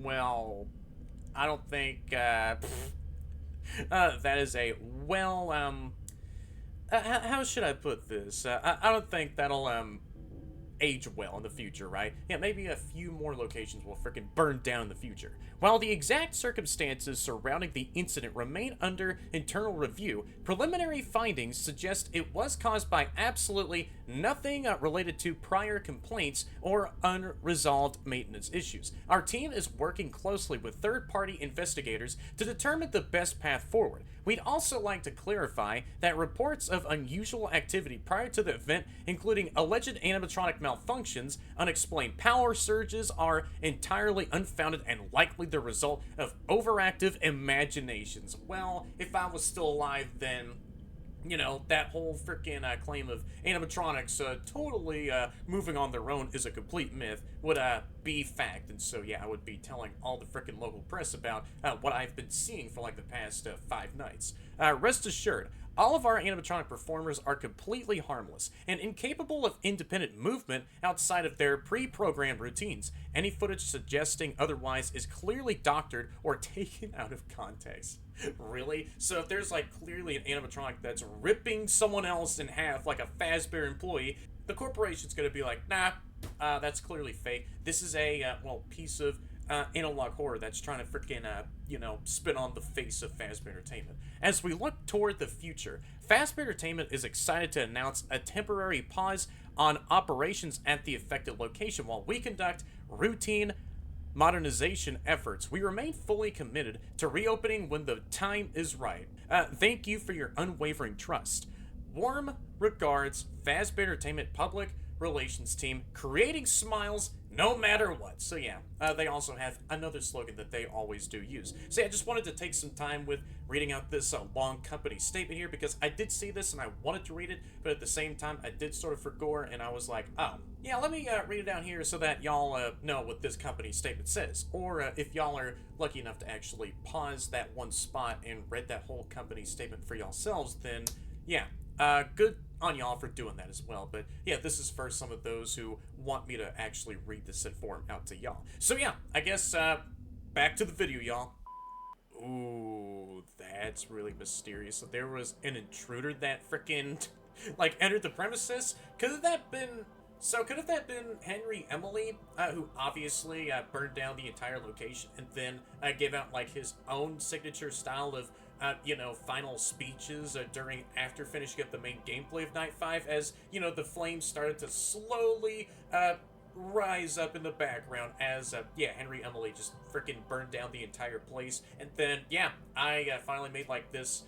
Well, I don't think, that is a, how should I put this? I don't think that'll, age well in the future, right? Yeah, maybe a few more locations will frickin' burn down in the future. While the exact circumstances surrounding the incident remain under internal review, preliminary findings suggest it was caused by absolutely nothing related to prior complaints or unresolved maintenance issues. Our team is working closely with third-party investigators to determine the best path forward. We'd also like to clarify that reports of unusual activity prior to the event, including alleged animatronic malfunctions, unexplained power surges, are entirely unfounded and likely the result of overactive imaginations. Well, if I was still alive then, that whole freaking claim of animatronics totally moving on their own is a complete myth would be fact. And so, yeah, I would be telling all the freaking local press about what I've been seeing for like the past 5 nights. Rest assured, all of our animatronic performers are completely harmless and incapable of independent movement outside of their pre-programmed routines. Any footage suggesting otherwise is clearly doctored or taken out of context. Really? So if there's like clearly an animatronic that's ripping someone else in half like a Fazbear employee, the corporation's gonna be like, nah, that's clearly fake. This is a, piece of analog horror that's trying to freaking, spit on the face of Fazbear Entertainment. As we look toward the future, Fazbear Entertainment is excited to announce a temporary pause on operations at the affected location while we conduct routine modernization efforts. We remain fully committed to reopening when the time is right. Thank you for your unwavering trust. Warm regards, Fazbear Entertainment Public Relations Team, creating smiles, no matter what. So yeah, they also have another slogan that they always do use. So yeah, I just wanted to take some time with reading out this long company statement here, because I did see this and I wanted to read it, but at the same time I did sort of forgot, and I was like, oh, yeah, let me read it down here so that y'all know what this company statement says. Or if y'all are lucky enough to actually pause that one spot and read that whole company statement for yourselves, then yeah, good on y'all for doing that as well. But yeah, this is for some of those who want me to actually read this inform out to y'all. So yeah, I guess back to the video, y'all. Ooh, that's really mysterious. So there was an intruder that freaking like entered the premises. Could have that been Henry Emily, who obviously burned down the entire location and then gave out like his own signature style of final speeches after finishing up the main gameplay of Night 5, as, the flames started to slowly rise up in the background as, Henry Emily just freaking burned down the entire place. And then, I finally made, like, this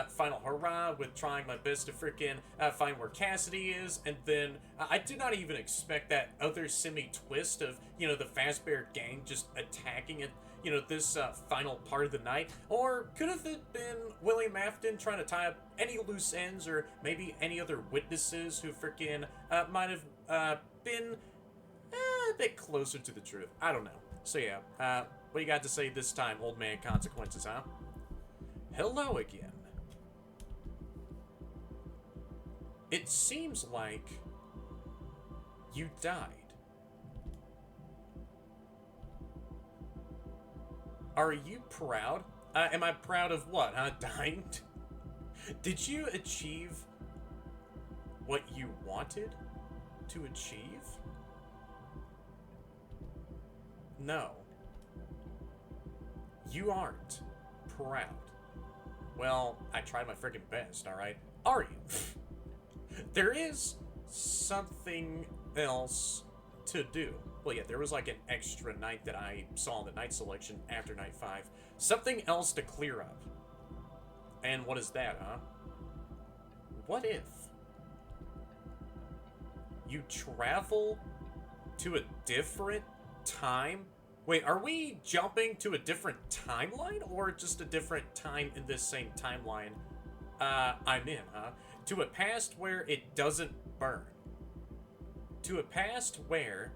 final hurrah with trying my best to freaking find where Cassidy is. And then I did not even expect that other semi-twist of, the Fazbear gang just attacking it, this final part of the night. Or could have it been William Afton trying to tie up any loose ends, or maybe any other witnesses who freaking might have been a bit closer to the truth. I don't know. So yeah, what you got to say this time, old man consequences, huh? Hello again. It seems like you died. Are you proud? Am I proud of what, huh? Dying? Did you achieve what you wanted to achieve? No. You aren't proud. Well, I tried my freaking best, alright? Are you? There is something else to do. Well, yeah, there was like an extra night that I saw in the night selection after Night 5. Something else to clear up. And what is that, huh? What if you travel to a different time? Wait, are we jumping to a different timeline, or just a different time in this same timeline I'm in, huh? To a past where it doesn't burn. To a past where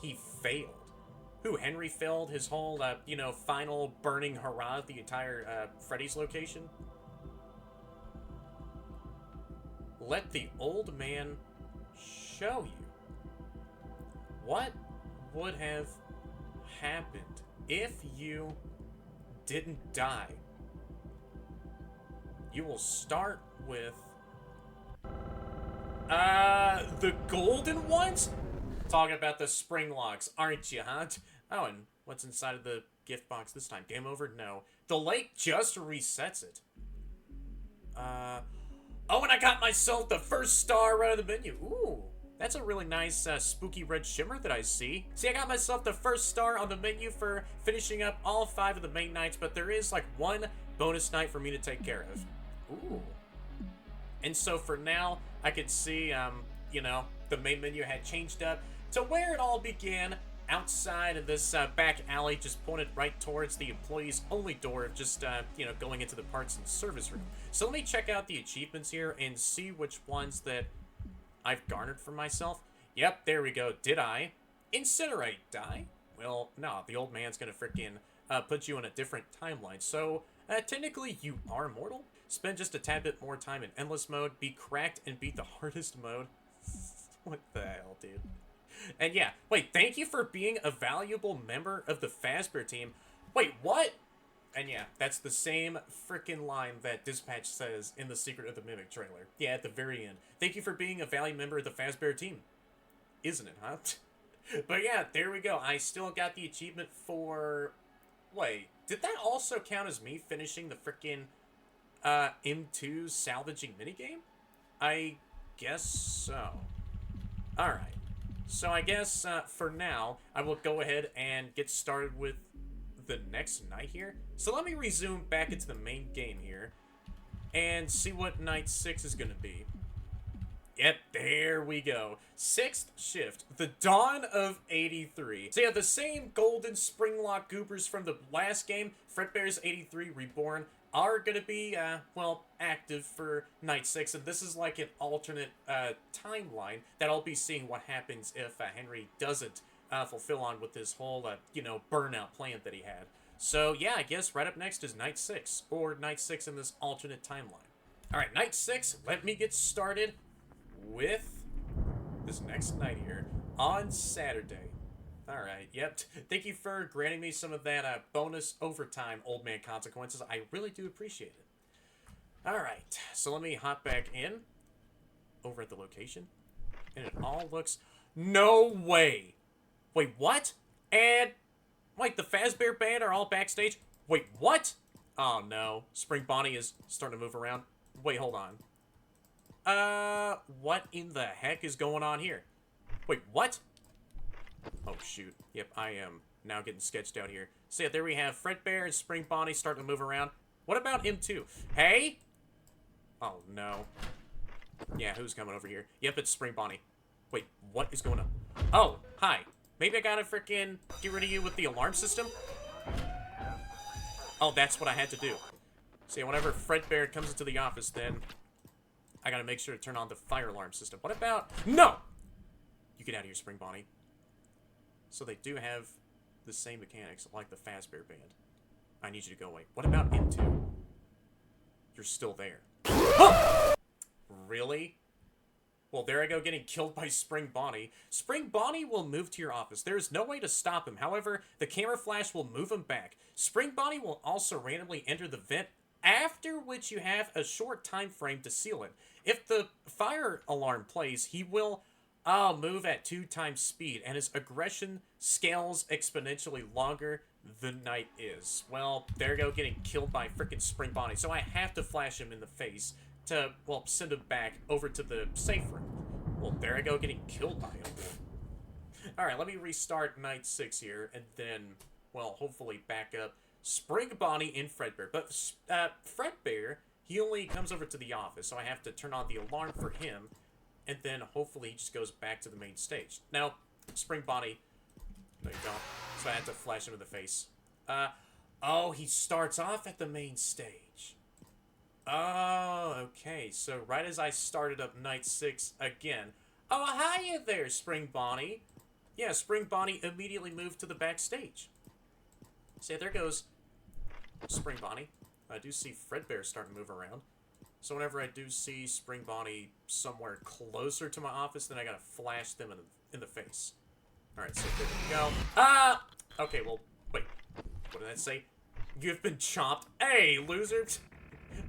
he failed. Who, Henry failed his whole, final burning hurrah of the entire, Freddy's location? Let the old man show you. What would have happened if you didn't die? You will start with the golden ones? Talking about the spring locks, aren't you, huh? Oh, and what's inside of the gift box this time? Game over? No. The lake just resets it. Oh, and I got myself the first star right of the menu. Ooh, that's a really nice spooky red shimmer that I see. See, I got myself the first star on the menu for finishing up all 5 of the main nights, but there is like one bonus night for me to take care of. Ooh. And so for now, I could see, the main menu had changed up to where it all began, outside of this back alley, just pointed right towards the employees only door of just, going into the parts and service room. So let me check out the achievements here and see which ones that I've garnered for myself. Yep, there we go. Did I incinerate? Die? Well, no, the old man's gonna freaking put you in a different timeline. So, technically, you are mortal. Spend just a tad bit more time in endless mode, be cracked, and beat the hardest mode. What the hell, dude? And yeah, wait, thank you for being a valuable member of the Fazbear team. Wait, what? And yeah, that's the same freaking line that Dispatch says in the Secret of the Mimic trailer. Yeah, at the very end. Thank you for being a valued member of the Fazbear team. Isn't it, huh? But yeah, there we go. I still got the achievement for... Wait, did that also count as me finishing the freaking M2 salvaging minigame? I guess so. Alright. So I guess, for now, I will go ahead and get started with the next night here. So let me resume back into the main game here and see what night 6 is going to be. Yep, there we go. 6th shift, the dawn of 83. So yeah, the same golden springlock goobers from the last game, Fredbear's 83 Reborn, are gonna be, well, active for Night 6, and this is like an alternate, timeline that I'll be seeing what happens if, Henry doesn't, fulfill on with this whole, you know, burnout plan that he had. So yeah, I guess right up next is Night 6, or Night 6 in this alternate timeline. Alright, Night 6, let me get started with this next night here on Saturday. Alright, yep. Thank you for granting me some of that bonus overtime Old Man Consequences. I really do appreciate it. Alright, so let me hop back in over at the location. And it all looks... No way! Wait, what? And... Wait, the Fazbear Band are all backstage? Wait, what? Oh no. Spring Bonnie is starting to move around. Wait, hold on. What in the heck is going on here? Wait, what? Oh, shoot. Yep, I am now getting sketched out here. So yeah, there we have Fredbear and Spring Bonnie starting to move around. What about him too? Hey? Oh, no. Yeah, who's coming over here? Yep, it's Spring Bonnie. Wait, what is going on? Oh, hi. Maybe I gotta frickin' get rid of you with the alarm system? Oh, that's what I had to do. So yeah, whenever Fredbear comes into the office, then I gotta make sure to turn on the fire alarm system. What about... No! You get out of here, Spring Bonnie. So they do have the same mechanics like the Fazbear Band. I need you to go away. What about M2? You're still there. Huh! Really? Well, there I go, getting killed by Spring Bonnie. Spring Bonnie will move to your office. There is no way to stop him. However, the camera flash will move him back. Spring Bonnie will also randomly enter the vent, after which you have a short time frame to seal it. If the fire alarm plays, he will move at 2 times speed, and his aggression scales exponentially longer the night is. Well, there you go, getting killed by frickin' Spring Bonnie. So I have to flash him in the face to, well, send him back over to the safe room. Well, there I go, getting killed by him. Alright, let me restart Night 6 here, and then, well, hopefully back up Spring Bonnie and Fredbear. But Fredbear, he only comes over to the office, so I have to turn on the alarm for him, and then hopefully he just goes back to the main stage. Now, Spring Bonnie... No, you don't. So I have to flash him in the face. Oh, he starts off at the main stage. Oh, okay. So right as I started up Night 6 again... Oh, hiya there, Spring Bonnie. Yeah, Spring Bonnie immediately moved to the backstage. See, there goes Spring Bonnie. I do see Fredbear starting to move around. So whenever I do see Spring Bonnie somewhere closer to my office, then I gotta flash them in the face. Alright, so there we go. Okay, well, wait. What did that say? You've been chopped. Hey, loser!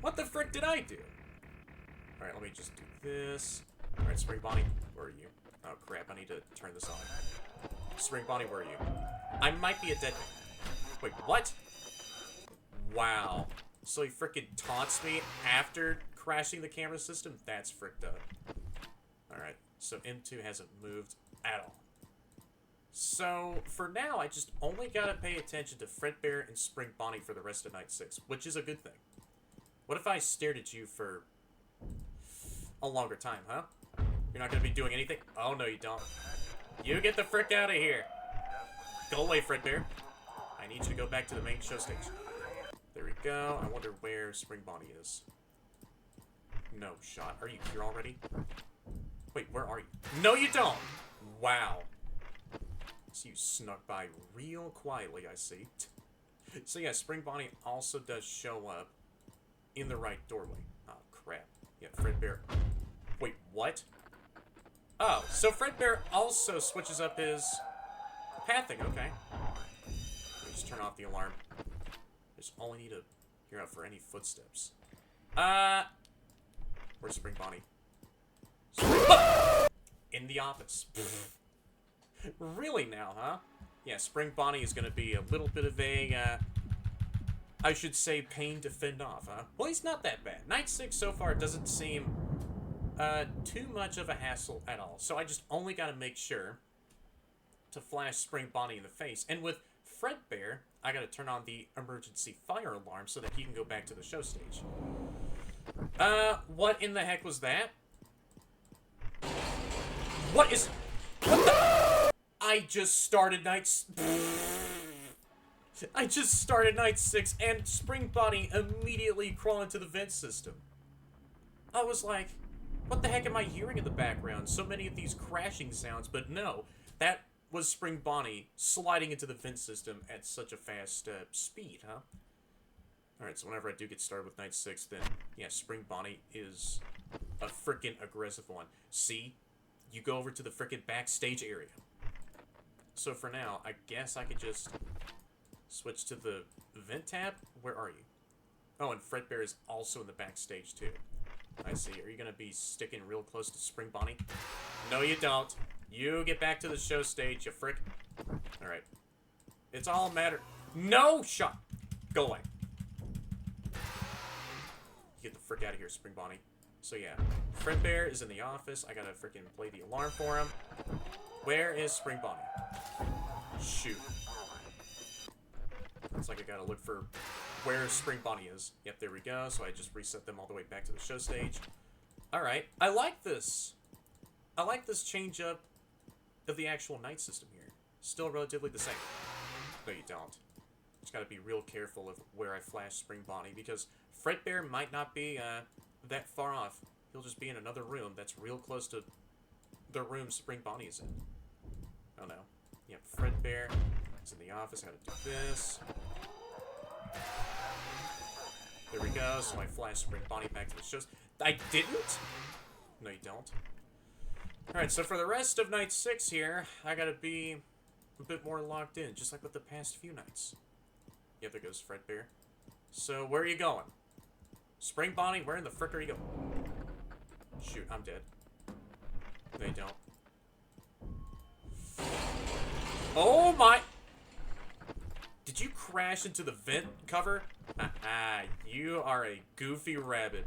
What the frick did I do? Alright, let me just do this. Alright, Spring Bonnie, where are you? Oh, crap, I need to turn this on. Spring Bonnie, where are you? I might be a dead man. Wait, what? Wow. So he frickin' taunts me after crashing the camera system? That's fricked up. Alright, so M2 hasn't moved at all. So, for now, I just only gotta pay attention to Fredbear and Spring Bonnie for the rest of Night 6, which is a good thing. What if I stared at you for a longer time, huh? You're not gonna be doing anything? Oh, no, you don't. You get the frick out of here. Go away, Fredbear. I need you to go back to the main show stage. There we go. I wonder where Spring Bonnie is. No shot. Are you here already? Wait, where are you? No, you don't! Wow. So you snuck by real quietly, I see. So yeah, Spring Bonnie also does show up in the right doorway. Oh, crap. Yeah, Fredbear. Wait, what? Oh, so Fredbear also switches up his pathing, okay. Let me just turn off the alarm. Just only need to hear out for any footsteps. Where's Spring Bonnie? In the office. Really now, huh? Yeah, Spring Bonnie is gonna be a little bit of a, I should say pain to fend off, huh? Well, he's not that bad. Night 6 so far doesn't seem, too much of a hassle at all. So I just only gotta make sure to flash Spring Bonnie in the face. And with Fredbear, I gotta turn on the emergency fire alarm so that he can go back to the show stage. What in the heck was that? What is... What the... I just started I just started night 6 and Spring Bonnie immediately crawled into the vent system. I was like, what the heck am I hearing in the background? So many of these crashing sounds, but no. That was Spring Bonnie sliding into the vent system at such a fast speed, huh? Alright, so whenever I do get started with night 6, then, yeah, Spring Bonnie is a frickin' aggressive one. See? You go over to the frickin' backstage area. So for now, I guess I could just switch to the vent tab. Where are you? Oh, and Fredbear is also in the backstage too. I see. Are you gonna be sticking real close to Spring Bonnie? No, you don't. You get back to the show stage, you frick. Alright. It's all a matter... No! Shut! Go away. Get the frick out of here, Spring Bonnie. So yeah, Fredbear is in the office. I gotta frickin' play the alarm for him. Where is Spring Bonnie? Shoot. Looks like I gotta look for where Spring Bonnie is. Yep, there we go. So I just reset them all the way back to the show stage. Alright, I like this. I like this change up of the actual night system here. Still relatively the same. No, you don't. Just gotta be real careful of where I flash Spring Bonnie, because Fredbear might not be that far off. He'll just be in another room that's real close to the room Spring Bonnie is in. Oh no. Yep, Fredbear is in the office. I gotta do this. There we go. So I flash Spring Bonnie back to the shows. I didn't? No, you don't. Alright, so for the rest of night 6 here, I gotta be a bit more locked in, just like with the past few nights. Yep, there goes Fredbear. So, where are you going? Spring Bonnie, where in the frick are you going? Shoot, I'm dead. No, you don't. Oh my... Did you crash into the vent cover? Haha, you are a goofy rabbit.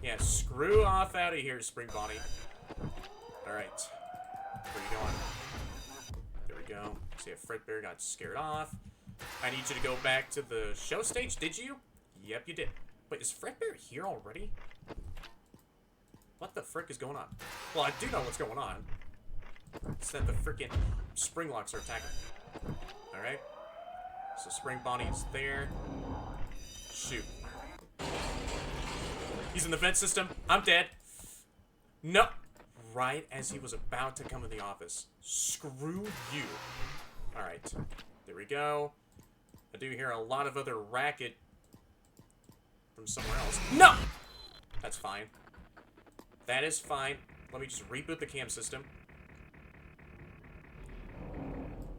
Yeah, screw off out of here, Spring Bonnie. Alright. Where are you going? There we go. See if Fredbear got scared off. I need you to go back to the show stage, did you? Yep, you did. Wait, is Fredbear here already? What the frick is going on? Well, I do know what's going on. It's that the frickin' spring locks are attacking. Alright. So Spring Bonnie is there. Shoot. He's in the vent system. I'm dead. No. Right as he was about to come in the office. Screw you. Alright. There we go. I do hear a lot of other racket from somewhere else. No! That's fine. That is fine. Let me just reboot the cam system.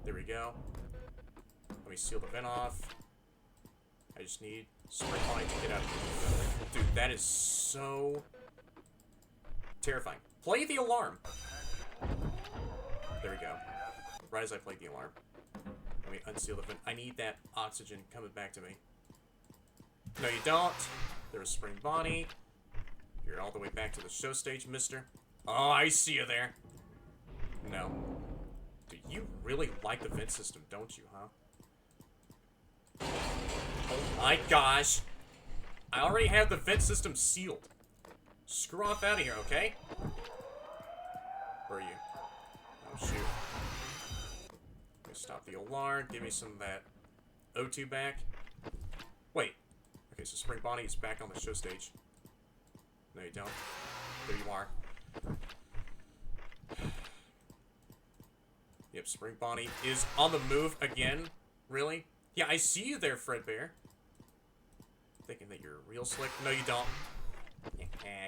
There we go. Let me seal the vent off. I just need Spring Bonnie to get out of here. Dude, that is so terrifying. Play the alarm. There we go. Right as I played the alarm. Let me unseal the vent. I need that oxygen coming back to me. No, you don't. There's Spring Bonnie. You're all the way back to the show stage, mister. Oh, I see you there. No. Dude, you really like the vent system, don't you, huh? Oh my gosh. I already have the vent system sealed. Screw off out of here, okay? Where are you? Oh, shoot. Let me stop the alarm. Give me some of that O2 back. Wait. Okay, so Spring Bonnie is back on the show stage. No, you don't. There you are. Yep, Spring Bonnie is on the move again. Really? Yeah, I see you there, Fredbear. Thinking that you're real slick. No, you don't.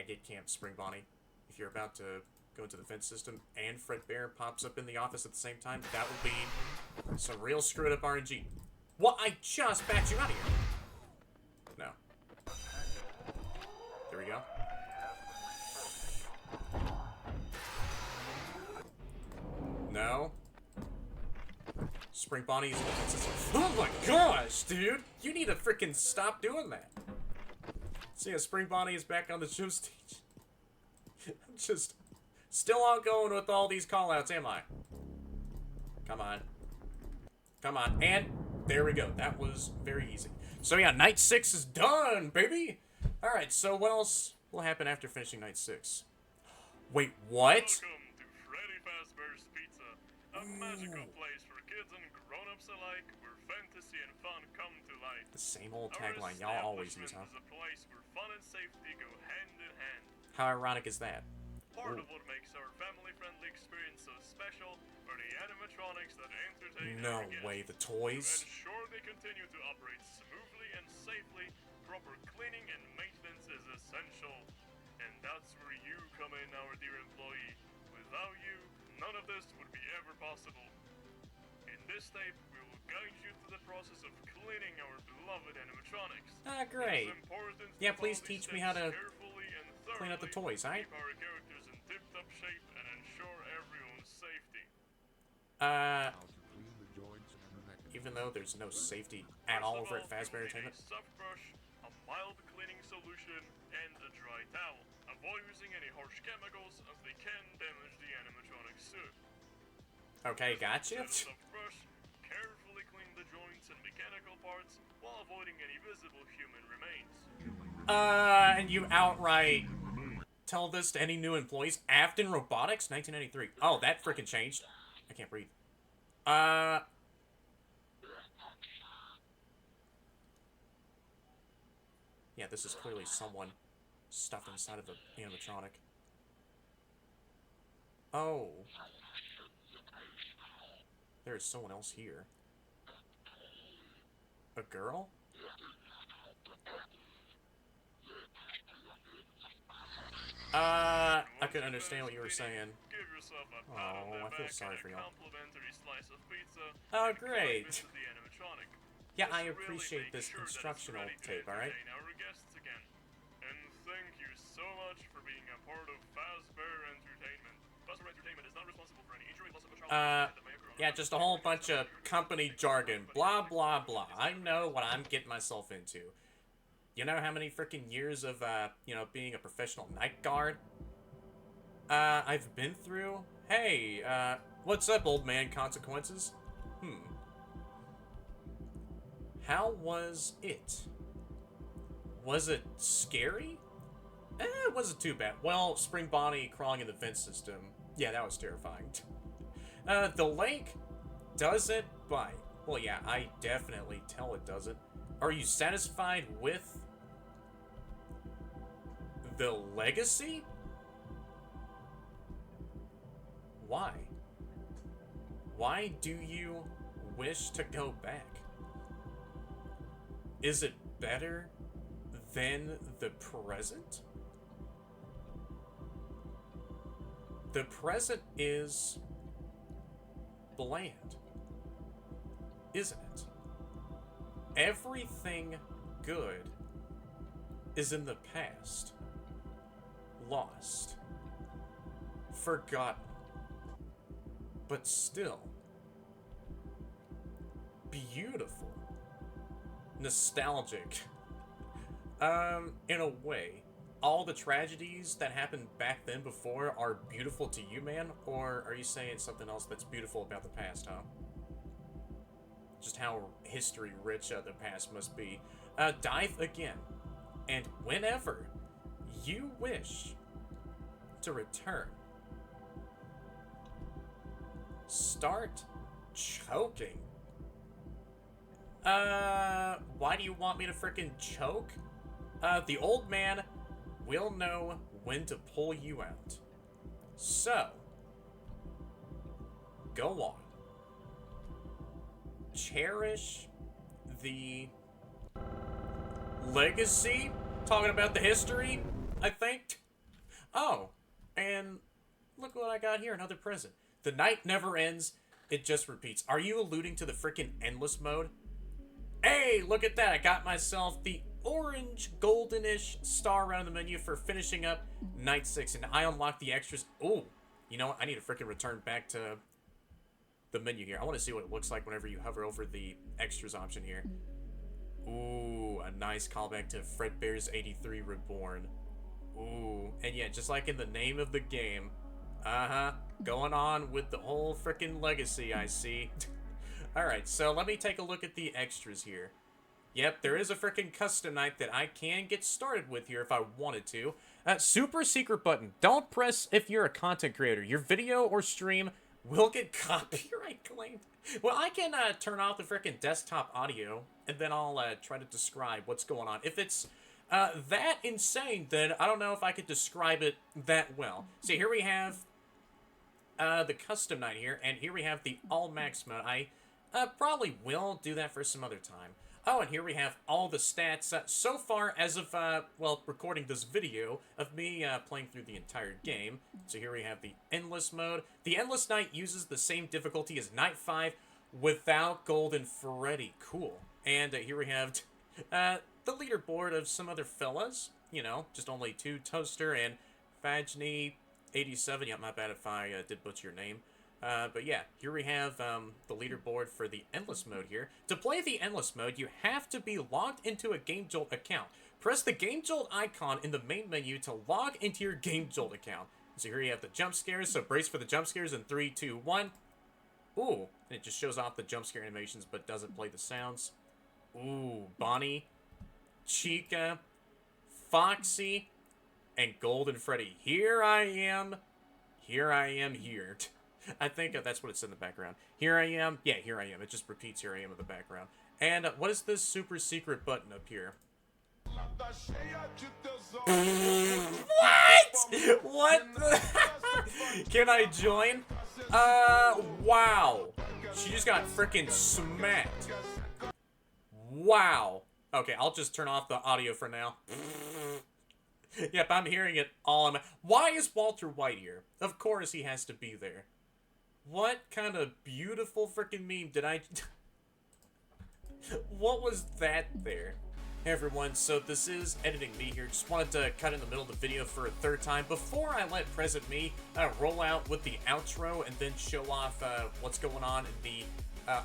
Get camped, Spring Bonnie. If you're about to go into the vent system and Fredbear pops up in the office at the same time, that will be some real screwed up RNG. What? I just backed you out of here. No. There we go. No. Spring Bonnie is in the vent system. Oh my gosh, dude! You need to freaking stop doing that. See, Spring Bonnie is back on the show stage. I'm just still on going with all these callouts, am I? Come on. Come on. And there we go. That was very easy. So yeah, night 6 is done, baby! Alright, so what else will happen after finishing night 6? Wait, what? Welcome to Freddy Fazbear's A magical place for kids and grown-ups alike, where fantasy and fun come to light. The same old Our tagline y'all always use, huh? establishment is a place where fun and safety go hand in hand. How ironic is that? Part Ooh. of what makes our family-friendly experience so special are the animatronics that entertain No our guests. way, the To toys? ensure they continue to operate smoothly and safely, proper cleaning and maintenance is essential. And that's where you come in, our dear employee. Without you, none of this would be ever possible. In this tape, we will guide you through the process of cleaning our beloved animatronics. Ah, great. It is important Yeah, to please follow teach these me how steps to carefully and clean up the thoroughly toys, to alright? keep our characters in tip-top shape and ensure everyone's safety. Even though there's no safety at all over at Fazbear Entertainment. A soft brush, a mild cleaning solution, and a dry towel. Avoid using any harsh chemicals as they can damage the animatronic suit. Okay, gotcha. With a soft brush, carefully clean the joints and mechanical parts while avoiding any visible human remains. And you outright tell this to any new employees? Afton Robotics, 1993. Oh, that freaking changed. I can't breathe. Yeah, this is clearly someone stuffed inside of the animatronic. Oh. There is someone else here. A girl? I couldn't understand what you were saying. Give yourself a Oh, pat on the I feel back sorry and for a y'all. complimentary slice of pizza. Oh, and a great. visit to the animatronic. Yeah, This I really appreciate makes this sure that it's instructional ready to tape, alright? entertain our guests again. And thank you so much for being a part of Fazbear Entertainment. Fazbear Entertainment is not responsible for any injury, loss of a child, that may occur on Yeah, just a whole bunch of company jargon. Blah, blah, blah. I know what I'm getting myself into. You know how many freaking years of, being a professional night guard I've been through? Hey, what's up, old man consequences? How was it? Was it scary? It wasn't too bad. Well, Spring Bonnie crawling in the vent system. Yeah, that was terrifying. The lake doesn't bite. Well, yeah, I definitely tell it doesn't. Are you satisfied with the legacy? Why? Why do you wish to go back? Is it better than the present? The present is bland, isn't it? Everything good is in the past, lost, forgotten, but still beautiful, nostalgic. In a way, all the tragedies that happened back then before are beautiful to you, man? Or are you saying something else that's beautiful about the past, huh? Just how history rich the past must be. Dive again. And whenever you wish to return, start choking. Why do you want me to frickin' choke? The old man will know when to pull you out. So, go on. Cherish the legacy? Talking about the history, I think? Oh, and look what I got here, another present. The night never ends, it just repeats. Are you alluding to the frickin' endless mode? Hey, look at that, I got myself the orange goldenish star around the menu for finishing up night 6, and I unlocked the extras. Oh, you know what? I need to freaking return back to the menu here. I want to see what it looks like whenever you hover over the extras option here. Ooh, a nice callback to Fredbear's 83 Reborn. Ooh, and yeah, just like in the name of the game, going on with the whole freaking legacy, I see. Alright, so let me take a look at the extras here. Yep, there is a freaking custom night that I can get started with here if I wanted to. Super secret button. Don't press if you're a content creator. Your video or stream will get copyright claimed. Well, I can turn off the frickin' desktop audio, and then I'll try to describe what's going on. If it's that insane, then I don't know if I could describe it that well. See, here we have the custom night here, and here we have the all max mode. I probably will do that for some other time. Oh, and here we have all the stats so far as of, well, recording this video of me playing through the entire game. So here we have the Endless mode. The Endless Night uses the same difficulty as Night 5 without Golden Freddy. Cool. And here we have the leaderboard of some other fellas. You know, just only 2, Toaster and Fajni87. Yeah, my bad if I did butcher your name. But yeah, here we have the leaderboard for the Endless mode here. To play the Endless mode, you have to be logged into a Game Jolt account. Press the Game Jolt icon in the main menu to log into your Game Jolt account. So here you have the jump scares, so brace for the jump scares in 3, 2, 1. Ooh, and it just shows off the jump scare animations but doesn't play the sounds. Ooh, Bonnie, Chica, Foxy, and Golden Freddy. Here I am here. I think that's what it's in the background. Here I am. Yeah, here I am. It just repeats here I am in the background. And what is this super secret button up here? What? What? Can I join? Wow. She just got freaking smacked. Wow. Okay, I'll just turn off the audio for now. Yep, I'm hearing it all. Why is Walter White here? Of course he has to be there. What kind of beautiful freaking meme did I... What was that there? Hey everyone, so this is Editing Me here. Just wanted to cut in the middle of the video for a third time before I let Present Me roll out with the outro and then show off what's going on in the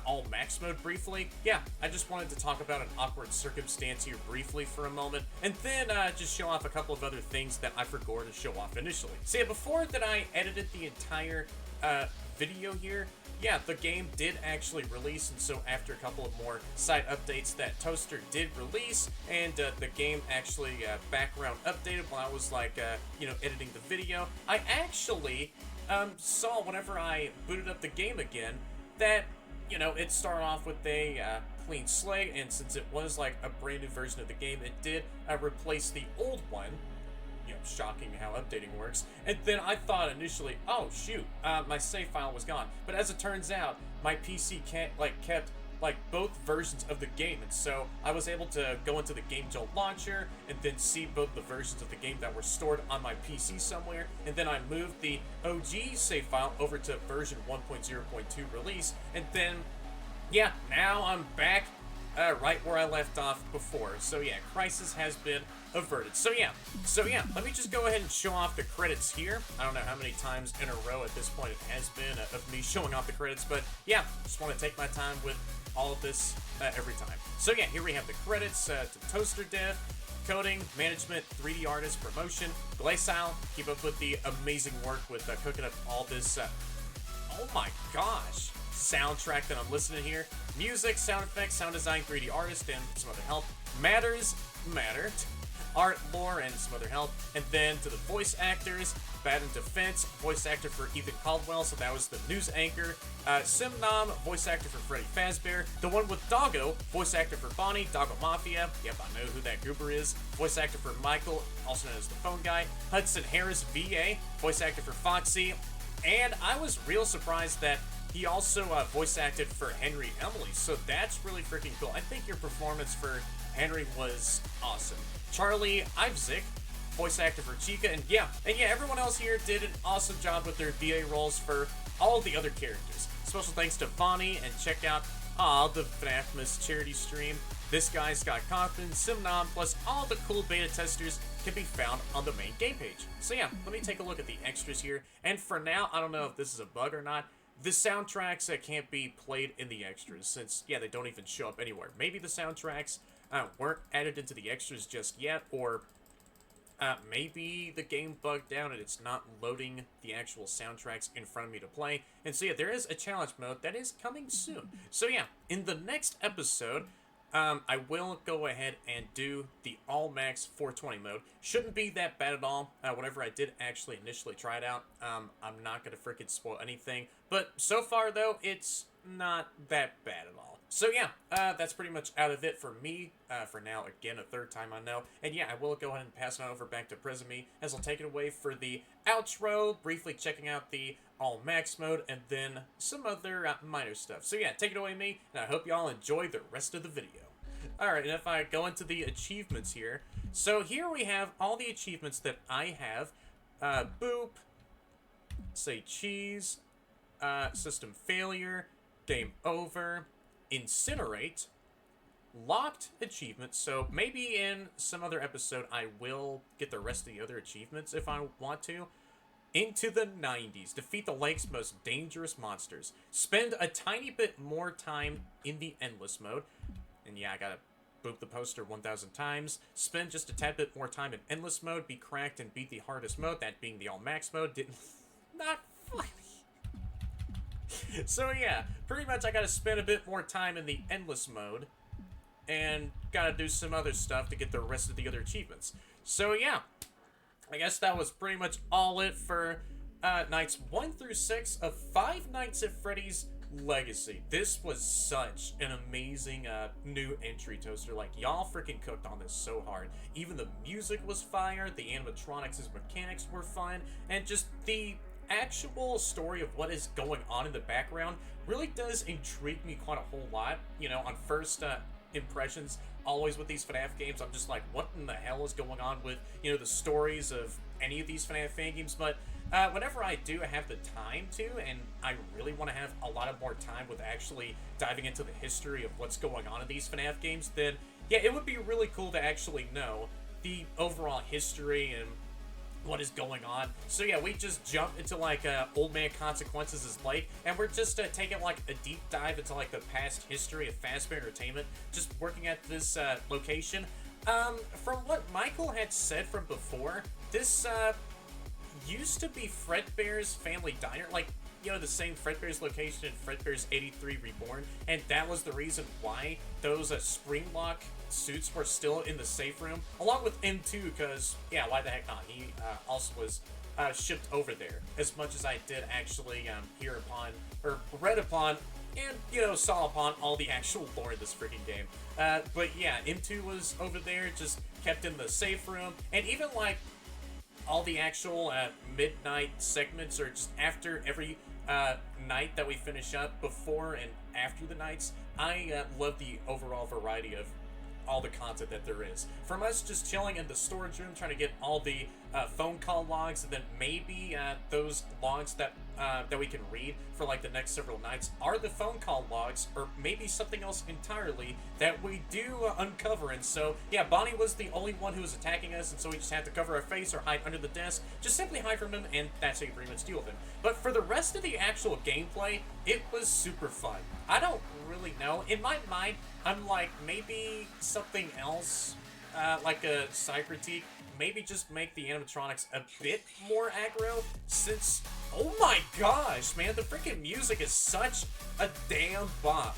all max mode briefly. Yeah, I just wanted to talk about an awkward circumstance here briefly for a moment, and then just show off a couple of other things that I forgot to show off initially. So yeah, before that I edited the entire video here, yeah, the game did actually release, and so after a couple of more side updates that Toaster did release, and the game actually background updated while I was like, you know, editing the video, I actually saw whenever I booted up the game again that, you know, it started off with a clean slate, and since it was like a brand new version of the game, it did replace the old one. You know, shocking how updating works. And then I thought initially, oh shoot, my save file was gone. But as it turns out, my PC kept both versions of the game, and so I was able to go into the Game Jolt launcher and then see both the versions of the game that were stored on my PC somewhere, and then I moved the OG save file over to version 1.0.2 release, and then yeah, now I'm back right where I left off before. So yeah, crisis has been averted. So yeah, let me just go ahead and show off the credits here. I don't know how many times in a row at this point it has been of me showing off the credits, but yeah, just want to take my time with all of this every time. So yeah, here we have the credits to Toaster Dev, coding, management, 3D artist, promotion, Glaceal, keep up with the amazing work with cooking up all this, oh my gosh, soundtrack that I'm listening here, music, sound effects, sound design, 3D artist, and some other help, Matter, art, lore, and some other help, and then to the voice actors, Bad in Defense, voice actor for Ethan Caldwell, so that was the news anchor, Simnom, voice actor for Freddy Fazbear, the one with Doggo, voice actor for Bonnie, Doggo Mafia, yep, I know who that goober is, voice actor for Michael, also known as the phone guy, Hudson Harris, VA, voice actor for Foxy, and I was real surprised that he also voice acted for Henry Emily, so that's really freaking cool. I think your performance for Henry was awesome. Charlie Ivzik, voice actor for Chica, and yeah, everyone else here did an awesome job with their VA roles for all the other characters. Special thanks to Bonnie, and check out the FNAF Miss charity stream. This guy, Scott Kaufman, Simnom, plus all the cool beta testers can be found on the main game page. So yeah, let me take a look at the extras here, and for now, I don't know if this is a bug or not, the soundtracks can't be played in the extras, since, yeah, they don't even show up anywhere. Maybe the soundtracks weren't added into the extras just yet, or maybe the game bugged out and it's not loading the actual soundtracks in front of me to play. And so yeah, there is a challenge mode that is coming soon. So yeah, in the next episode, I will go ahead and do the all-max 420 mode. Shouldn't be that bad at all. Whenever I did actually initially try it out, I'm not going to freaking spoil anything. But so far, though, it's not that bad at all. So yeah, that's pretty much out of it for me, for now. Again, a third time I know. And yeah, I will go ahead and pass it on over back to Prismy, as I'll take it away for the outro, briefly checking out the all-max mode, and then some other minor stuff. So yeah, take it away, me, and I hope y'all enjoy the rest of the video. Alright, and if I go into the achievements here, so here we have all the achievements that I have. Boop, say cheese, system failure, game over, incinerate, locked achievements. So maybe in some other episode I will get the rest of the other achievements if I want to. Into the 90s, defeat the lake's most dangerous monsters, spend a tiny bit more time in the endless mode, and yeah, I gotta boop the poster 1,000 times, spend just a tad bit more time in endless mode, be cracked and beat the hardest mode, that being the all max mode. Not funny. So yeah, pretty much I gotta spend a bit more time in the endless mode, and gotta do some other stuff to get the rest of the other achievements. So yeah, I guess that was pretty much all it for nights 1 through 6 of 5 Nights at Freddy's Legacy. This was such an amazing new entry, Toaster. Like, y'all freaking cooked on this so hard. Even the music was fire, the animatronics' mechanics were fun, and just the actual story of what is going on in the background really does intrigue me quite a whole lot. You know, on first impressions, always with these FNAF games, I'm just like, what in the hell is going on with, you know, the stories of any of these FNAF fan games? But whenever I do have the time to, and I really want to have a lot of more time with actually diving into the history of what's going on in these FNAF games, then yeah, it would be really cool to actually know the overall history and what is going on. So yeah, we just jump into like Old Man Consequences' Lake, and we're just taking like a deep dive into like the past history of Fazbear Entertainment, just working at this location. From what Michael had said from before, this used to be Fredbear's Family Diner, like, you know, the same Fredbear's location in Fredbear's 83 Reborn, and that was the reason why those spring lock suits were still in the safe room, along with M2, because, yeah, why the heck not? He also was shipped over there, as much as I did actually hear upon, or read upon, and, you know, saw upon all the actual lore in this freaking game. But yeah, M2 was over there, just kept in the safe room, and even, like, all the actual midnight segments, or just after every night that we finish up, before and after the nights, I love the overall variety of all the content that there is. From us just chilling in the storage room, trying to get all the phone call logs, and then maybe those logs that we can read for like the next several nights are the phone call logs, or maybe something else entirely that we do uncover. And so yeah, Bonnie was the only one who was attacking us, and so we just had to cover our face or hide under the desk. Just simply hide from him, and that's how you pretty much deal with him. But for the rest of the actual gameplay, it was super fun. I don't really know. In my mind, I'm like, maybe something else, like a side critique, maybe just make the animatronics a bit more aggro, since, oh my gosh, man, the freaking music is such a damn bop.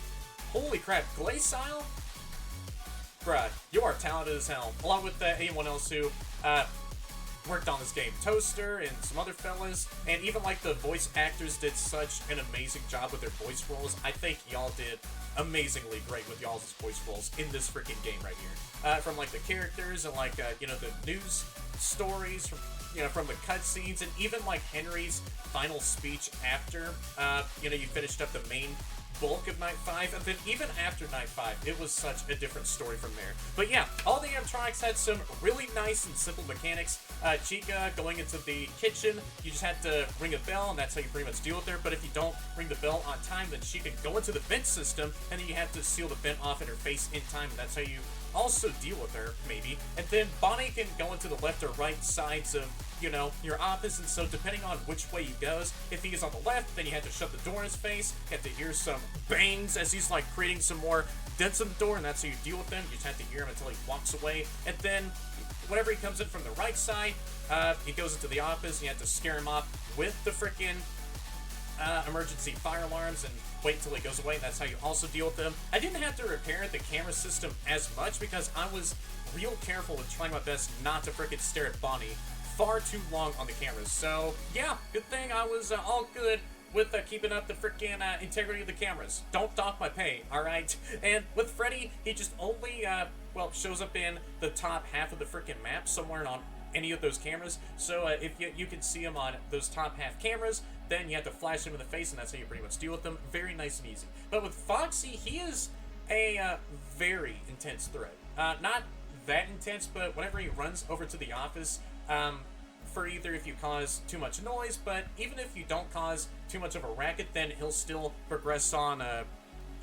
Holy crap, Glaceile? Bruh, you are talented as hell, along with anyone else who, worked on this game. Toaster and some other fellas, and even like the voice actors did such an amazing job with their voice roles. I think y'all did amazingly great with y'all's voice roles in this freaking game right here. From like the characters and like, you know, the news stories, from, you know, from the cutscenes, and even like Henry's final speech after, you know, you finished up the main bulk of Night 5, and then even after Night 5, it was such a different story from there. But yeah, all the animatronics had some really nice and simple mechanics. Chica going into the kitchen, you just had to ring a bell, and that's how you pretty much deal with her. But if you don't ring the bell on time, then she can go into the vent system, and then you have to seal the vent off in her face in time, and that's how you also deal with her, maybe. And then Bonnie can go into the left or right sides of, you know, your office, and so depending on which way he goes, if he is on the left, then you have to shut the door in his face, you have to hear some bangs as he's like creating some more dents in the door, and that's how you deal with him. You just have to hear him until he walks away, and then whenever he comes in from the right side, he goes into the office, and you have to scare him off with the frickin' emergency fire alarms, and wait until he goes away. That's how you also deal with them. I didn't have to repair the camera system as much because I was real careful with trying my best not to frickin' stare at Bonnie far too long on the cameras. So, yeah, good thing I was all good with keeping up the freaking integrity of the cameras. Don't dock my pay, alright? And with Freddy, he just only, well, shows up in the top half of the freaking map, somewhere on any of those cameras. So if you can see him on those top half cameras, then you have to flash him in the face, and that's how you pretty much deal with them. Very nice and easy. But with Foxy, he is a very intense threat. Not that intense, but whenever he runs over to the office, for either if you cause too much noise, but even if you don't cause too much of a racket, then he'll still progress on a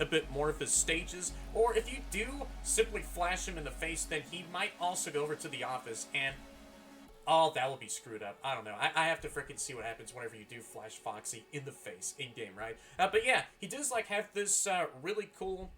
bit more of his stages. Or if you do simply flash him in the face, then he might also go over to the office, and oh, that will be screwed up. I don't know. I have to frickin' see what happens whenever you do flash Foxy in the face in-game, right? But yeah, he does, like, have this really cool,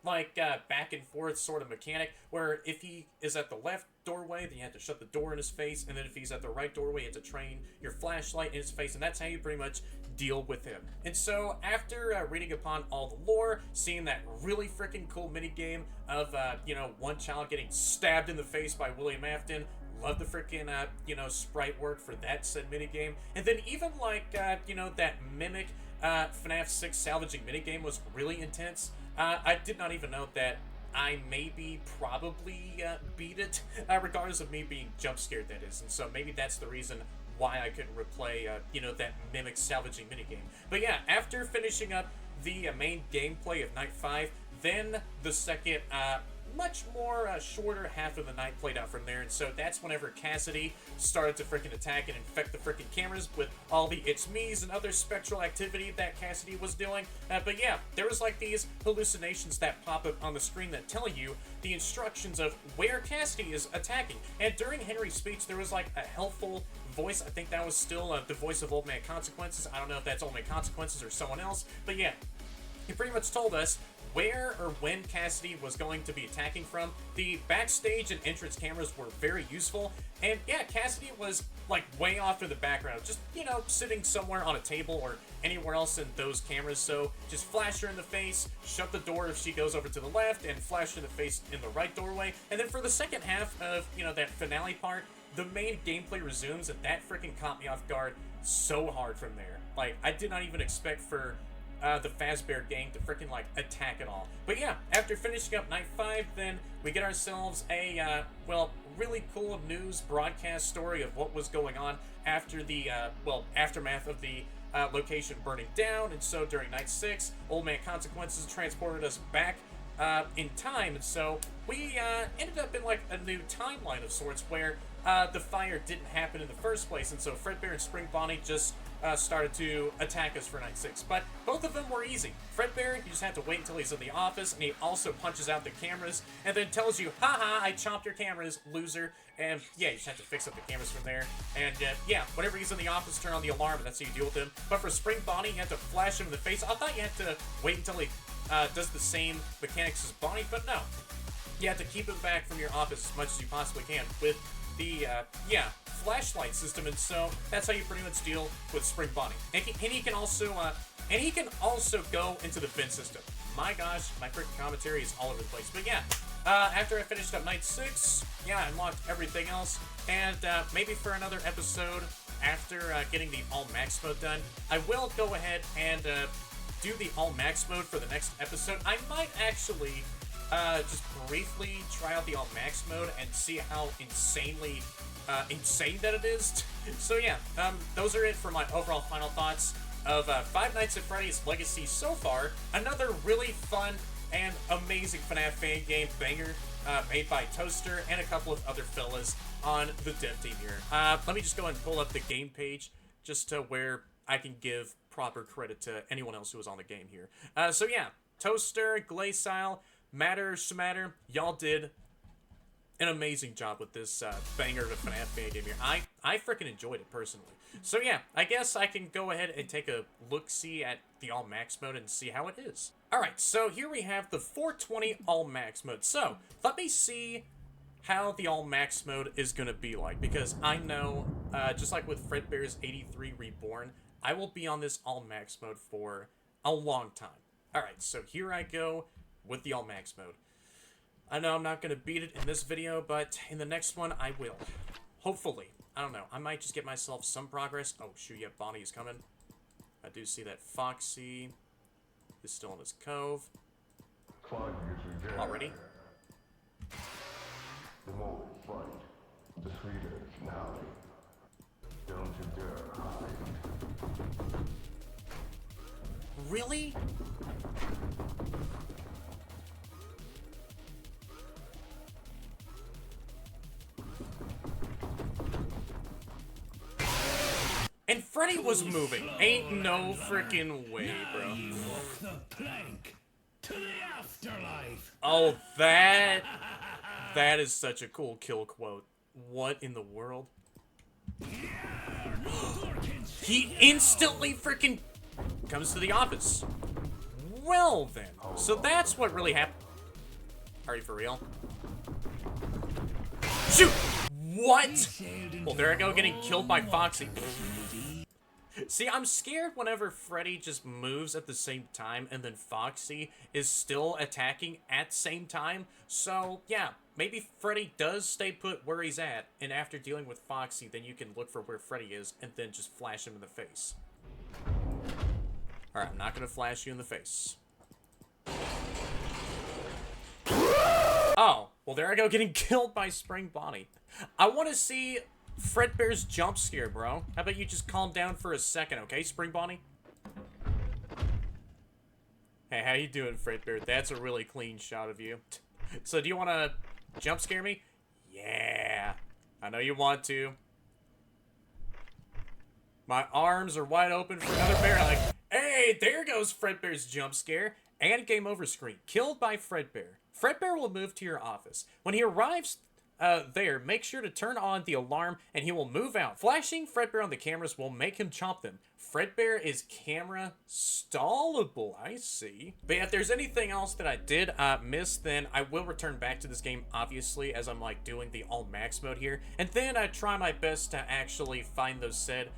like, back and forth sort of mechanic, where if he is at the left doorway, then you have to shut the door in his face, and then if he's at the right doorway, you have to train your flashlight in his face, and that's how you pretty much deal with him. And so, after reading upon all the lore, seeing that really freaking cool minigame of, you know, one child getting stabbed in the face by William Afton, love the freaking, you know, sprite work for that said minigame, and then even, like, you know, that mimic FNAF 6 salvaging minigame was really intense. I did not even know that I maybe probably beat it, regardless of me being jump scared, that is. And so maybe that's the reason why I couldn't replay, you know, that mimic salvaging minigame. But yeah, after finishing up the main gameplay of Night 5, then the second, much more shorter half of the night played out from there, and so that's whenever Cassidy started to freaking attack and infect the freaking cameras with all the it's me's and other spectral activity that Cassidy was doing. But yeah, there was like these hallucinations that pop up on the screen that tell you the instructions of where Cassidy is attacking. And during Henry's speech, there was like a helpful voice. I think that was still the voice of Old Man Consequences. I don't know if that's Old Man Consequences or someone else, but yeah, he pretty much told us where or when Cassidy was going to be attacking from. The backstage and entrance cameras were very useful, and yeah, Cassidy was like way off in the background, just, you know, sitting somewhere on a table or anywhere else in those cameras. So just flash her in the face, shut the door if she goes over to the left, and flash her in the face in the right doorway. And then for the second half of, you know, that finale part, the main gameplay resumes, and that freaking caught me off guard so hard from there. Like, I did not even expect for the Fazbear gang to freaking, like, attack it all. But yeah, after finishing up Night 5, then we get ourselves a, well, really cool news broadcast story of what was going on after the, well, aftermath of the location burning down. And so during Night 6, Old Man Consequences transported us back in time, and so we ended up in, like, a new timeline of sorts where the fire didn't happen in the first place, and so Fredbear and Spring Bonnie just started to attack us for Night 6. But both of them were easy. Fredbear, you just have to wait until he's in the office, and he also punches out the cameras, and then tells you, haha, I chomped your cameras, loser. And yeah, you just have to fix up the cameras from there. And yeah, whenever he's in the office, turn on the alarm, and that's how you deal with him. But for Spring Bonnie, you have to flash him in the face. I thought you had to wait until he does the same mechanics as Bonnie, but no. You have to keep him back from your office as much as you possibly can with the, yeah, flashlight system, and so that's how you pretty much deal with Spring Bonnie. And he can also go into the vent system. My gosh, my freaking commentary is all over the place. But yeah, after I finished up Night 6, yeah, I unlocked everything else, and maybe for another episode after getting the All Max mode done, I will go ahead and do the All Max mode for the next episode. I might actually just briefly try out the All Max mode and see how insanely insane that it is. So yeah, those are it for my overall final thoughts of Five Nights at Freddy's Legacy so far. Another really fun and amazing FNAF fan game banger made by Toaster and a couple of other fellas on the dev team here. Let me just go and pull up the game page just to where I can give proper credit to anyone else who was on the game here. So yeah, Toaster, Glaceile, Matter, Schmatter, y'all did an amazing job with this banger of a FNAF fan game here. I freaking enjoyed it personally. So yeah, I guess I can go ahead and take a look-see at the All Max mode and see how it is. Alright, so here we have the 420 All Max mode. So, let me see how the All Max mode is going to be like, because I know, just like with Fredbear's 83 Reborn, I will be on this All Max mode for a long time. Alright, so here I go with the all-max mode. I know I'm not going to beat it in this video, but in the next one, I will. Hopefully. I don't know. I might just get myself some progress. Oh, shoot, yeah, Bonnie is coming. I do see that Foxy is still in his cove. Already? The more we fight, the sweeter it's now. Don't you dare hide. Really? And Freddy was moving. Ain't no freaking way, bro. You walk the plank to the afterlife. Oh, that is such a cool kill quote. What in the world? He instantly freaking comes to the office. Well then, so that's what really happened. Are you for real? Shoot! What? Well, there I go, getting killed by Foxy. See, I'm scared whenever Freddy just moves at the same time and then Foxy is still attacking at the same time. So, yeah, maybe Freddy does stay put where he's at, and after dealing with Foxy, then you can look for where Freddy is and then just flash him in the face. Alright, I'm not gonna flash you in the face. Oh, well, there I go, getting killed by Spring Bonnie. I want to see Fredbear's jump scare, bro. How about you just calm down for a second, okay, Spring Bonnie? Hey, how you doing, Fredbear? That's a really clean shot of you. So, do you want to jump scare me? Yeah, I know you want to. My arms are wide open for another bear hug. Hey, there goes Fredbear's jump scare. And game over screen. Killed by Fredbear. Fredbear will move to your office. When he arrives there, make sure to turn on the alarm and he will move out. Flashing Fredbear on the cameras will make him chomp them. Fredbear is camera stallable, I see. But yeah, if there's anything else that I did miss, then I will return back to this game, obviously, as I'm like doing the all max mode here. And then I try my best to actually find those said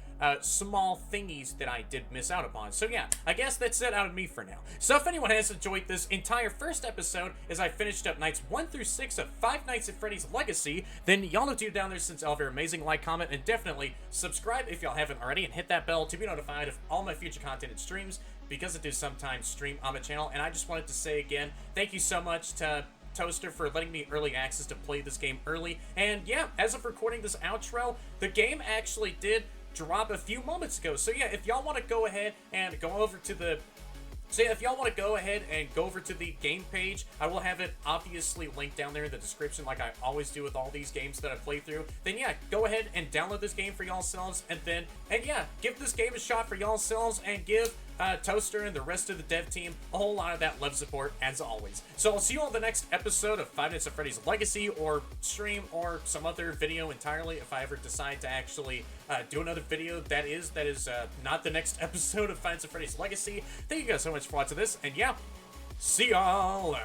small thingies that I did miss out upon. So yeah, I guess that's it out of me for now. So if anyone has enjoyed this entire first episode as I finished up nights 1 through 6 of Five Nights at Freddy's Legacy, then y'all know to down there since all of your amazing like, comment, and definitely subscribe if y'all haven't already, and hit that bell to be notified of all my future content and streams, because I do sometimes stream on my channel. And I just wanted to say again, thank you so much to Toaster for letting me early access to play this game early. And yeah, as of recording this outro, the game actually did drop a few moments ago. So yeah, if y'all want to go ahead and go over to the game page, I will have it obviously linked down there in the description like I always do with all these games that I play through. Then yeah, go ahead and download this game for y'all selves, and yeah, give this game a shot for y'all selves, and give Toaster and the rest of the dev team a whole lot of that love support as always. So I'll see you on the next episode of Five Nights at Freddy's Legacy, or stream, or some other video entirely if I ever decide to actually do another video that is not the next episode of Five Nights at Freddy's Legacy. Thank you guys so much for watching this, and yeah, see y'all.